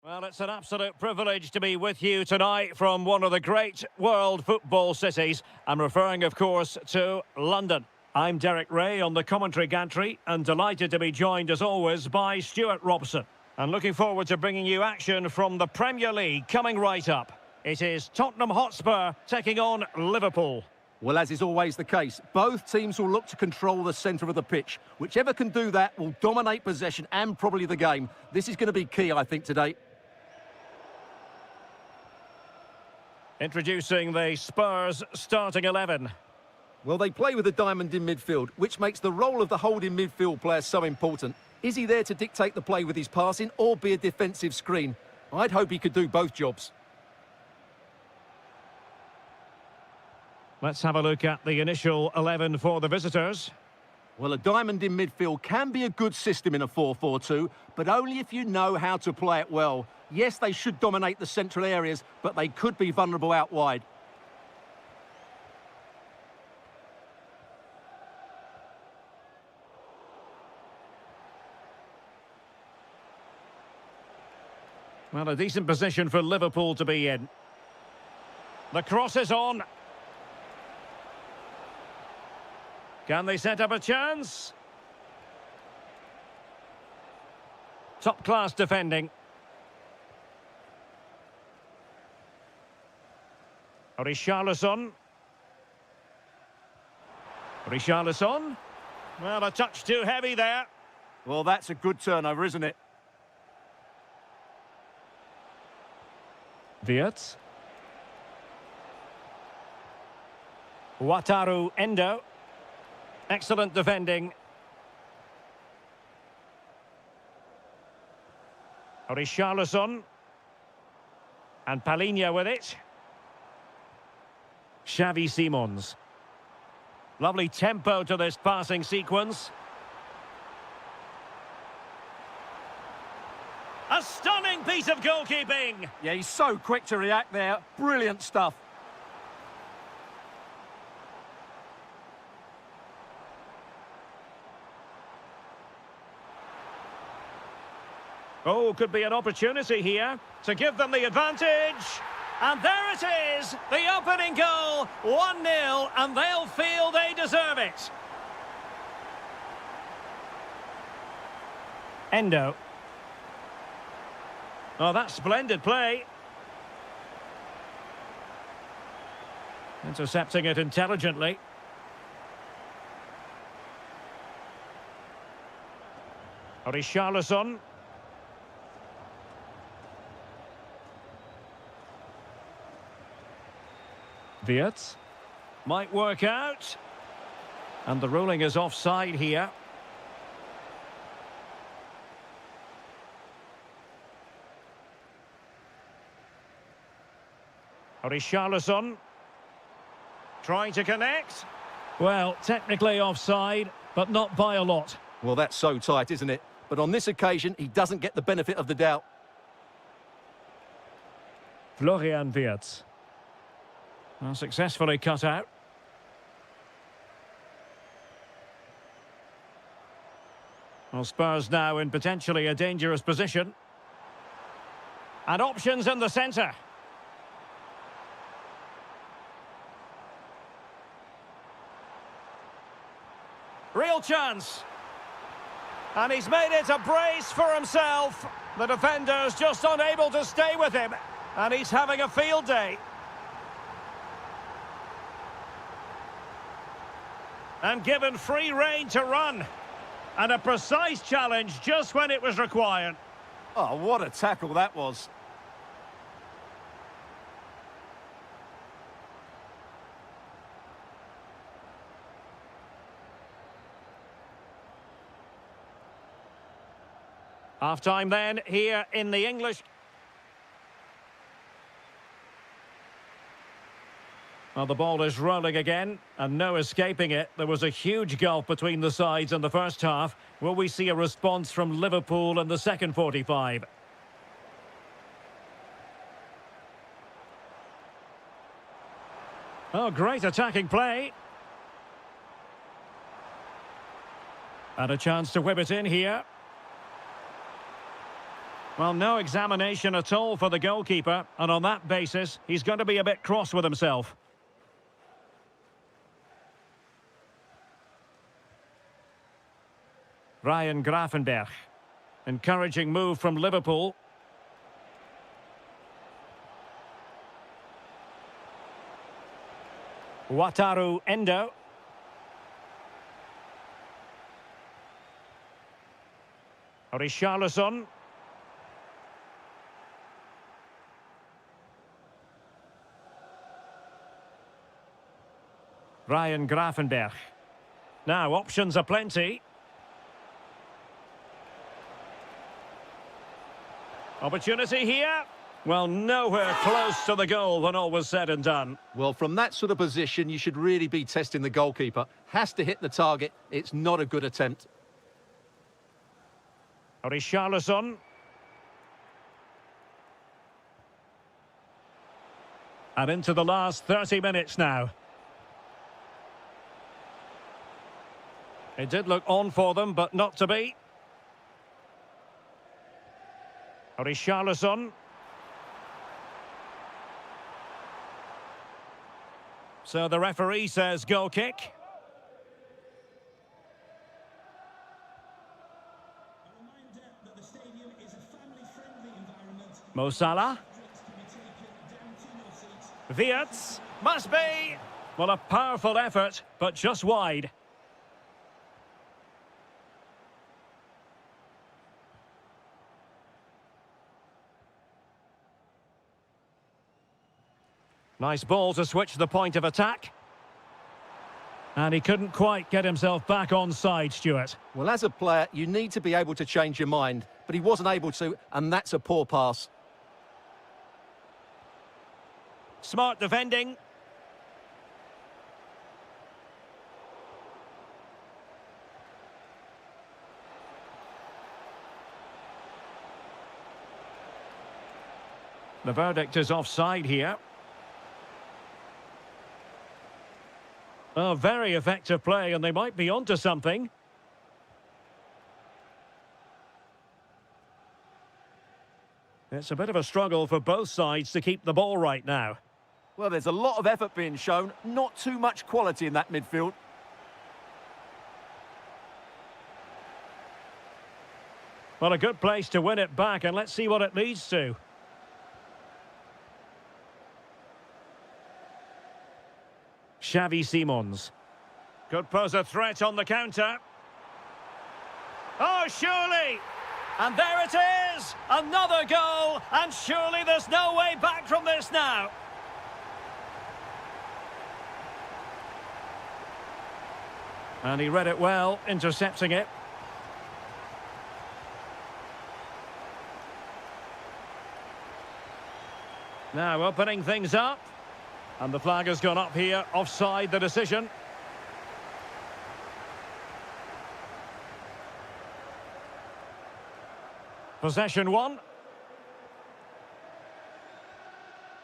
Well, it's an absolute privilege to be with you tonight from one of the great world football cities. I'm referring, of course, to London. I'm Derek Ray on the commentary gantry and delighted to be joined, as always, by Stuart Robson. And looking forward to bringing you action from the Premier League coming right up. It is Tottenham Hotspur taking on Liverpool. Well, as is always the case, both teams will look to control the centre of the pitch. Whichever can do that will dominate possession and probably the game. This is going to be key, I think, today. Introducing the Spurs starting 11. Well, they play with a diamond in midfield, which makes the role of the holding midfield player so important. Is he there to dictate the play with his passing or be a defensive screen? I'd hope he could do both jobs. Let's have a look at the initial 11 for the visitors. Well, a diamond in midfield can be a good system in a 4-4-2, but only if you know how to play it well. Yes, they should dominate the central areas, but they could be vulnerable out wide. Well, a decent position for Liverpool to be in. The cross is on. Can they set up a chance? Top-class defending. Richarlison. Richarlison. Well, a touch too heavy there. Well, that's a good turnover, isn't it? Wirtz. Wataru Endo. Excellent defending. Richarlison. And Palhinha with it. Xavi Simons. Lovely tempo to this passing sequence. A stunning piece of goalkeeping. Yeah, he's so quick to react there. Brilliant stuff. Oh, could be an opportunity here to give them the advantage. And there it is, the opening goal, 1-0, and they'll feel they deserve it. Endo. Oh, that's splendid play. Intercepting it intelligently. Richarlison. Wirtz. Might work out. And the ruling is offside here. Richarlison. Trying to connect. Well, technically offside, but not by a lot. Well, that's so tight, isn't it? But on this occasion, he doesn't get the benefit of the doubt. Florian Wirtz. Well, successfully cut out. Well, Spurs now in potentially a dangerous position. And options in the centre. Real chance. And he's made it a brace for himself. The defender's just unable to stay with him. And he's having a field day. And given free rein to run. And a precise challenge just when it was required. Oh, what a tackle that was. Half-time then, here in the English. Well, the ball is rolling again, and no escaping it. There was a huge gulf between the sides in the first half. Will we see a response from Liverpool in the second 45? Oh, great attacking play. And a chance to whip it in here. Well, no examination at all for the goalkeeper, and on that basis, he's going to be a bit cross with himself. Ryan Gravenberch. Encouraging move from Liverpool. Wataru Endo. Richarlison. Ryan Gravenberch. Now, options are plenty. Opportunity here. Well, nowhere close to the goal when all was said and done. Well, from that sort of position, you should really be testing the goalkeeper. Has to hit the target. It's not a good attempt. Richarlison. And into the last 30 minutes now. It did look on for them, but not to be. Richarlison. So the referee says goal kick. Mo Salah. Wirtz. Must be. Well, a powerful effort, but just wide. Nice ball to switch the point of attack. And he couldn't quite get himself back on side, Stuart. Well, as a player, you need to be able to change your mind, but he wasn't able to, and that's a poor pass. Smart defending. The verdict is offside here. Oh, very effective play, and they might be onto something. It's a bit of a struggle for both sides to keep the ball right now. Well, there's a lot of effort being shown, not too much quality in that midfield. Well, a good place to win it back, and let's see what it leads to. Xavi Simons. Could pose a threat on the counter. Oh, surely! And there it is! Another goal! And surely there's no way back from this now. And he read it well, intercepting it. Now opening things up. And the flag has gone up here, offside the decision. Possession one.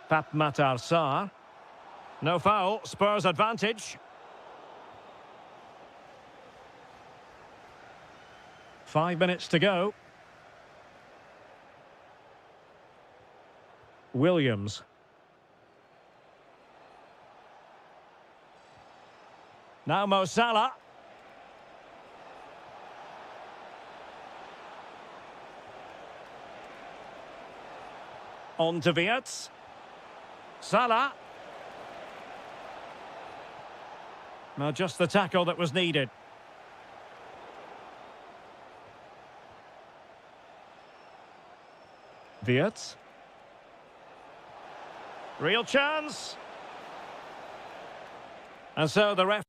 Pape Matar Sarr. No foul, Spurs advantage. 5 minutes to go. Williams. Now Mo Salah. On to Wirtz. Salah. Now just the tackle that was needed. Wirtz. Real chance. And so the ref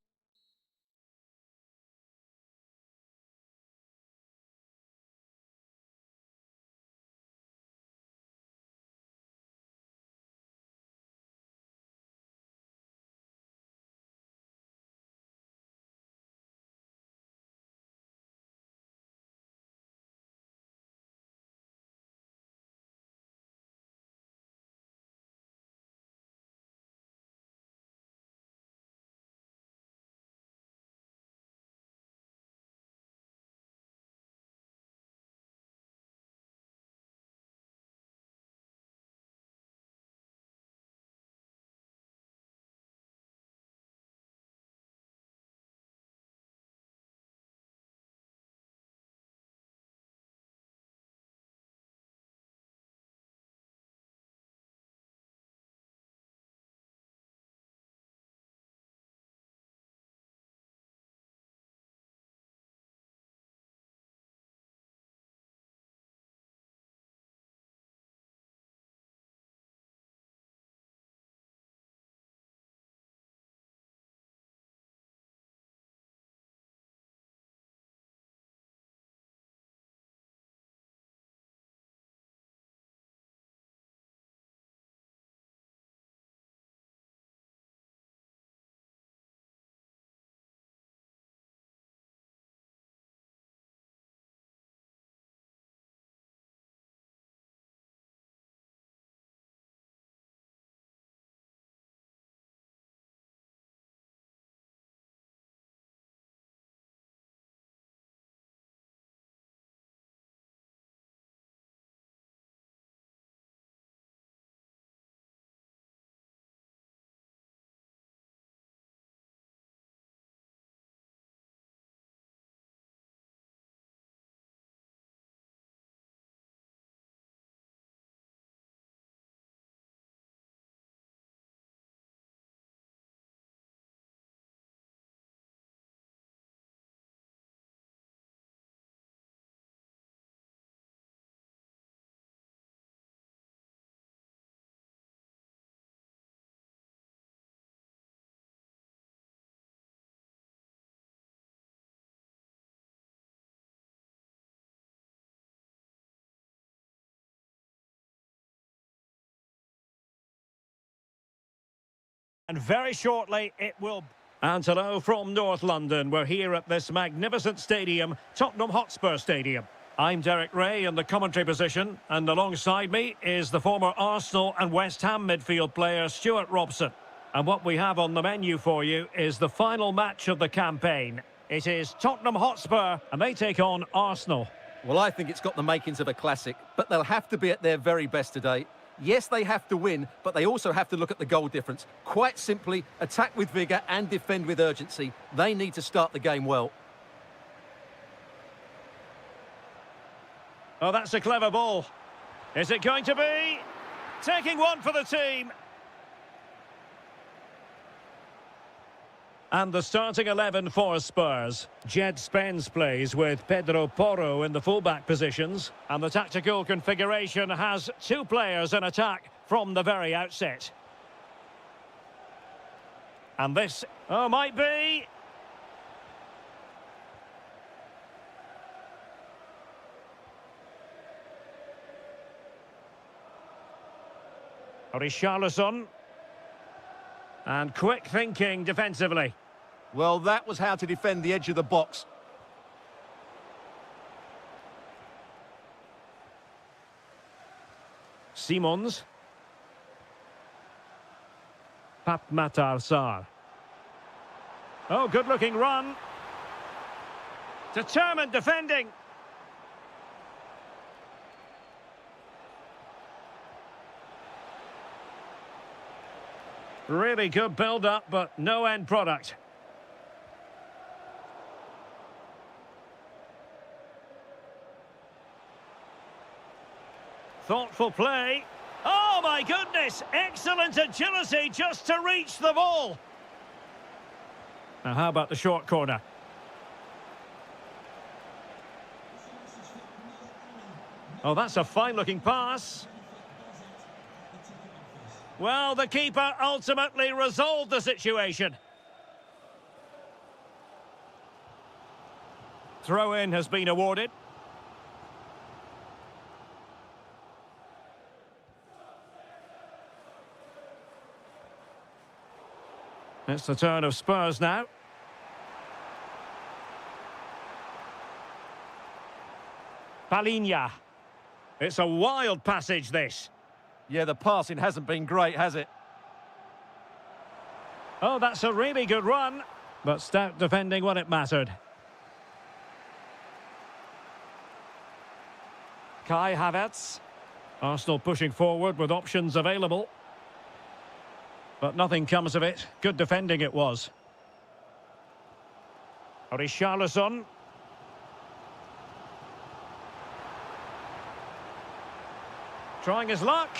And very shortly it will... And hello from North London. We're here at this magnificent stadium, Tottenham Hotspur Stadium. I'm Derek Ray in the commentary position, and alongside me is the former Arsenal and West Ham midfield player Stuart Robson. And what we have on the menu for you is the final match of the campaign. It is Tottenham Hotspur, and they take on Arsenal. Well, I think it's got the makings of a classic, but they'll have to be at their very best today. Yes, they have to win, but they also have to look at the goal difference. Quite simply, attack with vigour and defend with urgency. They need to start the game well. Oh, that's a clever ball. Is it going to be? Taking one for the team. And the starting 11 for Spurs. Jed Spence plays with Pedro Porro in the fullback positions. And the tactical configuration has two players in attack from the very outset. And this, might be... Richarlison. And quick thinking defensively. Well, that was how to defend the edge of the box. Simons. Matar Sarr. Oh, good-looking run. Determined defending. Really good build-up, but no end product. Thoughtful play. Oh, my goodness! Excellent agility just to reach the ball. Now, how about the short corner? Oh, that's a fine-looking pass. Well, the keeper ultimately resolved the situation. Throw-in has been awarded. It's the turn of Spurs now. Palinha. It's a wild passage, this. Yeah, the passing hasn't been great, has it? Oh, that's a really good run. But stout defending when it mattered. Kai Havertz. Arsenal pushing forward with options available. But nothing comes of it. Good defending it was. Richarlison. Trying his luck.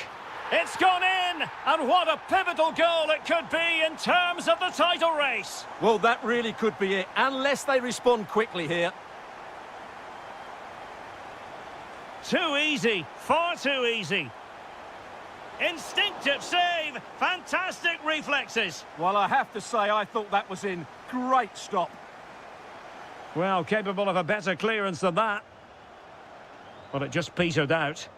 It's gone in! And what a pivotal goal it could be in terms of the title race. Well, that really could be it, unless they respond quickly here. Too easy. Far too easy. Instinctive save. Fantastic reflexes. Well, I have to say, I thought that was in. Great stop. Well, capable of a better clearance than that. But it just petered out.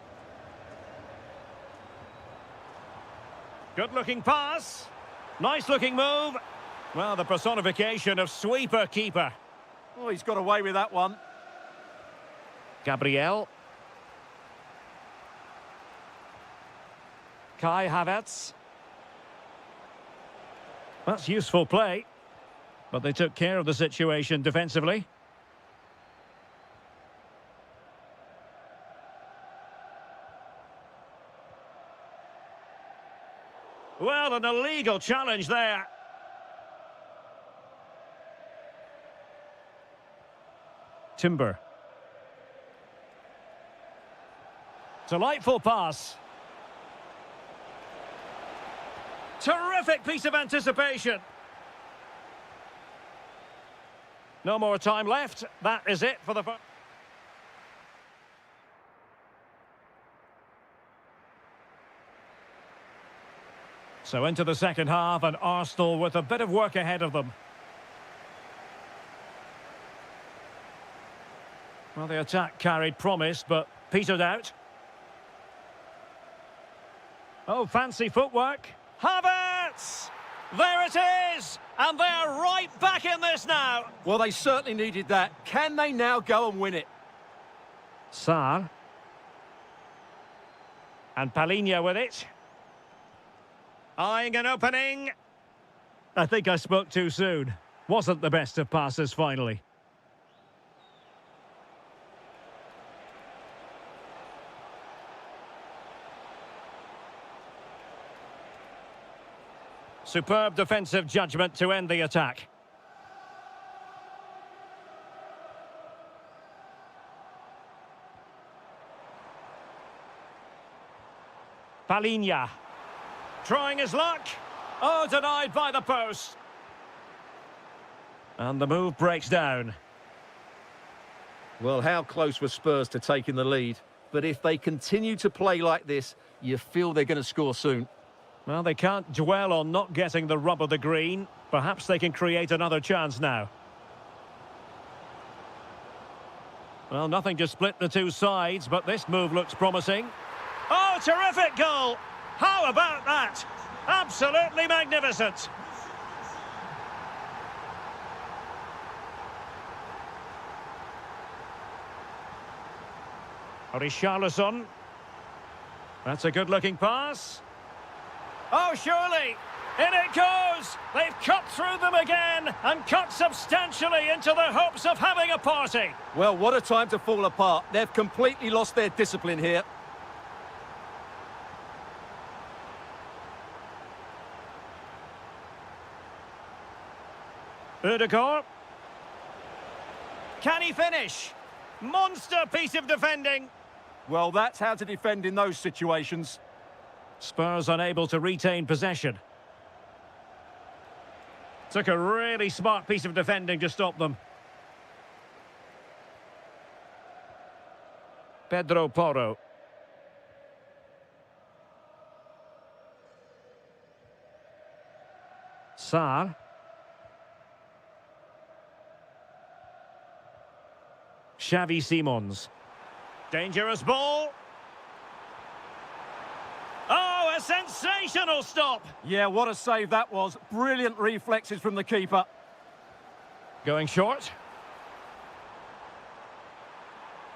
Good-looking pass. Nice-looking move. Well, the personification of sweeper keeper. Oh, he's got away with that one. Gabriel. Kai Havertz. That's useful play. But they took care of the situation defensively. Well, an illegal challenge there. Timber. Delightful pass. Terrific piece of anticipation. No more time left. That is it for the first. So into the second half, and Arsenal with a bit of work ahead of them. Well, the attack carried promise, but petered out. Oh, fancy footwork. Havertz! There it is! And they're right back in this now. Well, they certainly needed that. Can they now go and win it? Sarr. And Palinha with it. Eyeing an opening. I think I spoke too soon. Wasn't the best of passes finally. Superb defensive judgment to end the attack. Palinha. Trying his luck. Oh, denied by the post. And the move breaks down. Well, how close were Spurs to taking the lead? But if they continue to play like this, you feel they're going to score soon. Well, they can't dwell on not getting the rub of the green. Perhaps they can create another chance now. Well, nothing to split the two sides, but this move looks promising. Oh, terrific goal! How about that? Absolutely magnificent. Richarlison. That's a good-looking pass. Oh, surely! In it goes! They've cut through them again and cut substantially into the hopes of having a party. Well, what a time to fall apart. They've completely lost their discipline here. Ødegaard. Can he finish? Monster piece of defending. Well, that's how to defend in those situations. Spurs unable to retain possession. Took a really smart piece of defending to stop them. Pedro Porro. Sarr. Xavi Simons. Dangerous ball. Oh, a sensational stop. Yeah, what a save that was. Brilliant reflexes from the keeper. Going short.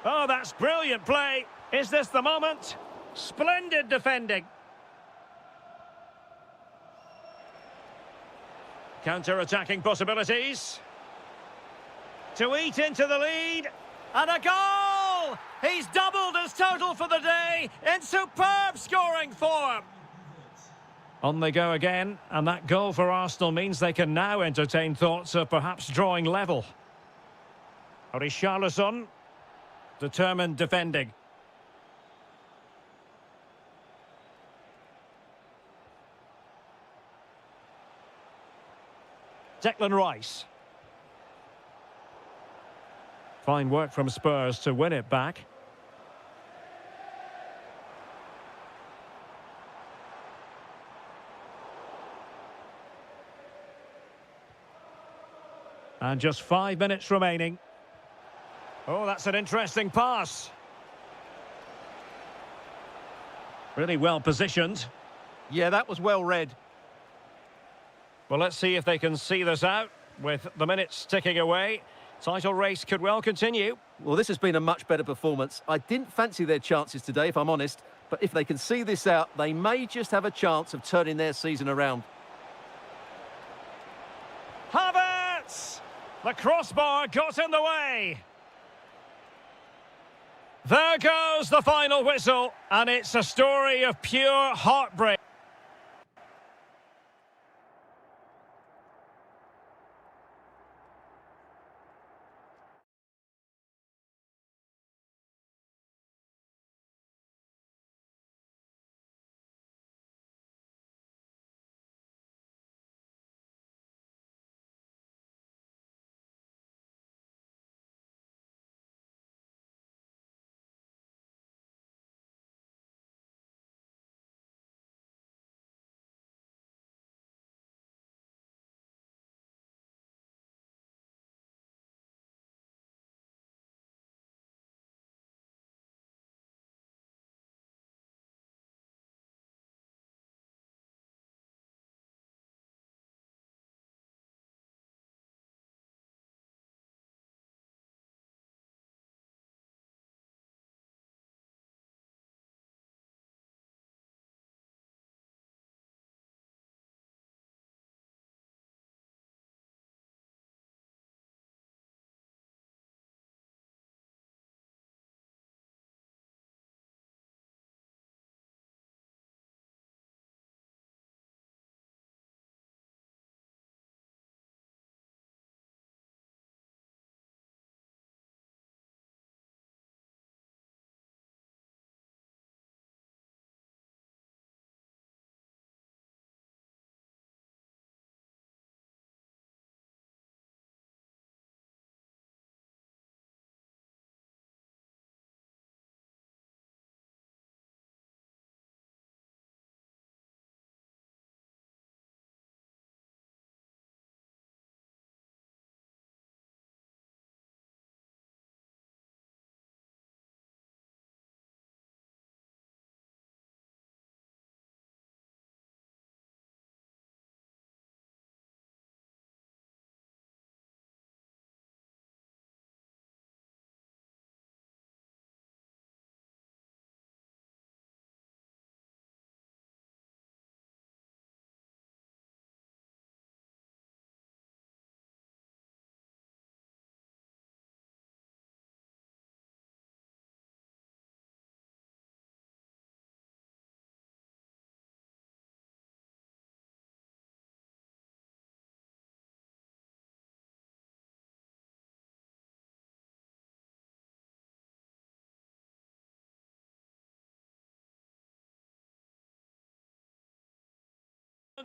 Oh, that's brilliant play. Is this the moment? Splendid defending. Counter-attacking possibilities. To eat into the lead. And a goal! He's doubled his total for the day in superb scoring form. On they go again, and that goal for Arsenal means they can now entertain thoughts of perhaps drawing level. Richarlison, determined defending. Declan Rice. Fine work from Spurs to win it back. And just 5 minutes remaining. Oh, that's an interesting pass. Really well positioned. Yeah, that was well read. Well, let's see if they can see this out with the minutes ticking away. Title race could well continue. Well, this has been a much better performance. I didn't fancy their chances today, if I'm honest. But if they can see this out, they may just have a chance of turning their season around. Havertz! The crossbar got in the way. There goes the final whistle, and it's a story of pure heartbreak.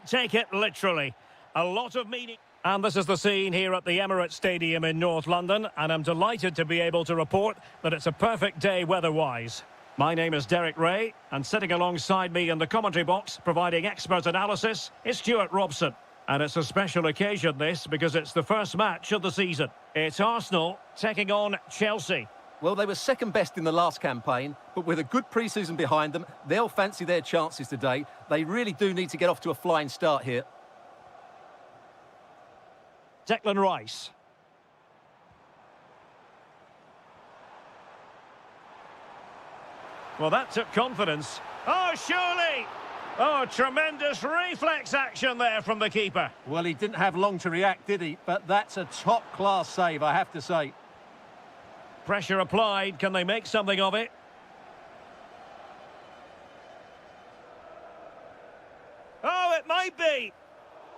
Take it literally. A lot of meaning. And this is the scene here at the Emirates Stadium in North London, and I'm delighted to be able to report that it's a perfect day weather-wise. My name is Derek Ray, and sitting alongside me in the commentary box, providing expert analysis, is Stuart Robson. And it's a special occasion, this, because it's the first match of the season. It's Arsenal taking on Chelsea. Well, they were second best in the last campaign, but with a good pre-season behind them, they'll fancy their chances today. They really do need to get off to a flying start here. Declan Rice. Well, that took confidence. Oh, surely! Oh, tremendous reflex action there from the keeper. Well, he didn't have long to react, did he? But that's a top-class save, I have to say. Pressure applied. Can they make something of it? Oh, it might be.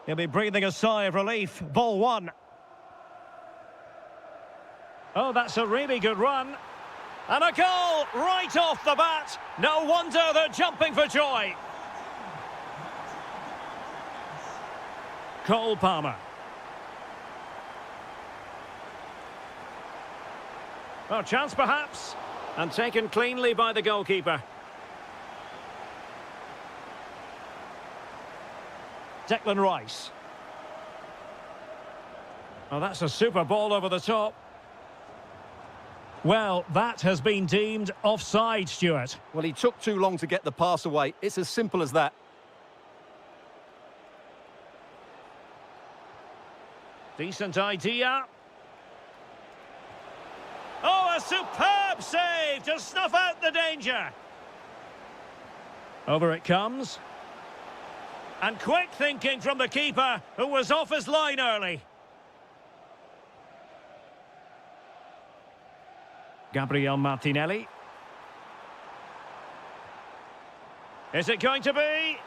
He'll be breathing a sigh of relief. Ball one. Oh, that's a really good run. And a goal right off the bat. No wonder they're jumping for joy. Cole Palmer. Oh, chance perhaps. And taken cleanly by the goalkeeper. Declan Rice. Oh, that's a super ball over the top. Well, that has been deemed offside, Stuart. Well, he took too long to get the pass away. It's as simple as that. Decent idea. Oh, a superb save to snuff out the danger. Over it comes. And quick thinking from the keeper, who was off his line early. Gabriel Martinelli. Is it going to be?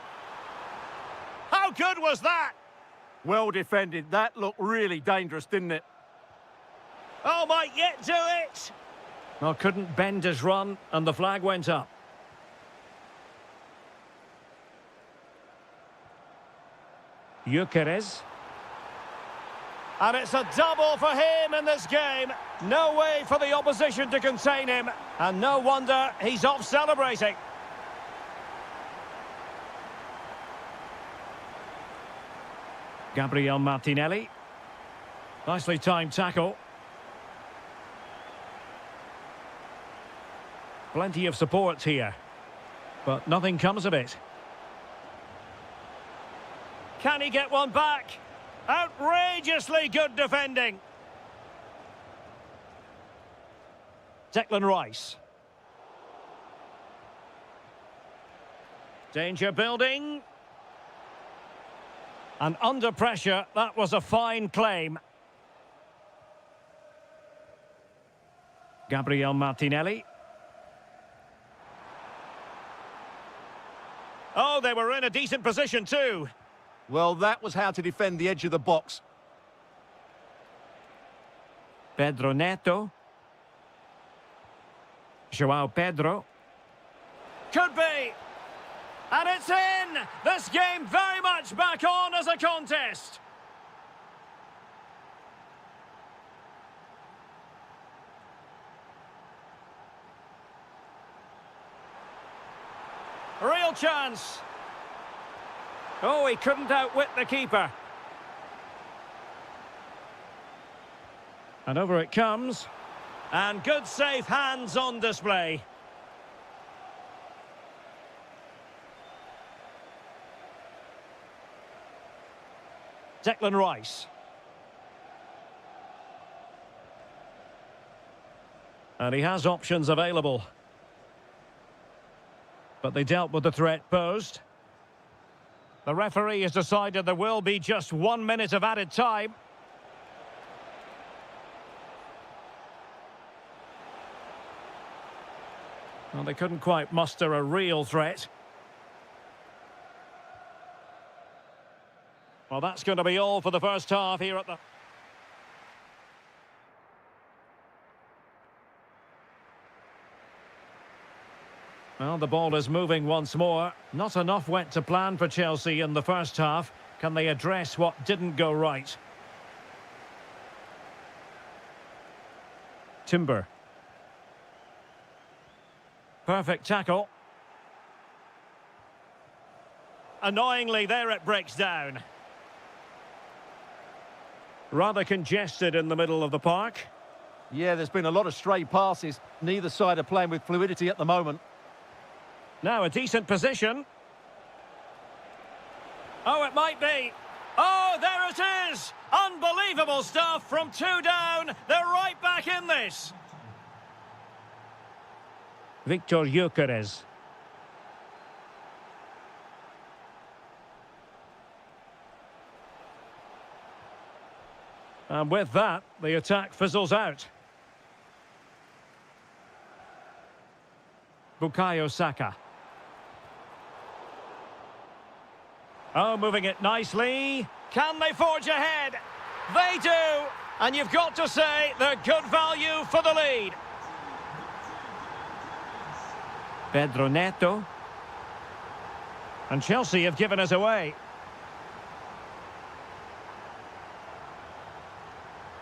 How good was that? Well defended. That looked really dangerous, didn't it? Oh, might yet do it. Well, couldn't bend his run, and the flag went up. Gyökeres. And it's a double for him in this game. No way for the opposition to contain him. And no wonder he's off celebrating. Gabriel Martinelli. Nicely timed tackle. Plenty of support here. But nothing comes of it. Can he get one back? Outrageously good defending. Declan Rice. Danger building. And under pressure, that was a fine claim. Gabriel Martinelli. Oh, they were in a decent position too. Well, that was how to defend the edge of the box. Pedro Neto. João Pedro. Could be. And it's in! This game very much back on as a contest. Real chance. Oh, he couldn't outwit the keeper. And over it comes. And good safe hands on display. Declan Rice. And he has options available. But they dealt with the threat posed. The referee has decided there will be just 1 minute of added time. Well, they couldn't quite muster a real threat. Well, that's going to be all for the first half here at the... Well, the ball is moving once more. Not enough went to plan for Chelsea in the first half. Can they address what didn't go right? Timber. Perfect tackle. Annoyingly, there it breaks down. Rather congested in the middle of the park. Yeah, there's been a lot of stray passes. Neither side are playing with fluidity at the moment. Now a decent position. Oh, it might be. Oh, there it is! Unbelievable stuff from 2 down. They're right back in this. Victor Gyökeres. And with that, the attack fizzles out. Bukayo Saka. Oh, moving it nicely. Can they forge ahead? They do. And you've got to say they're good value for the lead. Pedro Neto. And Chelsea have given us away.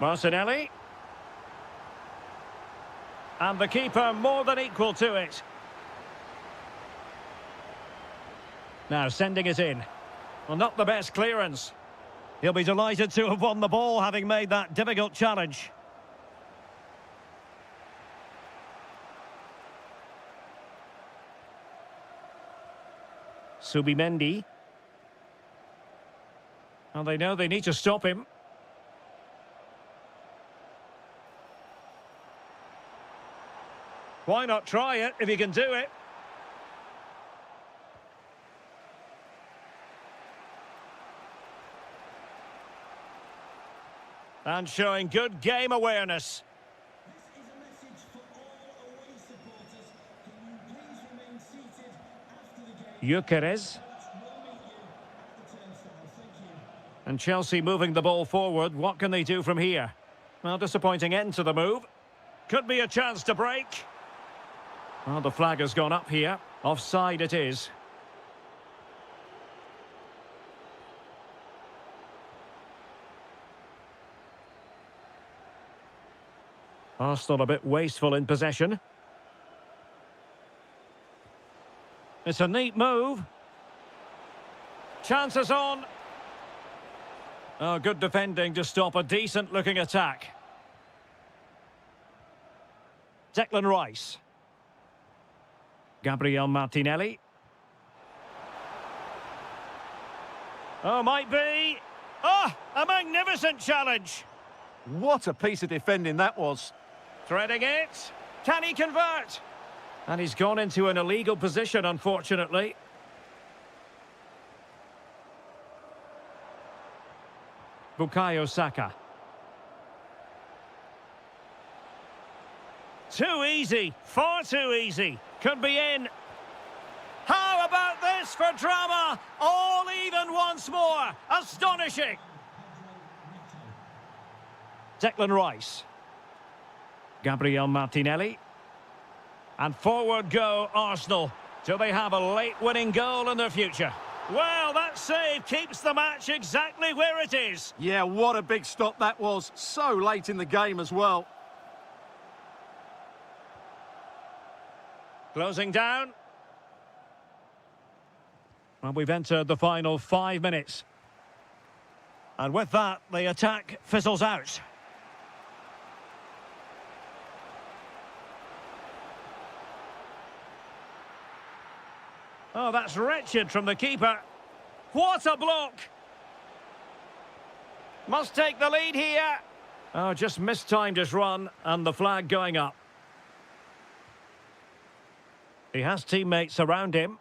Martinelli. And the keeper more than equal to it. Now sending it in. Well, not the best clearance. He'll be delighted to have won the ball, having made that difficult challenge. Subimendi. Well, they know they need to stop him. Why not try it if you can do it? And showing good game awareness. This is a message for all away supporters. Can you please remain seated after the game? Gyökeres. We'll meet you at the turnstile. Thank you. And Chelsea moving the ball forward. What can they do from here? Well, disappointing end to the move. Could be a chance to break. Well, the flag has gone up here. Offside it is. Arsenal a bit wasteful in possession. It's a neat move. Chances on. Oh, good defending to stop a decent-looking attack. Declan Rice. Gabriel Martinelli. Oh, might be. Oh, a magnificent challenge. What a piece of defending that was. Threading it. Can he convert? And he's gone into an illegal position, unfortunately. Bukayo Saka. Too easy. Far too easy. Could be in. How about this for drama? All even once more. Astonishing. Declan Rice. Gabriel Martinelli. And forward go Arsenal. Do they have a late winning goal in their future? Well, that save keeps the match exactly where it is. Yeah, what a big stop that was. So late in the game as well. Closing down. Well, we've entered the final 5 minutes. And with that, the attack fizzles out. Oh, that's wretched from the keeper. What a block! Must take the lead here. Oh, just mistimed his run, and the flag going up. He has teammates around him.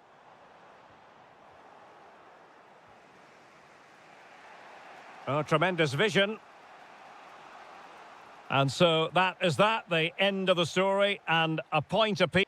Oh, tremendous vision. And so that is that, the end of the story, and a point apiece.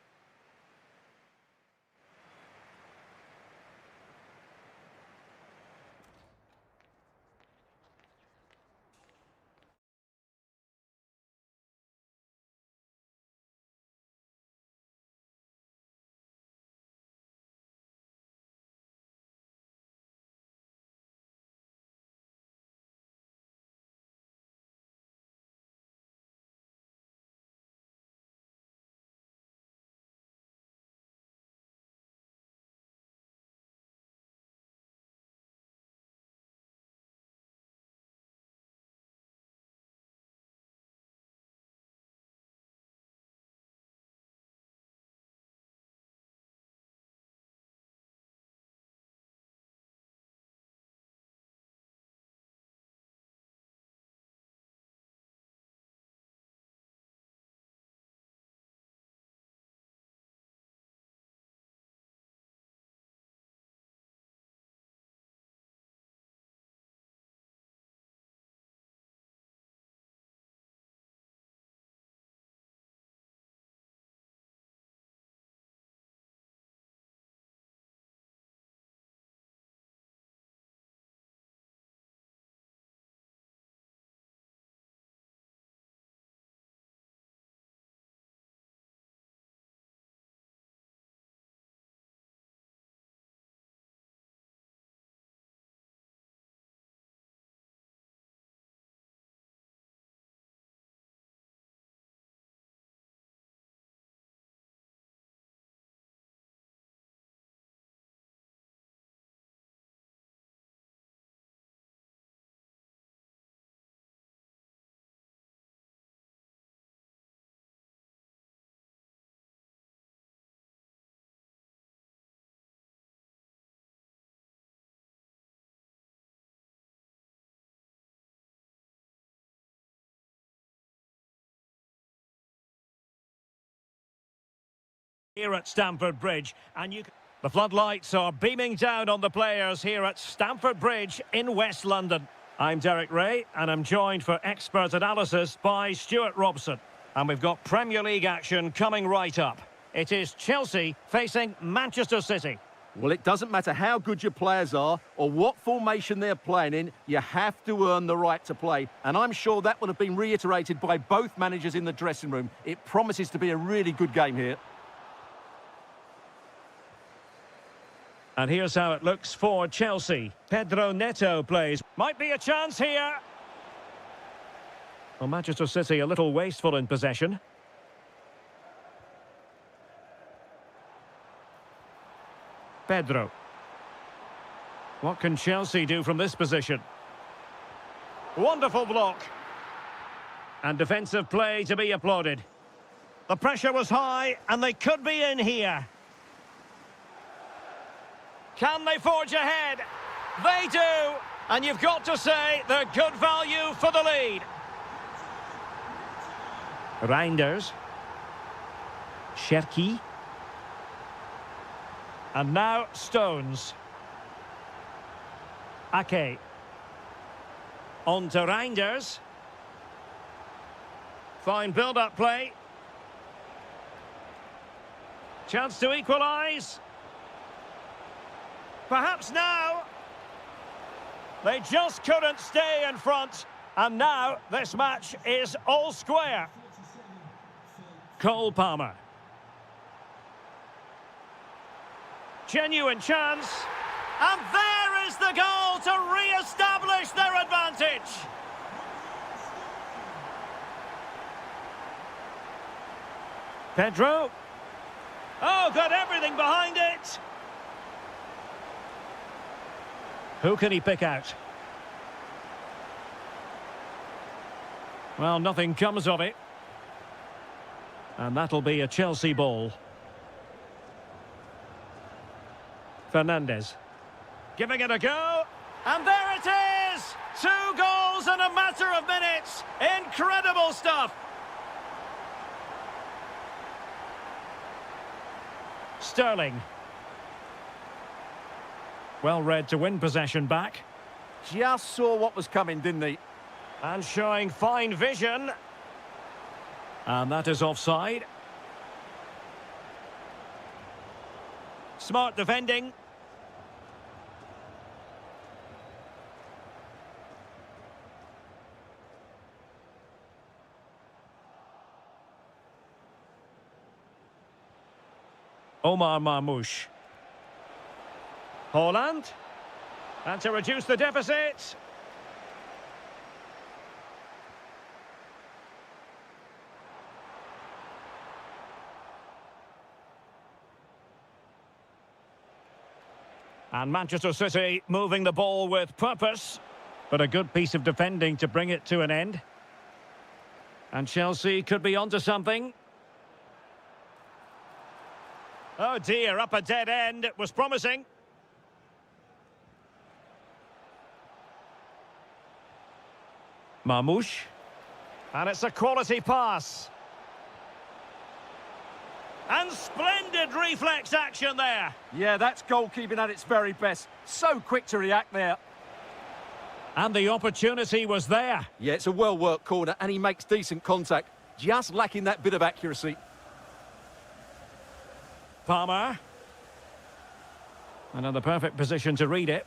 here at Stamford Bridge, and the floodlights are beaming down on the players here at Stamford Bridge in West London. I'm Derek Ray, and I'm joined for expert analysis by Stuart Robson. And we've got Premier League action coming right up. It is Chelsea facing Manchester City. Well, it doesn't matter how good your players are or what formation they're playing in, you have to earn the right to play. And I'm sure that would have been reiterated by both managers in the dressing room. It promises to be a really good game here. And here's how it looks for Chelsea. Pedro Neto plays. Might be a chance here. Well, Manchester City a little wasteful in possession. Pedro. What can Chelsea do from this position? Wonderful block. And defensive play to be applauded. The pressure was high, and they could be in here. Can they forge ahead? They do! And you've got to say they're good value for the lead. Reinders. Cherki. And now Stones. Ake. On to Reinders. Fine build-up play. Chance to equalise. Perhaps now. They just couldn't stay in front. And now this match is all square. Cole Palmer. Genuine chance. And there is the goal to re-establish their advantage. Pedro. Oh, got everything behind it. Who can he pick out? Well, nothing comes of it. And that'll be a Chelsea ball. Fernandes. Giving it a go. And there it is! 2 goals in a matter of minutes. Incredible stuff. Sterling. Well read to win possession back. Just saw what was coming, didn't he? And showing fine vision. And that is offside. Smart defending. Omar Marmoush. Haaland. And to reduce the deficit. And Manchester City moving the ball with purpose. But a good piece of defending to bring it to an end. And Chelsea could be onto something. Oh dear, up a dead end. It was promising. Marmoush. And it's a quality pass. And splendid reflex action there. Yeah, that's goalkeeping at its very best. So quick to react there. And the opportunity was there. Yeah, it's a well-worked corner, and he makes decent contact. Just lacking that bit of accuracy. Palmer. Another perfect position to read it.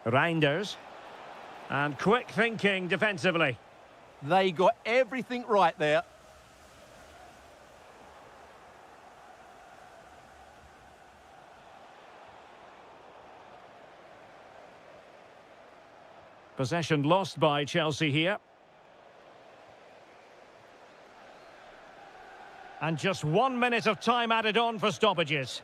Reinders. And quick thinking defensively. They got everything right there. Possession lost by Chelsea here. And just 1 minute of time added on for stoppages.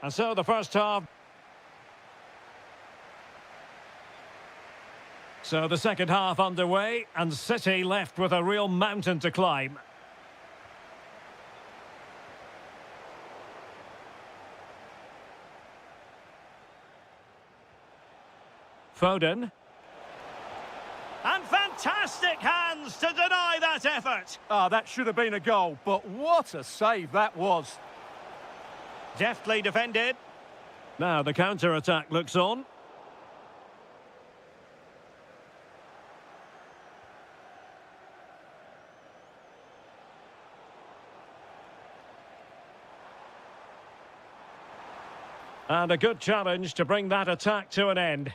And so the first half. So the second half underway, and City left with a real mountain to climb. Foden. And fantastic hands to deny that effort. That should have been a goal, but what a save that was. Deftly defended. Now the counter-attack looks on. And a good challenge to bring that attack to an end.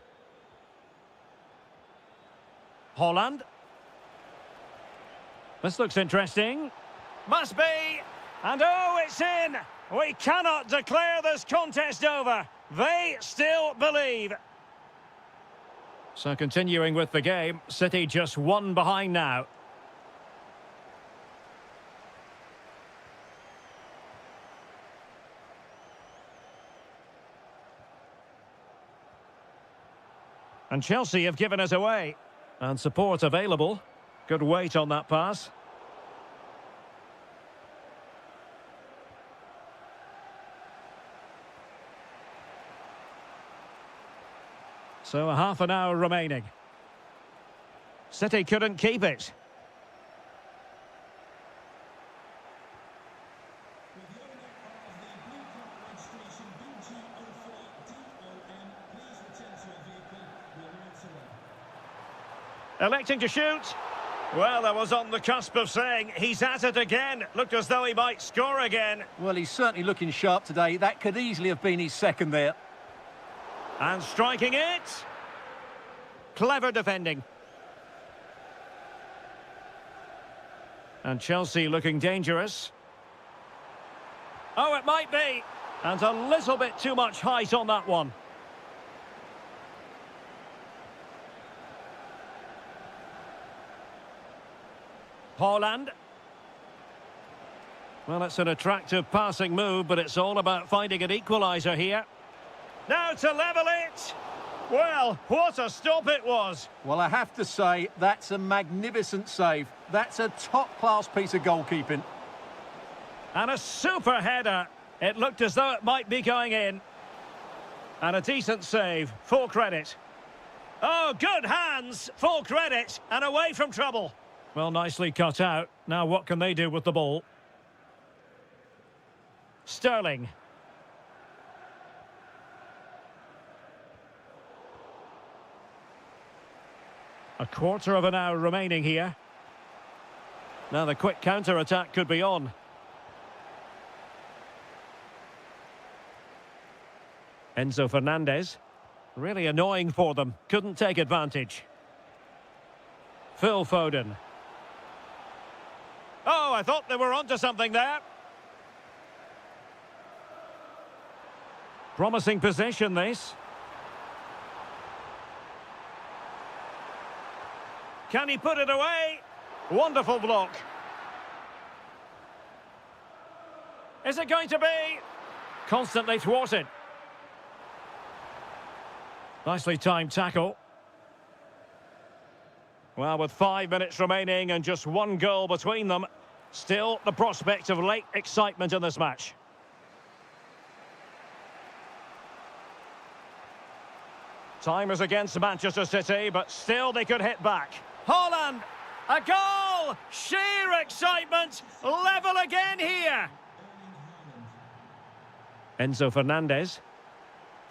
Holland. This looks interesting. Must be. And oh, it's in. We cannot declare this contest over. They still believe. So continuing with the game, City just one behind now. And Chelsea have given us away. And support available. Good weight on that pass. So a half an hour remaining. City couldn't keep it. With the owner of the blue card registration BG04DOM, please return to your vehicle. We'll answer one. Electing to shoot. Well, that was on the cusp of saying he's at it again. Looked as though he might score again. Well, he's certainly looking sharp today. That could easily have been his second there. And striking it. Clever defending. And Chelsea looking dangerous. Oh, it might be. And a little bit too much height on that one. Holland. Well, it's an attractive passing move, but it's all about finding an equaliser here. Now to level it. Well, what a stop it was. Well, I have to say, that's a magnificent save. That's a top-class piece of goalkeeping. And a super header. It looked as though it might be going in. And a decent save. Full credit. Oh, good hands. Full credit. And away from trouble. Well, nicely cut out. Now what can they do with the ball? Sterling. A quarter of an hour remaining here. Now the quick counter-attack could be on. Enzo Fernandez. Really annoying for them. Couldn't take advantage. Phil Foden. Oh, I thought they were onto something there. Promising possession, this. Can he put it away? Wonderful block. Is it going to be? Constantly thwarted. Nicely timed tackle. Well, with 5 minutes remaining and just one goal between them, still the prospect of late excitement in this match. Time is against Manchester City, but still they could hit back. Holland! A goal! Sheer excitement! Level again here! Enzo Fernandez.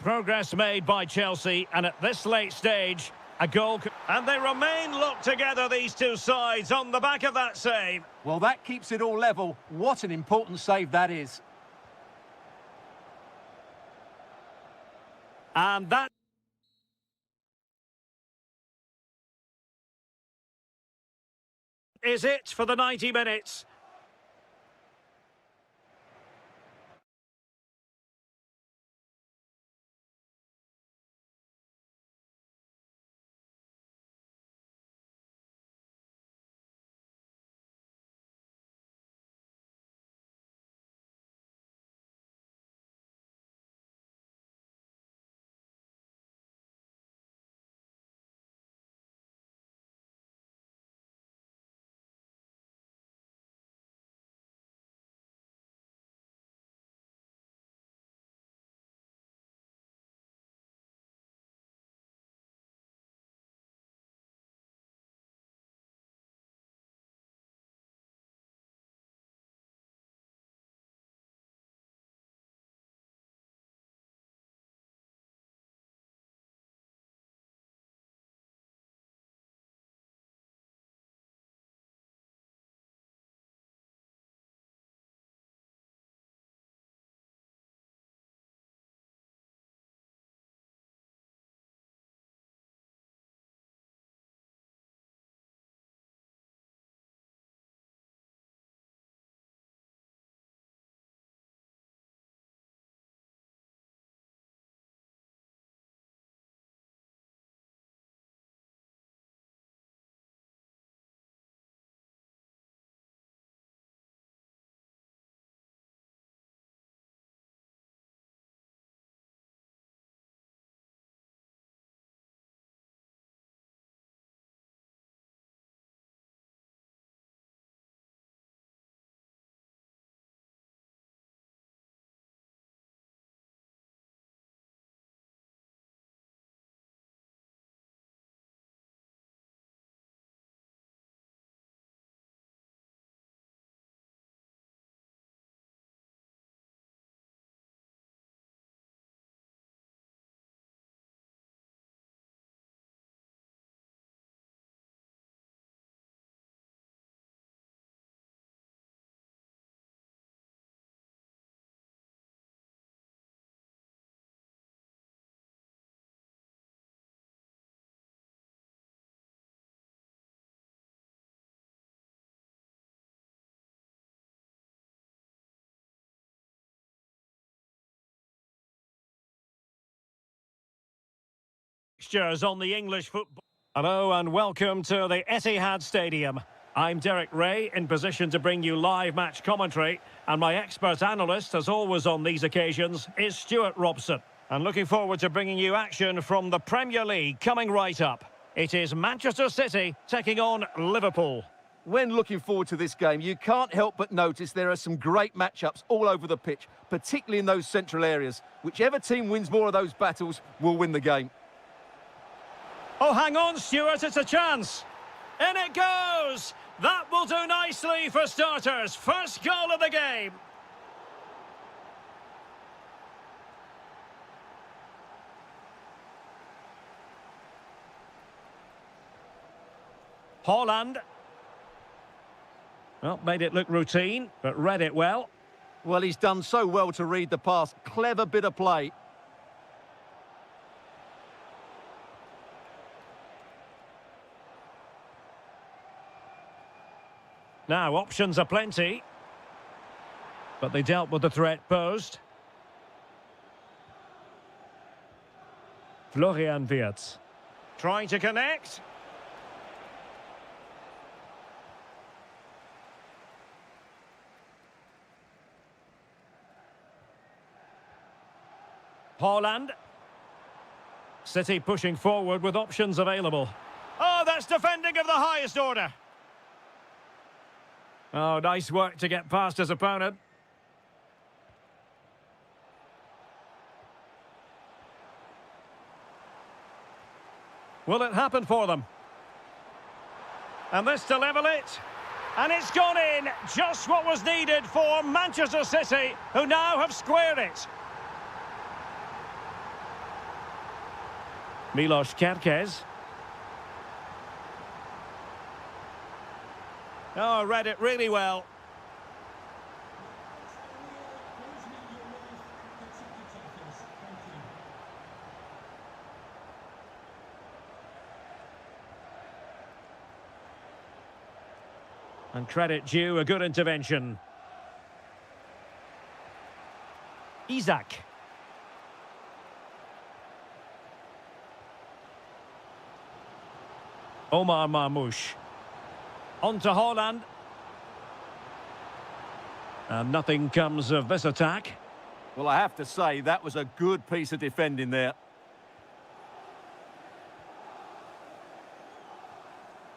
Progress made by Chelsea, and at this late stage, a goal. And they remain locked together, these two sides, on the back of that save. Well, that keeps it all level. What an important save that is. And that is it for the 90 minutes. fixtures on the English football. Hello and welcome to the Etihad Stadium. I'm Derek Ray, in position to bring you live match commentary, and my expert analyst, as always on these occasions, is Stuart Robson. And looking forward to bringing you action from the Premier League coming right up. It is Manchester City taking on Liverpool. When looking forward to this game, you can't help but notice there are some great matchups all over the pitch, particularly in those central areas. Whichever team wins more of those battles will win the game. Oh, hang on, Stuart, it's a chance. In it goes! That will do nicely for starters. First goal of the game. Haaland. Well, made it look routine, but read it well. Well, he's done so well to read the pass. Clever bit of play. Now, options are plenty. But they dealt with the threat posed. Florian Wirtz. Trying to connect. Haaland. City pushing forward with options available. Oh, that's defending of the highest order. Oh, nice work to get past his opponent. Will it happen for them? And this to level it. And it's gone in. Just what was needed for Manchester City, who now have squared it. Milos Kerkez. Oh, read it really well. And credit due, a good intervention. Isak. Omar Marmoush. On to Haaland. And nothing comes of this attack. Well, I have to say, that was a good piece of defending there.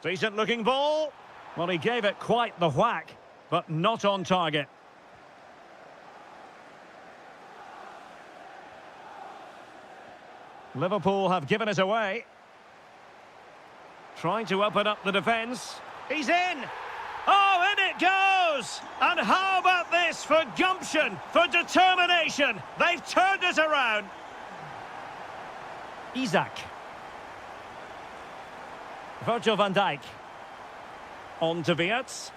Decent looking ball. Well, he gave it quite the whack, but not on target. Liverpool have given it away. Trying to open up the defence. He's in! Oh, in it goes! And how about this for gumption, for determination? They've turned it around. Isak. Virgil van Dijk. On to Wirtz.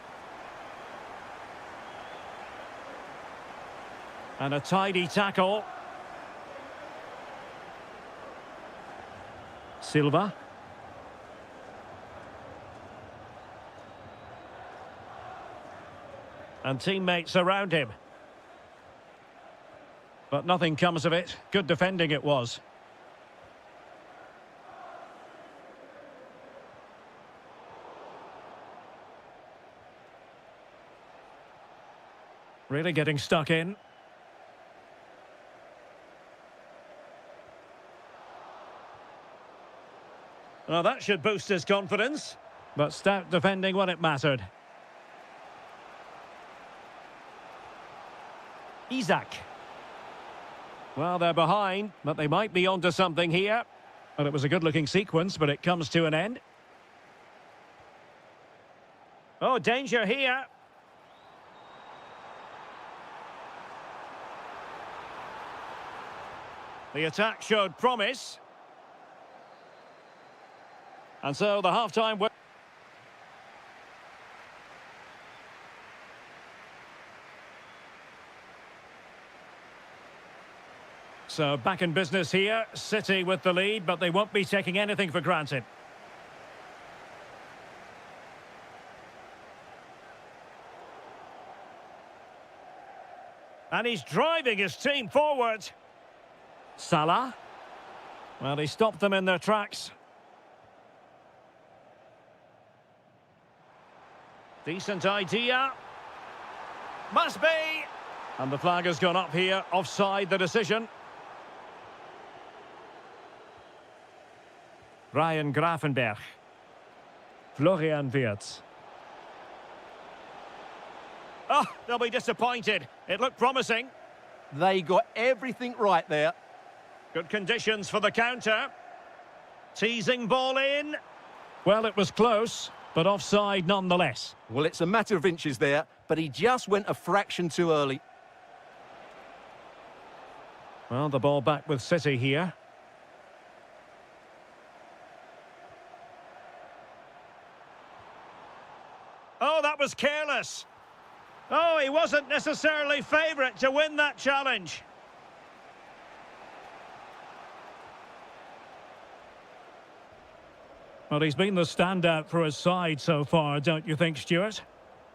And a tidy tackle. Silva. And teammates around him. But nothing comes of it. Good defending it was. Really getting stuck in. Well, that should boost his confidence. But stout defending when it mattered. Isak. Well, they're behind, but they might be onto something here. Well, it was a good-looking sequence, but it comes to an end. Oh, danger here. The attack showed promise. And so the half-time... So back in business here, City with the lead, but they won't be taking anything for granted. And he's driving his team forward. Salah. Well, he stopped them in their tracks. Decent idea. Must be. And the flag has gone up here. Offside the decision. Ryan Grafenberg. Florian Wirtz. Oh, they'll be disappointed. It looked promising. They got everything right there. Good conditions for the counter. Teasing ball in. Well, it was close, but offside nonetheless. Well, it's a matter of inches there, but he just went a fraction too early. Well, the ball back with City here. Oh, that was careless. Oh, he wasn't necessarily favourite to win that challenge. Well, he's been the standout for his side so far, don't you think, Stuart?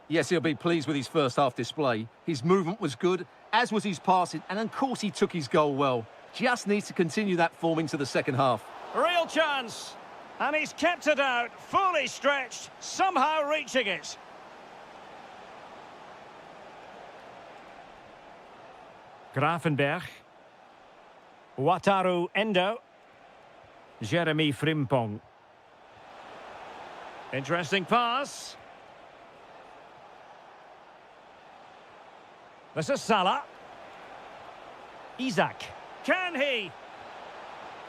Yes, he'll be pleased with his first half display. His movement was good, as was his passing, and of course he took his goal well. Just needs to continue that form into the second half. Real chance. And he's kept it out, fully stretched, somehow reaching it. Grafenberg. Wataru Endo. Jeremy Frimpong. Interesting pass. This is Salah. Isaac. Can he?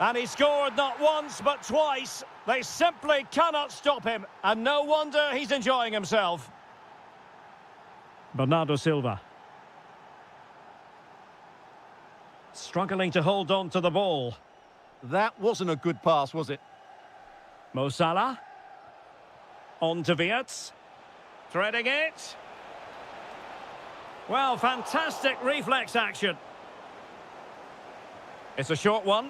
And he scored not once but twice. They simply cannot stop him. And no wonder he's enjoying himself. Bernardo Silva. Struggling to hold on to the ball. That wasn't a good pass, was it? Mo Salah. On to Wirtz. Threading it. Well, fantastic reflex action. It's a short one.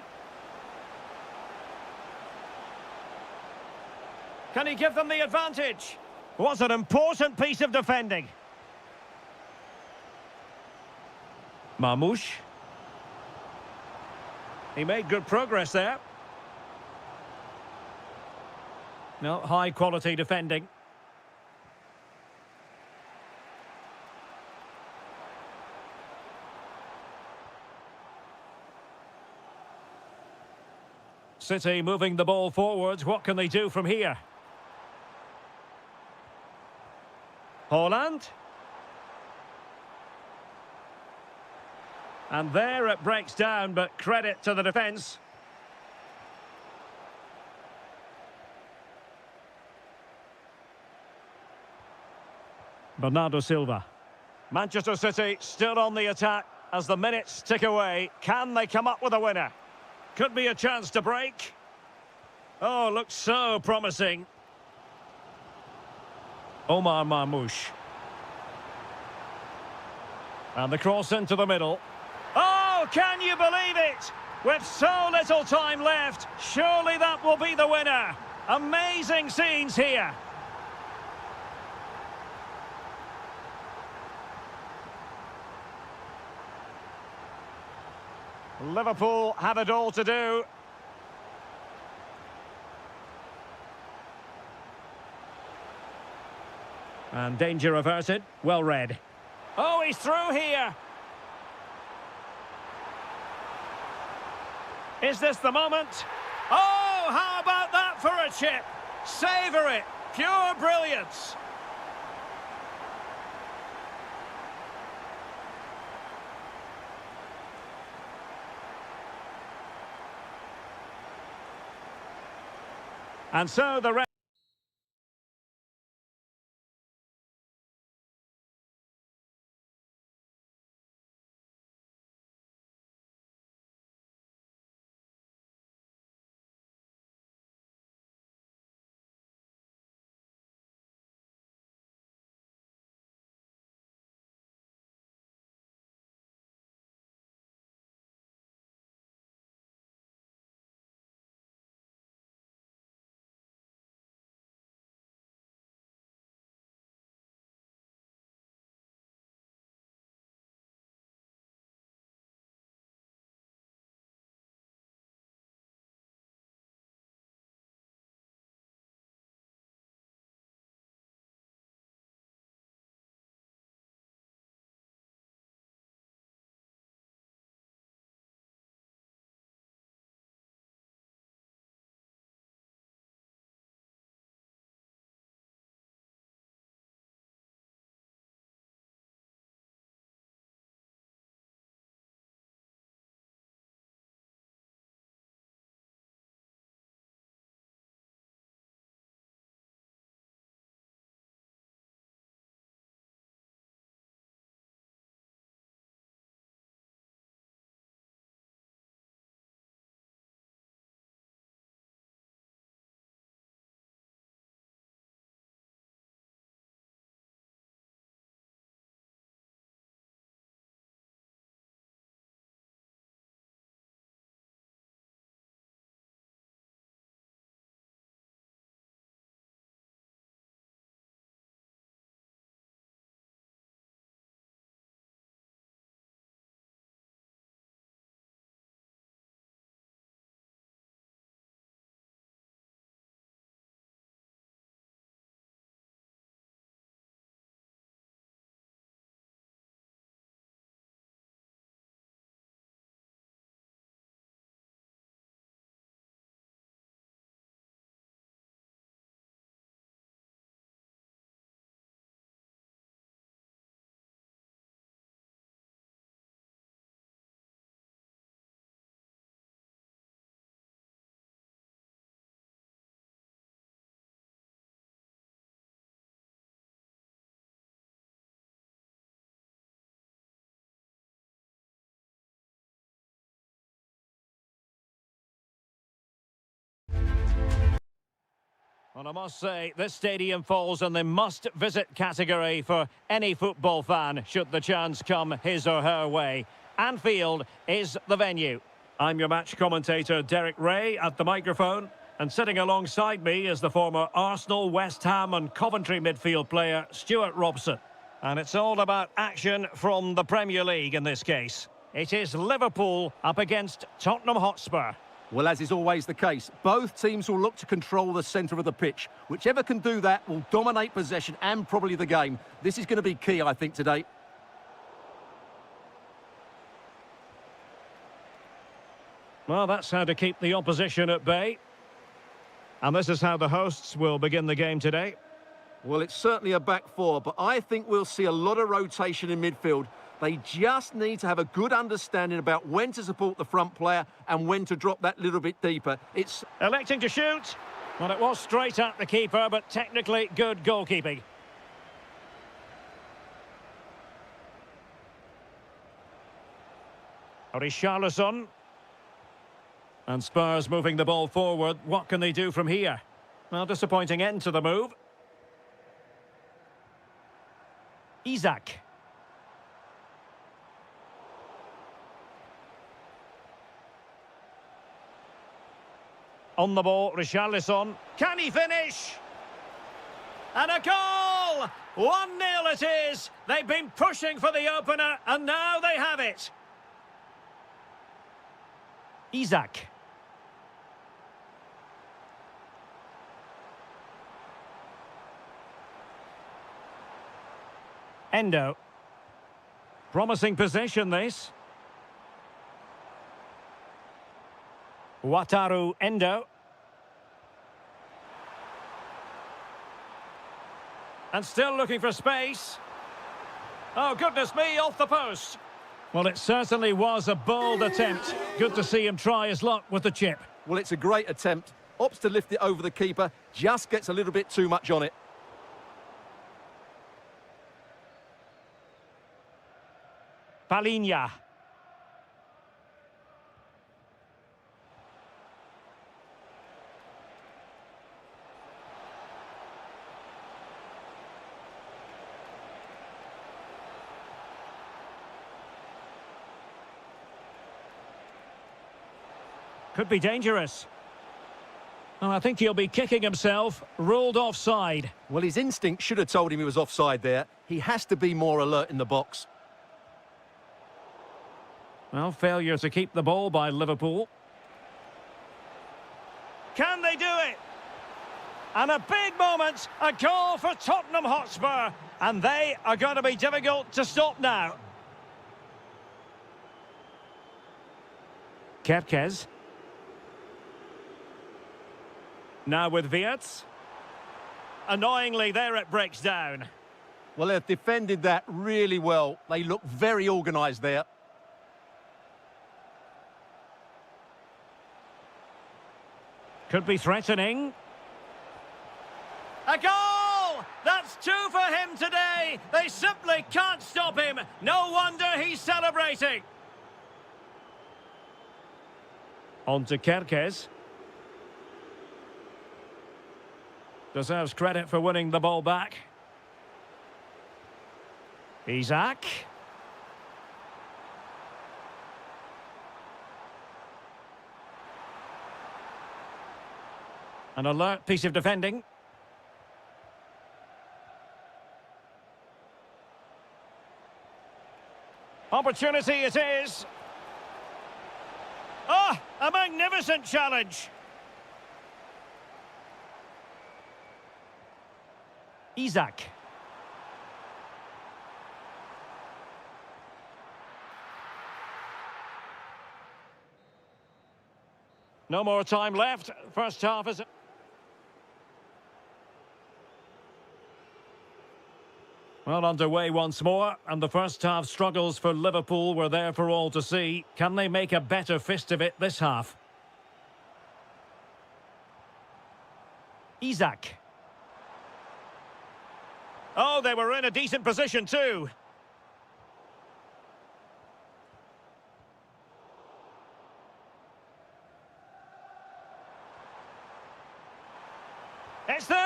Can he give them the advantage? Was an important piece of defending. Marmoush. He made good progress there. No, high quality defending. City moving the ball forwards. What can they do from here? Haaland. And there it breaks down, but credit to the defence. Bernardo Silva. Manchester City still on the attack as the minutes tick away. Can they come up with a winner? Could be a chance to break. Oh, looks so promising. Omar Marmoush. And the cross into the middle. Oh, can you believe it? With so little time left, surely that will be the winner. Amazing scenes here. Liverpool have it all to do. And danger averted. Well read. Oh, he's through here. Is this the moment? Oh, how about that for a chip? Savour it. Pure brilliance. And so the Well, I must say, this stadium falls in the must-visit category for any football fan, should the chance come his or her way. Anfield is the venue. I'm your match commentator, Derek Ray, at the microphone. And sitting alongside me is the former Arsenal, West Ham and Coventry midfield player, Stuart Robson. And it's all about action from the Premier League in this case. It is Liverpool up against Tottenham Hotspur. Well, as is always the case, both teams will look to control the centre of the pitch. Whichever can do that will dominate possession and probably the game. This is going to be key, I think, today. Well, that's how to keep the opposition at bay. And this is how the hosts will begin the game today. Well, it's certainly a back four, but I think we'll see a lot of rotation in midfield. They just need to have a good understanding about when to support the front player and when to drop that little bit deeper. It's Electing to shoot. Well, it was straight at the keeper, but technically good goalkeeping. Richarlison. And Spurs moving the ball forward. What can they do from here? Well, disappointing end to the move. Isak. On the ball, Richarlison. Can he finish? And a goal! 1-0 it is. They've been pushing for the opener, and now they have it. Isak. Endo. Promising position, this. Wataru Endo. And still looking for space. Oh, goodness me, off the post. Well, it certainly was a bold attempt. Good to see him try his luck with the chip. Well, it's a great attempt. Opts to lift it over the keeper, just gets a little bit too much on it. Palinha. Could be dangerous. Well, I think he'll be kicking himself, ruled offside. Well, his instinct should have told him he was offside there. He has to be more alert in the box. Well, failure to keep the ball by Liverpool. Can they do it? And a big moment, a goal for Tottenham Hotspur. And they are going to be difficult to stop now. Kerkez. Now with Wirtz. Annoyingly, there it breaks down. Well, they've defended that really well. They look very organised there. Could be threatening. A goal! That's 2 for him today. They simply can't stop him. No wonder he's celebrating. On to Kerkez. Deserves credit for winning the ball back. Isak. An alert piece of defending. Opportunity it is. Ah, a magnificent challenge. Isak. No more time left. First half is... Well, underway once more, and the first half struggles for Liverpool were there for all to see. Can they make a better fist of it this half? Isak. Oh, they were in a decent position too. It's there!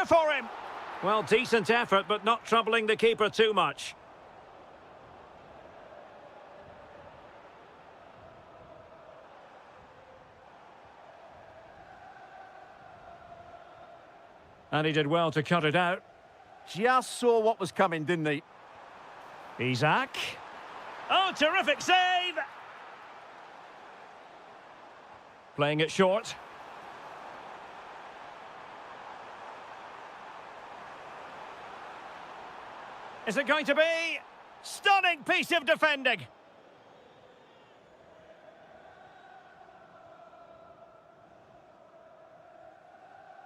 Well, decent effort, but not troubling the keeper too much. And he did well to cut it out. Just saw what was coming, didn't he? Isaac. Oh, terrific save! Playing it short. Is it going to be? Stunning piece of defending.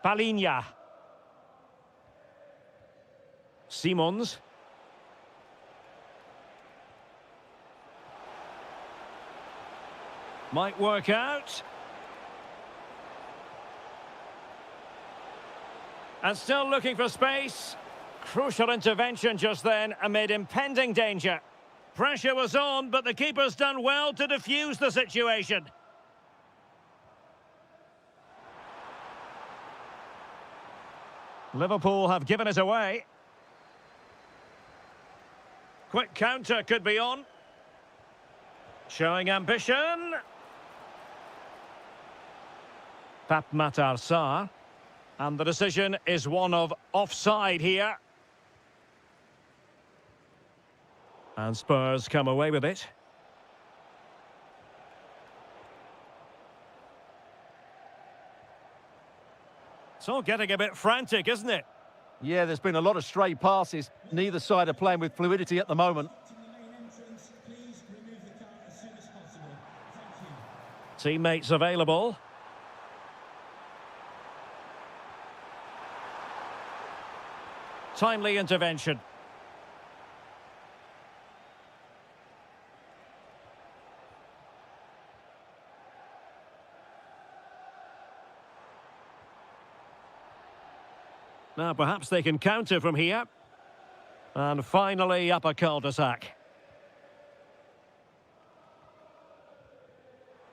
Palinha. Simons. Might work out. And still looking for space. Crucial intervention just then amid impending danger. Pressure was on, but the keeper's done well to defuse the situation. Liverpool have given it away. Quick counter could be on. Showing ambition. Pape Matar Sarr. And the decision is one of offside here. And Spurs come away with it. It's all getting a bit frantic, isn't it? Yeah, there's been a lot of stray passes. Neither side are playing with fluidity at the moment. To the main entrance, please remove the car as soon as possible. Thank you. Teammates available. Timely intervention. Now perhaps they can counter from here. And finally up a cul-de-sac.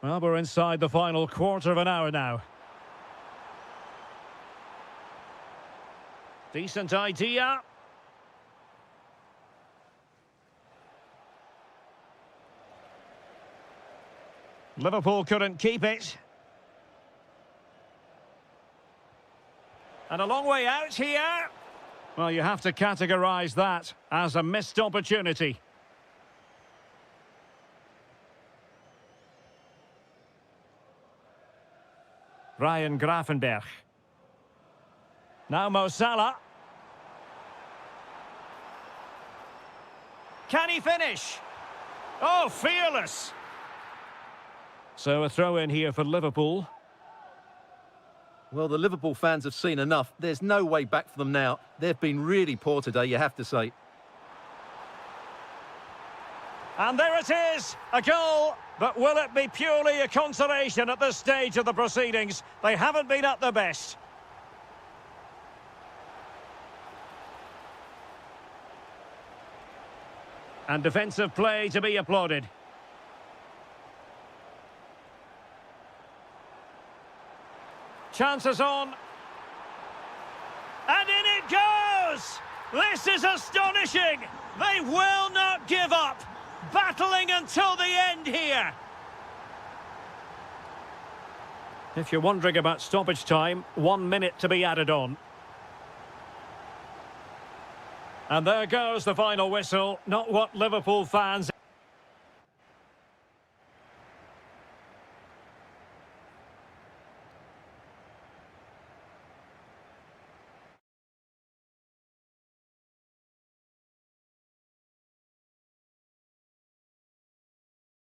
Well, we're inside the final quarter of an hour now. Decent idea. Liverpool couldn't keep it. And a long way out here. Well, you have to categorise that as a missed opportunity. Ryan Gravenberch. Now Mo Salah. Can he finish? Oh, fearless. So a throw in here for Liverpool. Well, the Liverpool fans have seen enough. There's no way back for them now. They've been really poor today, you have to say. And there it is, a goal. But will it be purely a consolation at this stage of the proceedings? They haven't been at their best. And defensive play to be applauded. Chances on. And in it goes! This is astonishing! They will not give up! Battling until the end here! If you're wondering about stoppage time, 1 minute to be added on. And there goes the final whistle. Not what Liverpool fans